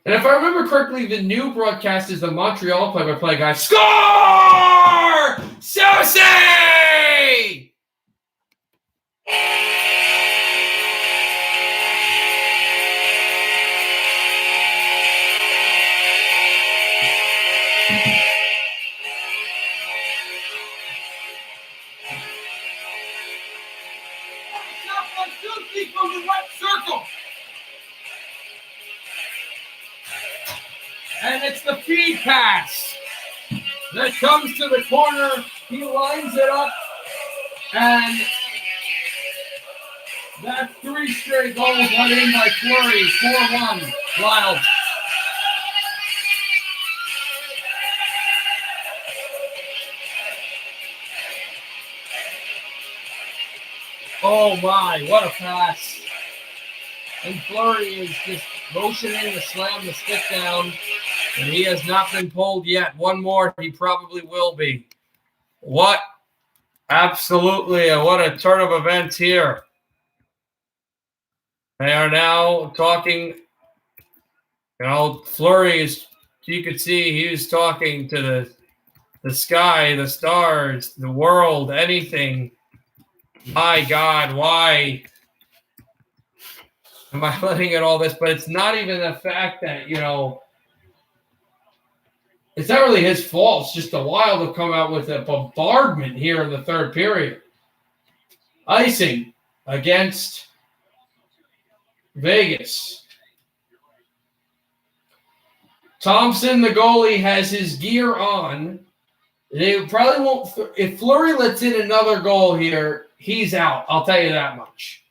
And if I remember correctly, the new broadcast is the Montreal play-by-play guy. Score! Susie! Susie from the right circle. And it's the feed pass that comes to the corner. He lines it up. And that's 3 straight goals let in by Fleury. 4-1. Wild. Oh my, what a pass. And Fleury is just motioning to slam the stick down. And he has not been pulled yet. One more, he probably will be. What? Absolutely. What a turn of events here. They are now talking. Fleury is, you could see he was talking to the sky, the stars, the world, anything. My God, why am I letting it all this? But it's not even the fact that, it's not really his fault. It's just the Wild have come out with a bombardment here in the third period. Icing against Vegas. Thompson, the goalie, has his gear on. They probably won't. If Fleury lets in another goal here, he's out. I'll tell you that much.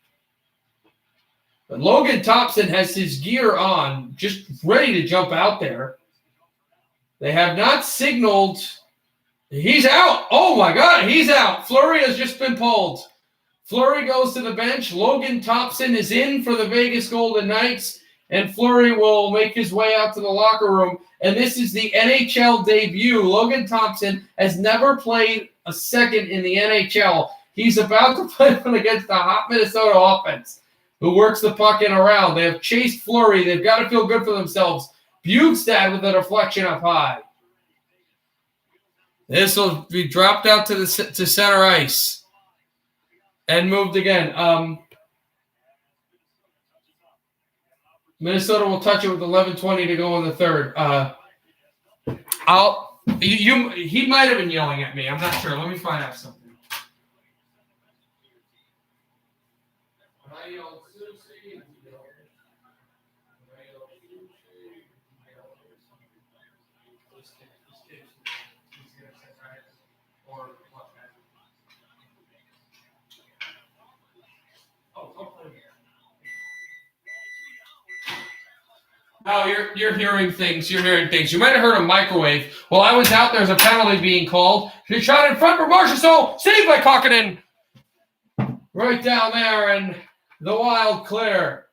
But Logan Thompson has his gear on, just ready to jump out there. They have not signaled. He's out. Oh, my God, he's out. Fleury has just been pulled. Fleury goes to the bench. Logan Thompson is in for the Vegas Golden Knights, and Fleury will make his way out to the locker room. And this is the NHL debut. Logan Thompson has never played a second in the NHL. He's about to play against the hot Minnesota offense, who works the puck in around. They have chased Fleury. They've got to feel good for themselves. Bugstad with a deflection up high. This will be dropped out to center ice and moved again. Minnesota will touch it with 11:20 to go in the third. He might have been yelling at me. I'm not sure. Let me find out something. No, you're hearing things. You're hearing things. You might have heard a microwave. While I was out, there's a penalty being called. She shot in front for Marchessault. Saved by Kokkonen. Right down there, and the Wild clear.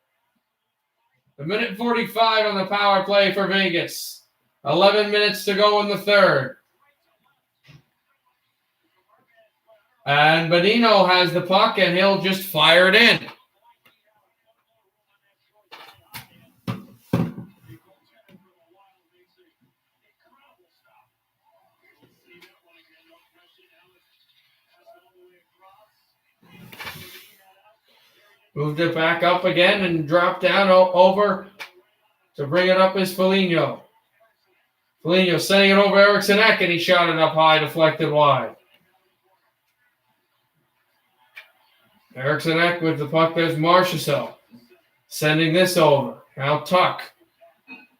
A minute 45 on the power play for Vegas. 11 minutes to go in the third. And Bonino has the puck, and he'll just fire it in. Moved it back up again and dropped down over to bring it up is Foligno. Foligno sending it over Eriksson Ek, and he shot it up high, deflected wide. Eriksson Ek with the puck. There's Marchessault sending this over. Now Tuck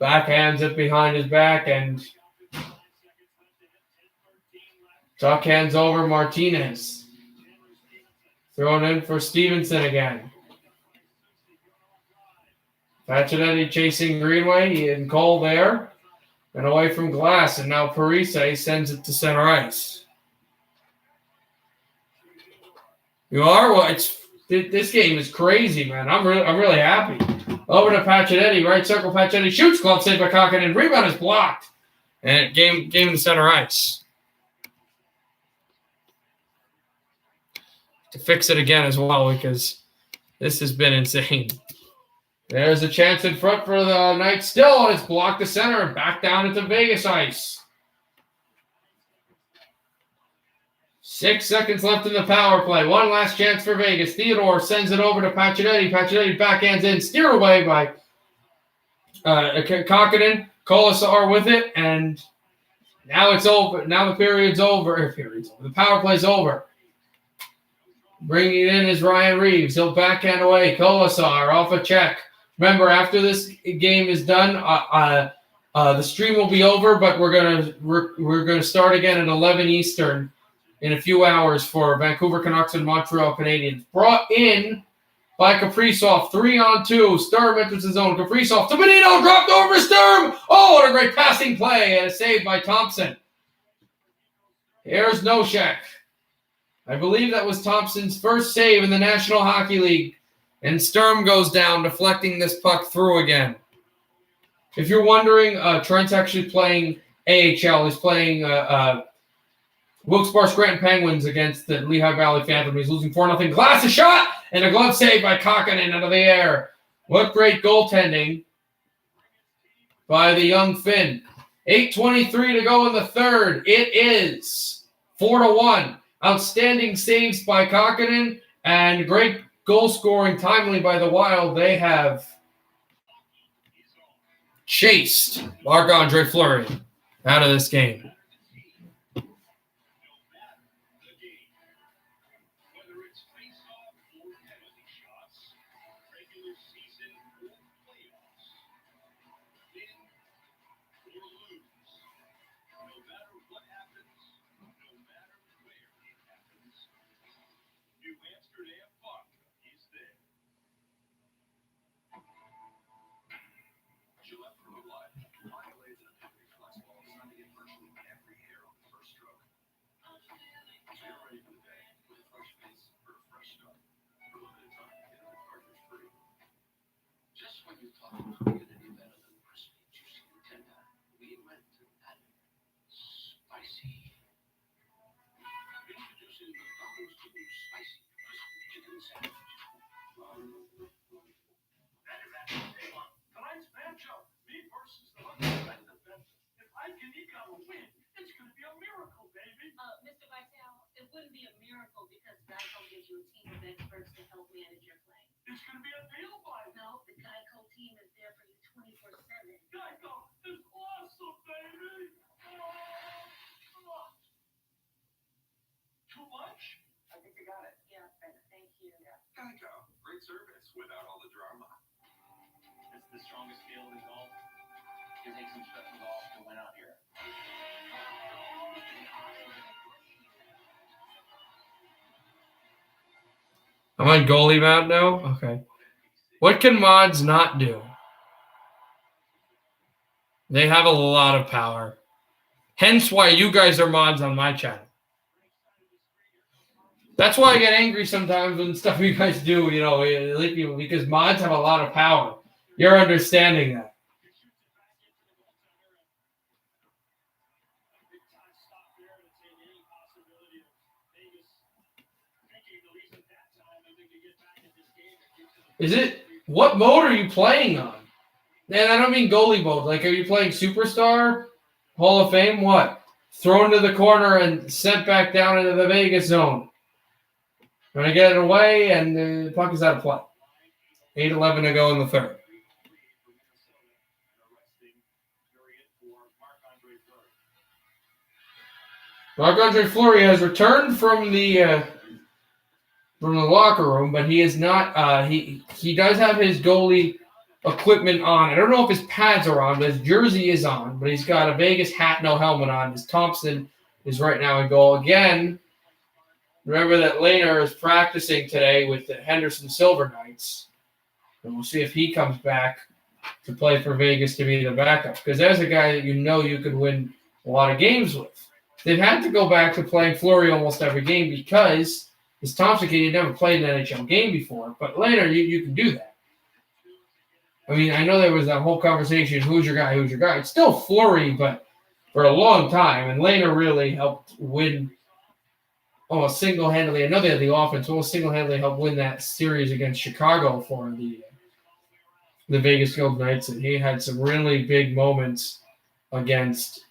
backhands it behind his back, and Tuck hands over Martinez. Thrown in for Stevenson again. Pacioretty chasing Greenway and Cole there. And away from Glass. And now Parise sends it to center ice. You are? Well, this game is crazy, man. I'm really happy. Over to Pacioretty. Right circle. Pacioretty shoots. Glove saved by Kokkonen. Rebound is blocked. And game to center ice. To fix it again as well, because this has been insane. There's a chance in front for the Knights still, and it's blocked to center and back down into Vegas ice. 6 seconds left in the power play. One last chance for Vegas. Theodore sends it over to Pacioretty. Pacioretty backhands in, steered away by Kokkonen. Colasar with it, and now it's over. Now the period's over. The power play's over. Bringing it in is Ryan Reeves. He'll backhand away. Kolasar off a check. Remember, after this game is done, the stream will be over, but we're gonna start again at 11 Eastern in a few hours for Vancouver Canucks and Montreal Canadiens. Brought in by Kaprizov, 3-on-2. Sturm enters the zone. Kaprizov to Benito, dropped over Sturm. Oh, what a great passing play and a save by Thompson. Here's Noshek. I believe that was Thompson's first save in the National Hockey League. And Sturm goes down, deflecting this puck through again. If you're wondering, Trent's actually playing AHL. He's playing Wilkes-Barre Scranton Penguins against the Lehigh Valley Phantom. He's losing 4-0. Glass a shot and a glove save by Kakkonen out of the air. What great goaltending by the young Finn. 8:23 to go in the third. It is 4-1. Outstanding saves by Kakkonen and great goal scoring timely by the Wild. They have chased Marc-Andre Fleury out of this game. Whether it's face-off or penalty shots, regular season or playoffs, win or lose, no matter what happens, no matter where it happens, New Amsterdam Vodka is there. Gillette Pro Life. Line blades and a Pivoting Flex Ball designed to get virtually every hair on the first stroke. So you're ready for the day with a fresh face for a fresh start. For a limited time, get it with cartridge free. Just when you thought it was going to be better than crispy, juicy, and tender, we went and added spicy. Introducing McDonald's new spicy crispy chicken sandwich. Hey, look, tonight's matchup, me versus the Hunters. If I can eke out a win, it's going to be a miracle, baby. Mr. Vitale, it wouldn't be a miracle because Geico gives you a team of experts to help manage your claim. It's going to be a deal by No, the Geico team is there for you 24/7. Geico is awesome, baby. Too much? I think you got it. Yeah, thank you. Geico. Great service without all the drama. It's the strongest field in golf. It takes some special golf to win out here. I'm on goalie mount now? Okay. What can mods not do? They have a lot of power. Hence why you guys are mods on my channel. That's why I get angry sometimes when stuff you guys do, because mods have a lot of power. You're understanding that. Is it, what mode are you playing on? And I don't mean goalie mode. Like, are you playing Superstar, Hall of Fame, what? Thrown to the corner and sent back down into the Vegas zone. Going to get it away, and the puck is out of play. 8:11 to go in the third. Marc-Andre Fleury has returned from the locker room, but he is not. He does have his goalie equipment on. I don't know if his pads are on, but his jersey is on. But he's got a Vegas hat, no helmet on. His Thompson is right now in goal again. Remember that Lehner is practicing today with the Henderson Silver Knights, and we'll see if he comes back to play for Vegas to be the backup. Because there's a guy that you could win a lot of games with. They've had to go back to playing Fleury almost every game because his Thompson kid, he never played an NHL game before. But later, you can do that. I mean, I know there was that whole conversation, who's your guy? It's still Fleury, but for a long time. And Lehner really helped win almost single-handedly. I know they had the offense, almost single-handedly helped win that series against Chicago for the Vegas Golden Knights. And he had some really big moments against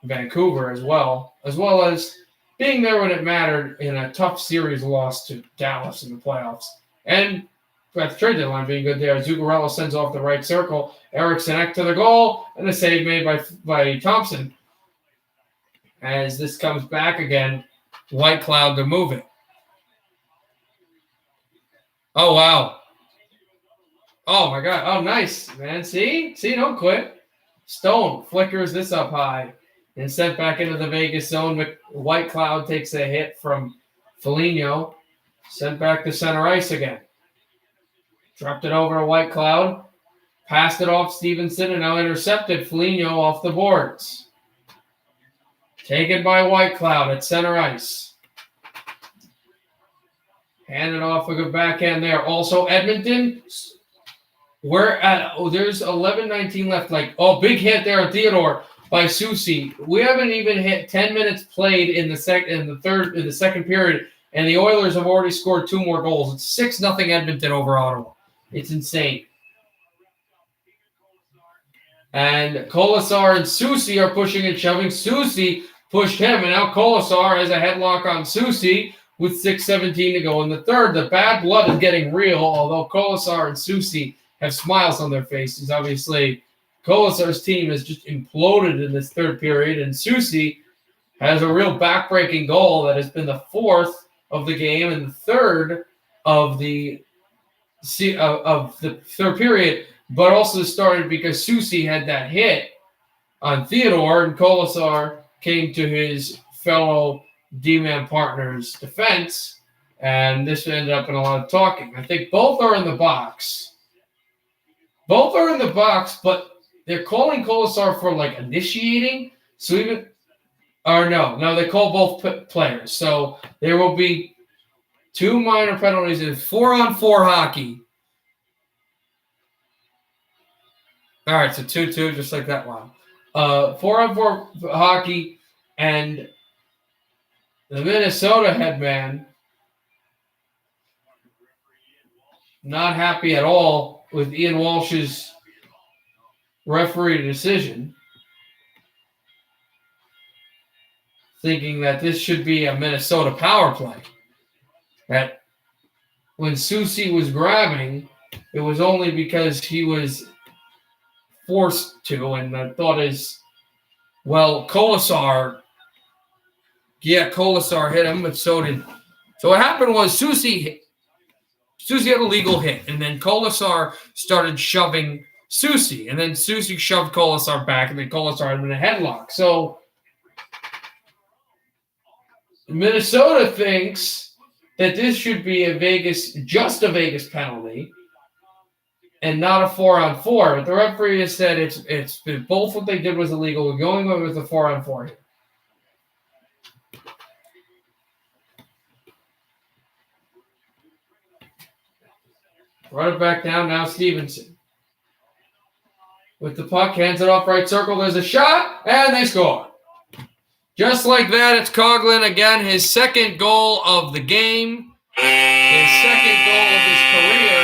Vancouver as well as being there when it mattered in a tough series loss to Dallas in the playoffs. And at the trade deadline being good there, Zuccarello sends off the right circle, Eriksson to the goal, and a save made by Thompson. As this comes back again, White Cloud to move it. Oh, wow. Oh, my God. Oh, nice, man. See, don't quit. Stone flickers this up high and sent back into the Vegas zone. White Cloud takes a hit from Foligno. Sent back to center ice again. Dropped it over to White Cloud. Passed it off Stevenson and now intercepted Foligno off the boards. Taken by White Cloud at center ice. Handed off a good backhand there. Also, Edmonton, there's 11:19 left. Big hit there at Theodore by Soucy. We haven't even hit 10 minutes played in the second period, and the Oilers have already scored 2 more goals. It's 6-0 Edmonton over Ottawa. It's insane. And Colasar and Soucy are pushing and shoving. Soucy pushed him, and now Colasar has a headlock on Soucy with 6:17 to go in the third. The bad blood is getting real, although Colasar and Soucy have smiles on their faces. Obviously, Colasar's team has just imploded in this third period, and Soucy has a real backbreaking goal that has been the 4th of the game and the 3rd of the third period, but also started because Soucy had that hit on Theodore, and Colasar came to his fellow D-man partner's defense, and this ended up in a lot of talking. I think both are in the box. But they're calling Colasar for initiating. So they call both players. So there will be 2 minor penalties in 4-on-4 hockey. All right, so 2-2, just like that. Wow. 4-on-4 hockey, and the Minnesota headman not happy at all with Ian Walsh's referee decision, thinking that this should be a Minnesota power play. That when Soucy was grabbing, it was only because he was forced to, and the thought is, well, Colasar hit him, but so did. So what happened was Soucy had a legal hit, and then Colasar started shoving Soucy, and then Soucy shoved Colasar back, and then Colasar had him in a headlock. So Minnesota thinks that this should be just a Vegas penalty, and not a 4-on-4. But the referee has said it's both what they did was illegal. We're going with the 4-on-4 here. Run it back down now, Stevenson. With the puck, hands it off right circle. There's a shot, and they score. Just like that, it's Coughlin again, his 2nd goal of the game, his 2nd goal of his career,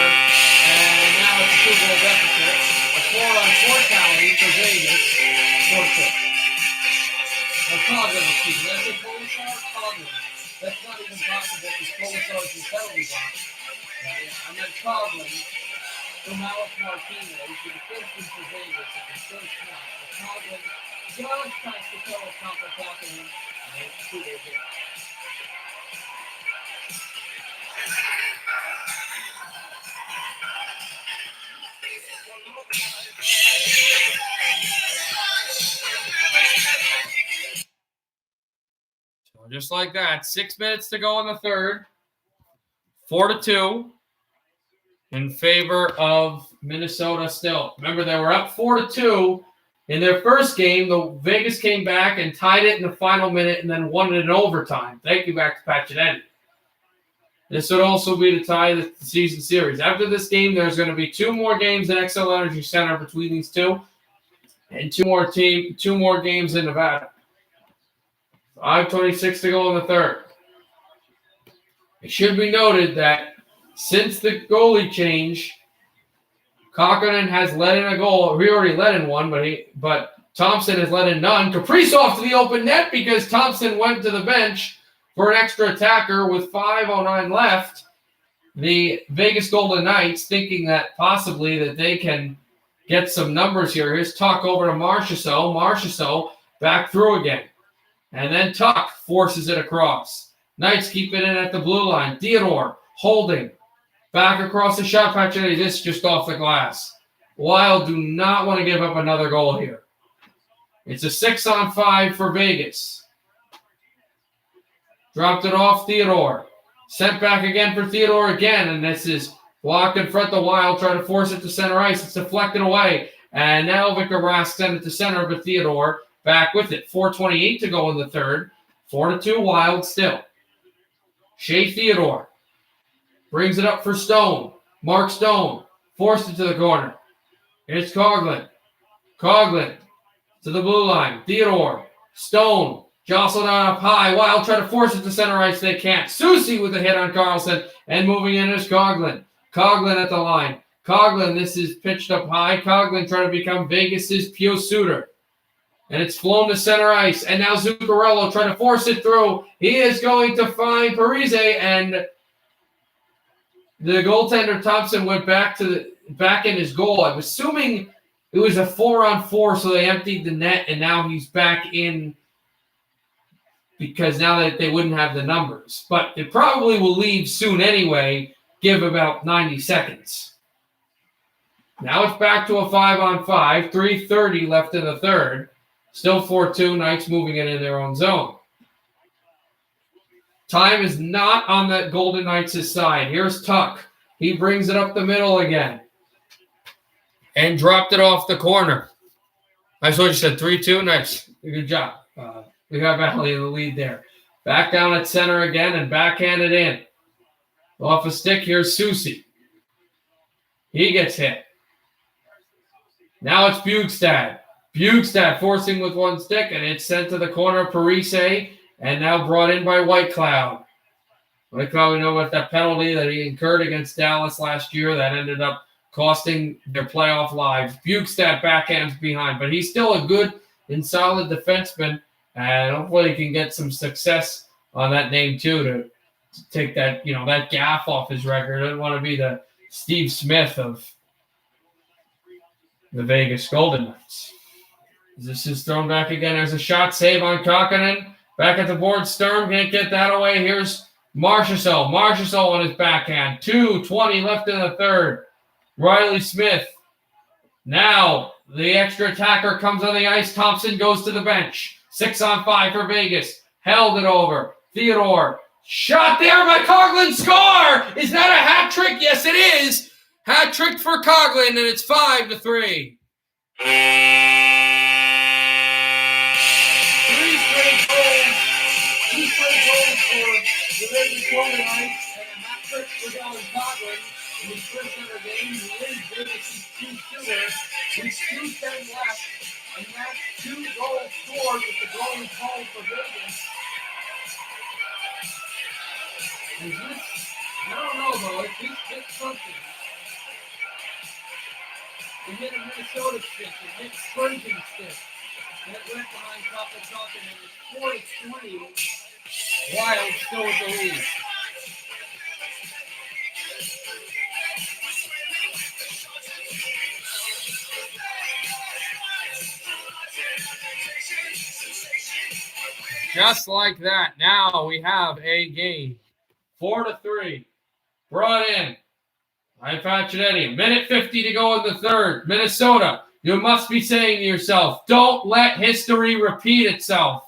and now it's a 2-goal deficit. A 4-on-4 tally for Vegas. 4-6. Coughlin, excuse me. That's a Coughlin. That's not even possible because Colasar's in penalty box. And then Coughlin from Alex Martinez, the defenseman for Vegas, and the first shot. Coughlin just tries to throw a couple tackle him, and it's 2 days in. So just like that, 6 minutes to go in the third. 4-2 in favor of Minnesota still. Remember, they were up 4-2 in their first game. The Vegas came back and tied it in the final minute and then won it in overtime. Thank you back to Pacioretty. This would also be to tie the season series. After this game, there's going to be 2 more games at XL Energy Center between these two, and 2 more games in Nevada. 5:26 to go in the third. It should be noted that since the goalie change, Kokkonen has let in a goal. We already let in one, but Thompson has let in none. Kaprizov to the open net because Thompson went to the bench for an extra attacker with 5:09 left. The Vegas Golden Knights thinking that possibly that they can get some numbers here. Here's Tuck over to Marchessault. Marchessault back through again. And then Tuck forces it across. Knights keep it in at the blue line. Theodore holding. Back across the shot patch, and this just off the glass. Wild do not want to give up another goal here. It's a 6-on-5 for Vegas. Dropped it off Theodore. Sent back again for Theodore again, and this is blocked in front of the Wild, trying to force it to center ice. It's deflected away, and now Victor Rask sent it to center, but Theodore back with it. 4:28 to go in the third. 4-2 Wild still. Shea Theodore brings it up for Stone. Mark Stone forced it to the corner. Here's Coughlin. Coughlin to the blue line. Theodore. Stone. Jostled out up high. Wild try to force it to center ice. They can't. Susie with a hit on Carlson. And moving in is Coughlin. Coughlin at the line. Coughlin, this is pitched up high. Coughlin trying to become Vegas's Pio Suter. And it's flown to center ice. And now Zuccarello trying to force it through. He is going to find Parise. And the goaltender Thompson went back in his goal. I'm assuming it was a 4-on-4, so they emptied the net, and now he's back in because now that they wouldn't have the numbers. But it probably will leave soon anyway. Give about 90 seconds. Now it's back to a 5-on-5. 3:30 left in the third. Still 4-2. Knights moving it in their own zone. Time is not on the Golden Knights' side. Here's Tuck. He brings it up the middle again. And dropped it off the corner. That's what you said. 3-2. Nice. Good job. We got Valley in the lead there. Back down at center again and backhanded in. Off a stick. Here's Susie. He gets hit. Now it's Bugstad. Bugstad forcing with one stick, and it's sent to the corner. Parise, and now brought in by Whitecloud. Whitecloud, we know about that penalty that he incurred against Dallas last year that ended up costing their playoff lives. Bugstad backhands behind, but he's still a good and solid defenseman, and hopefully he can get some success on that name too to take that, that gaff off his record. I don't want to be the Steve Smith of the Vegas Golden Knights. This is thrown back again. There's a shot save on Kokkonen. Back at the board, Sturm can't get that away. Here's Marchessault. Marchessault on his backhand. 2:20 left in the third. Riley Smith. Now the extra attacker comes on the ice. Thompson goes to the bench. 6-on-5 for Vegas. Held it over. Theodore. Shot there by Coughlin. Score! Is that a hat trick? Yes, it is. Hat trick for Coughlin, and it's 5-3. 3 straight goals. 2 straight goals for the Vegas Golden Knights, and a hat trick for Dylan Coughlin. In his first ever game, he is Vegas' 2-2er with 2:10 left, and that's 2 goals scored with the goal called for Vegas. Is this, I don't know though, it's something. It hit a Minnesota stick, it hit Spurgeon stick, and it went behind Kopechak, and it was 4-3. Wild still with the lead. Just like that, now we have a game. 4-3. Brought in by Pacioretty. Minute 50 to go in the third. Minnesota, you must be saying to yourself, don't let history repeat itself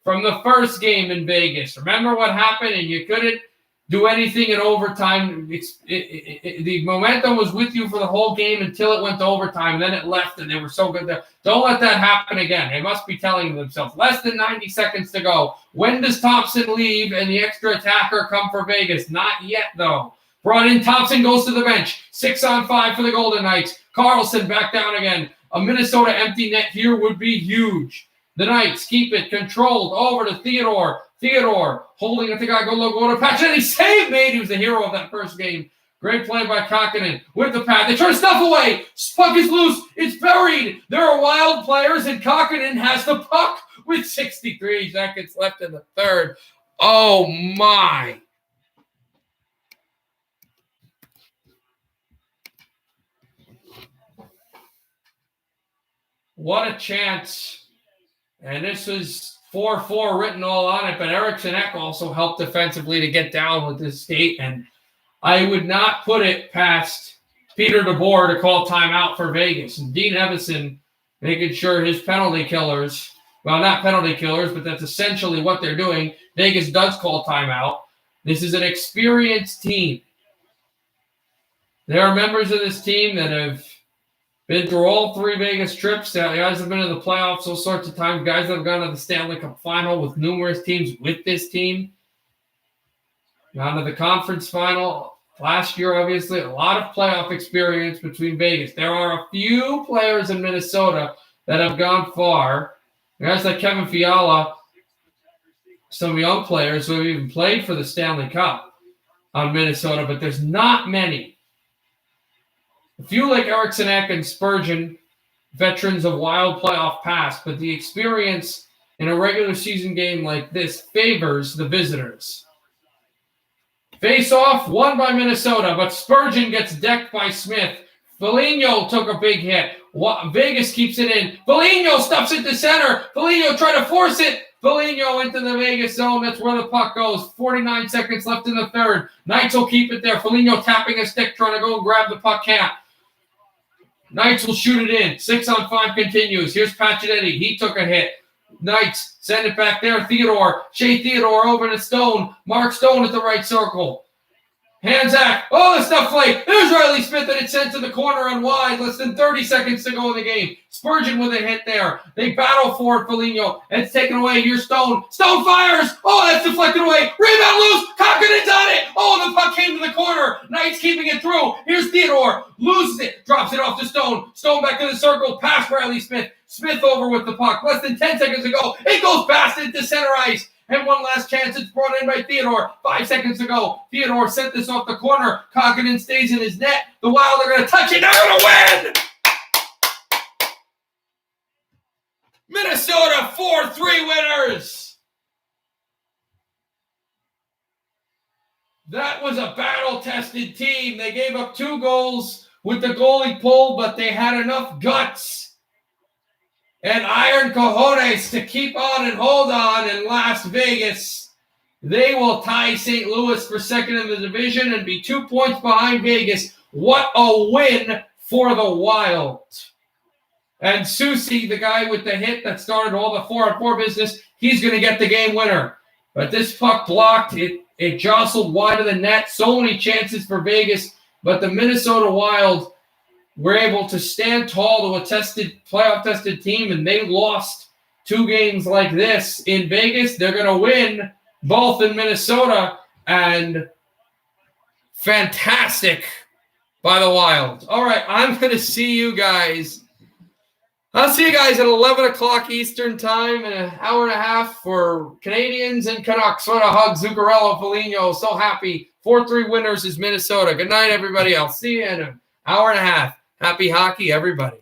from the first game in Vegas. Remember what happened and you couldn't do anything in overtime. The momentum was with you for the whole game until it went to overtime. Then it left, and they were so good there. Don't let that happen again. They must be telling themselves, less than 90 seconds to go. When does Thompson leave and the extra attacker come for Vegas? Not yet, though. Brought in, Thompson goes to the bench. 6-on-5 for the Golden Knights. Carlson back down again. A Minnesota empty net here would be huge. The Knights keep it controlled over to Theodore. Theodore holding it. The guy go to Pacioretty. Save made. He was the hero of that first game. Great play by Kokkonen with the pad. They try to stuff away. Puck is loose. It's buried. There are Wild players, and Kokkonen has the puck with 63 seconds left in the third. Oh, my. What a chance. And this was 4-4 written all on it, but Eriksson Ek also helped defensively to get down with this skate, and I would not put it past Peter DeBoer to call timeout for Vegas. And Dean Evison making sure his penalty killers, well, not penalty killers, but that's essentially what they're doing. Vegas does call timeout. This is an experienced team. There are members of this team that have been through all 3 Vegas trips. Guys have been in the playoffs all sorts of times. Guys that have gone to the Stanley Cup final with numerous teams with this team. Gone to the conference final last year, obviously. A lot of playoff experience between Vegas. There are a few players in Minnesota that have gone far. Guys like Kevin Fiala, some young players who have even played for the Stanley Cup on Minnesota, but there's not many. A few like Eriksson Ek and Spurgeon, veterans of wild playoff past, but the experience in a regular season game like this favors the visitors. Face off, won by Minnesota, but Spurgeon gets decked by Smith. Foligno took a big hit. Vegas keeps it in. Foligno stuffs it to center. Foligno tried to force it. Foligno into the Vegas zone. That's where the puck goes. 49 seconds left in the third. Knights will keep it there. Foligno tapping a stick, trying to go and grab the puck. Can't. Knights will shoot it in. 6-on-5 continues. Here's Pacioretty. He took a hit. Knights send it back there. Theodore. Shea Theodore over to Stone. Mark Stone at the right circle. Hanzak. Oh, the stuff play. There's Riley Smith that it's sent to the corner and wide. Less than 30 seconds to go in the game. Spurgeon with a hit there. They battle for it, Foligno. It's taken away. Here's Stone. Stone fires. Oh, that's deflected away. Rebound loose. Kokkinen's on it. Oh, the puck came to the corner. Knights keeping it through. Here's Theodore. Loses it. Drops it off to Stone. Stone back to the circle. Past Riley Smith. Smith over with the puck. Less than 10 seconds to go. It goes past it to center ice. And one last chance. It's brought in by Theodore. 5 seconds to go. Theodore sent this off the corner. Kokkinen stays in his net. The Wild are going to touch it. They're going to win! Minnesota 4-3 winners. That was a battle-tested team. They gave up 2 goals with the goalie pull, but they had enough guts and iron cojones to keep on and hold on in Las Vegas. They will tie St. Louis for second in the division and be 2 points behind Vegas. What a win for the Wild. And Susie, the guy with the hit that started all the 4-on-4 business, he's going to get the game winner. But this puck blocked. It jostled wide of the net. So many chances for Vegas. But the Minnesota Wild were able to stand tall to a playoff-tested team, and they lost 2 games like this in Vegas. They're going to win both in Minnesota, and fantastic by the Wild. All right, I'm going to see you guys. I'll see you guys at 11 o'clock Eastern time in an hour and a half for Canadians and Canucks. What a hug, Zuccarello, Foligno. So happy. 4-3 winners is Minnesota. Good night, everybody. I'll see you in an hour and a half. Happy hockey, everybody.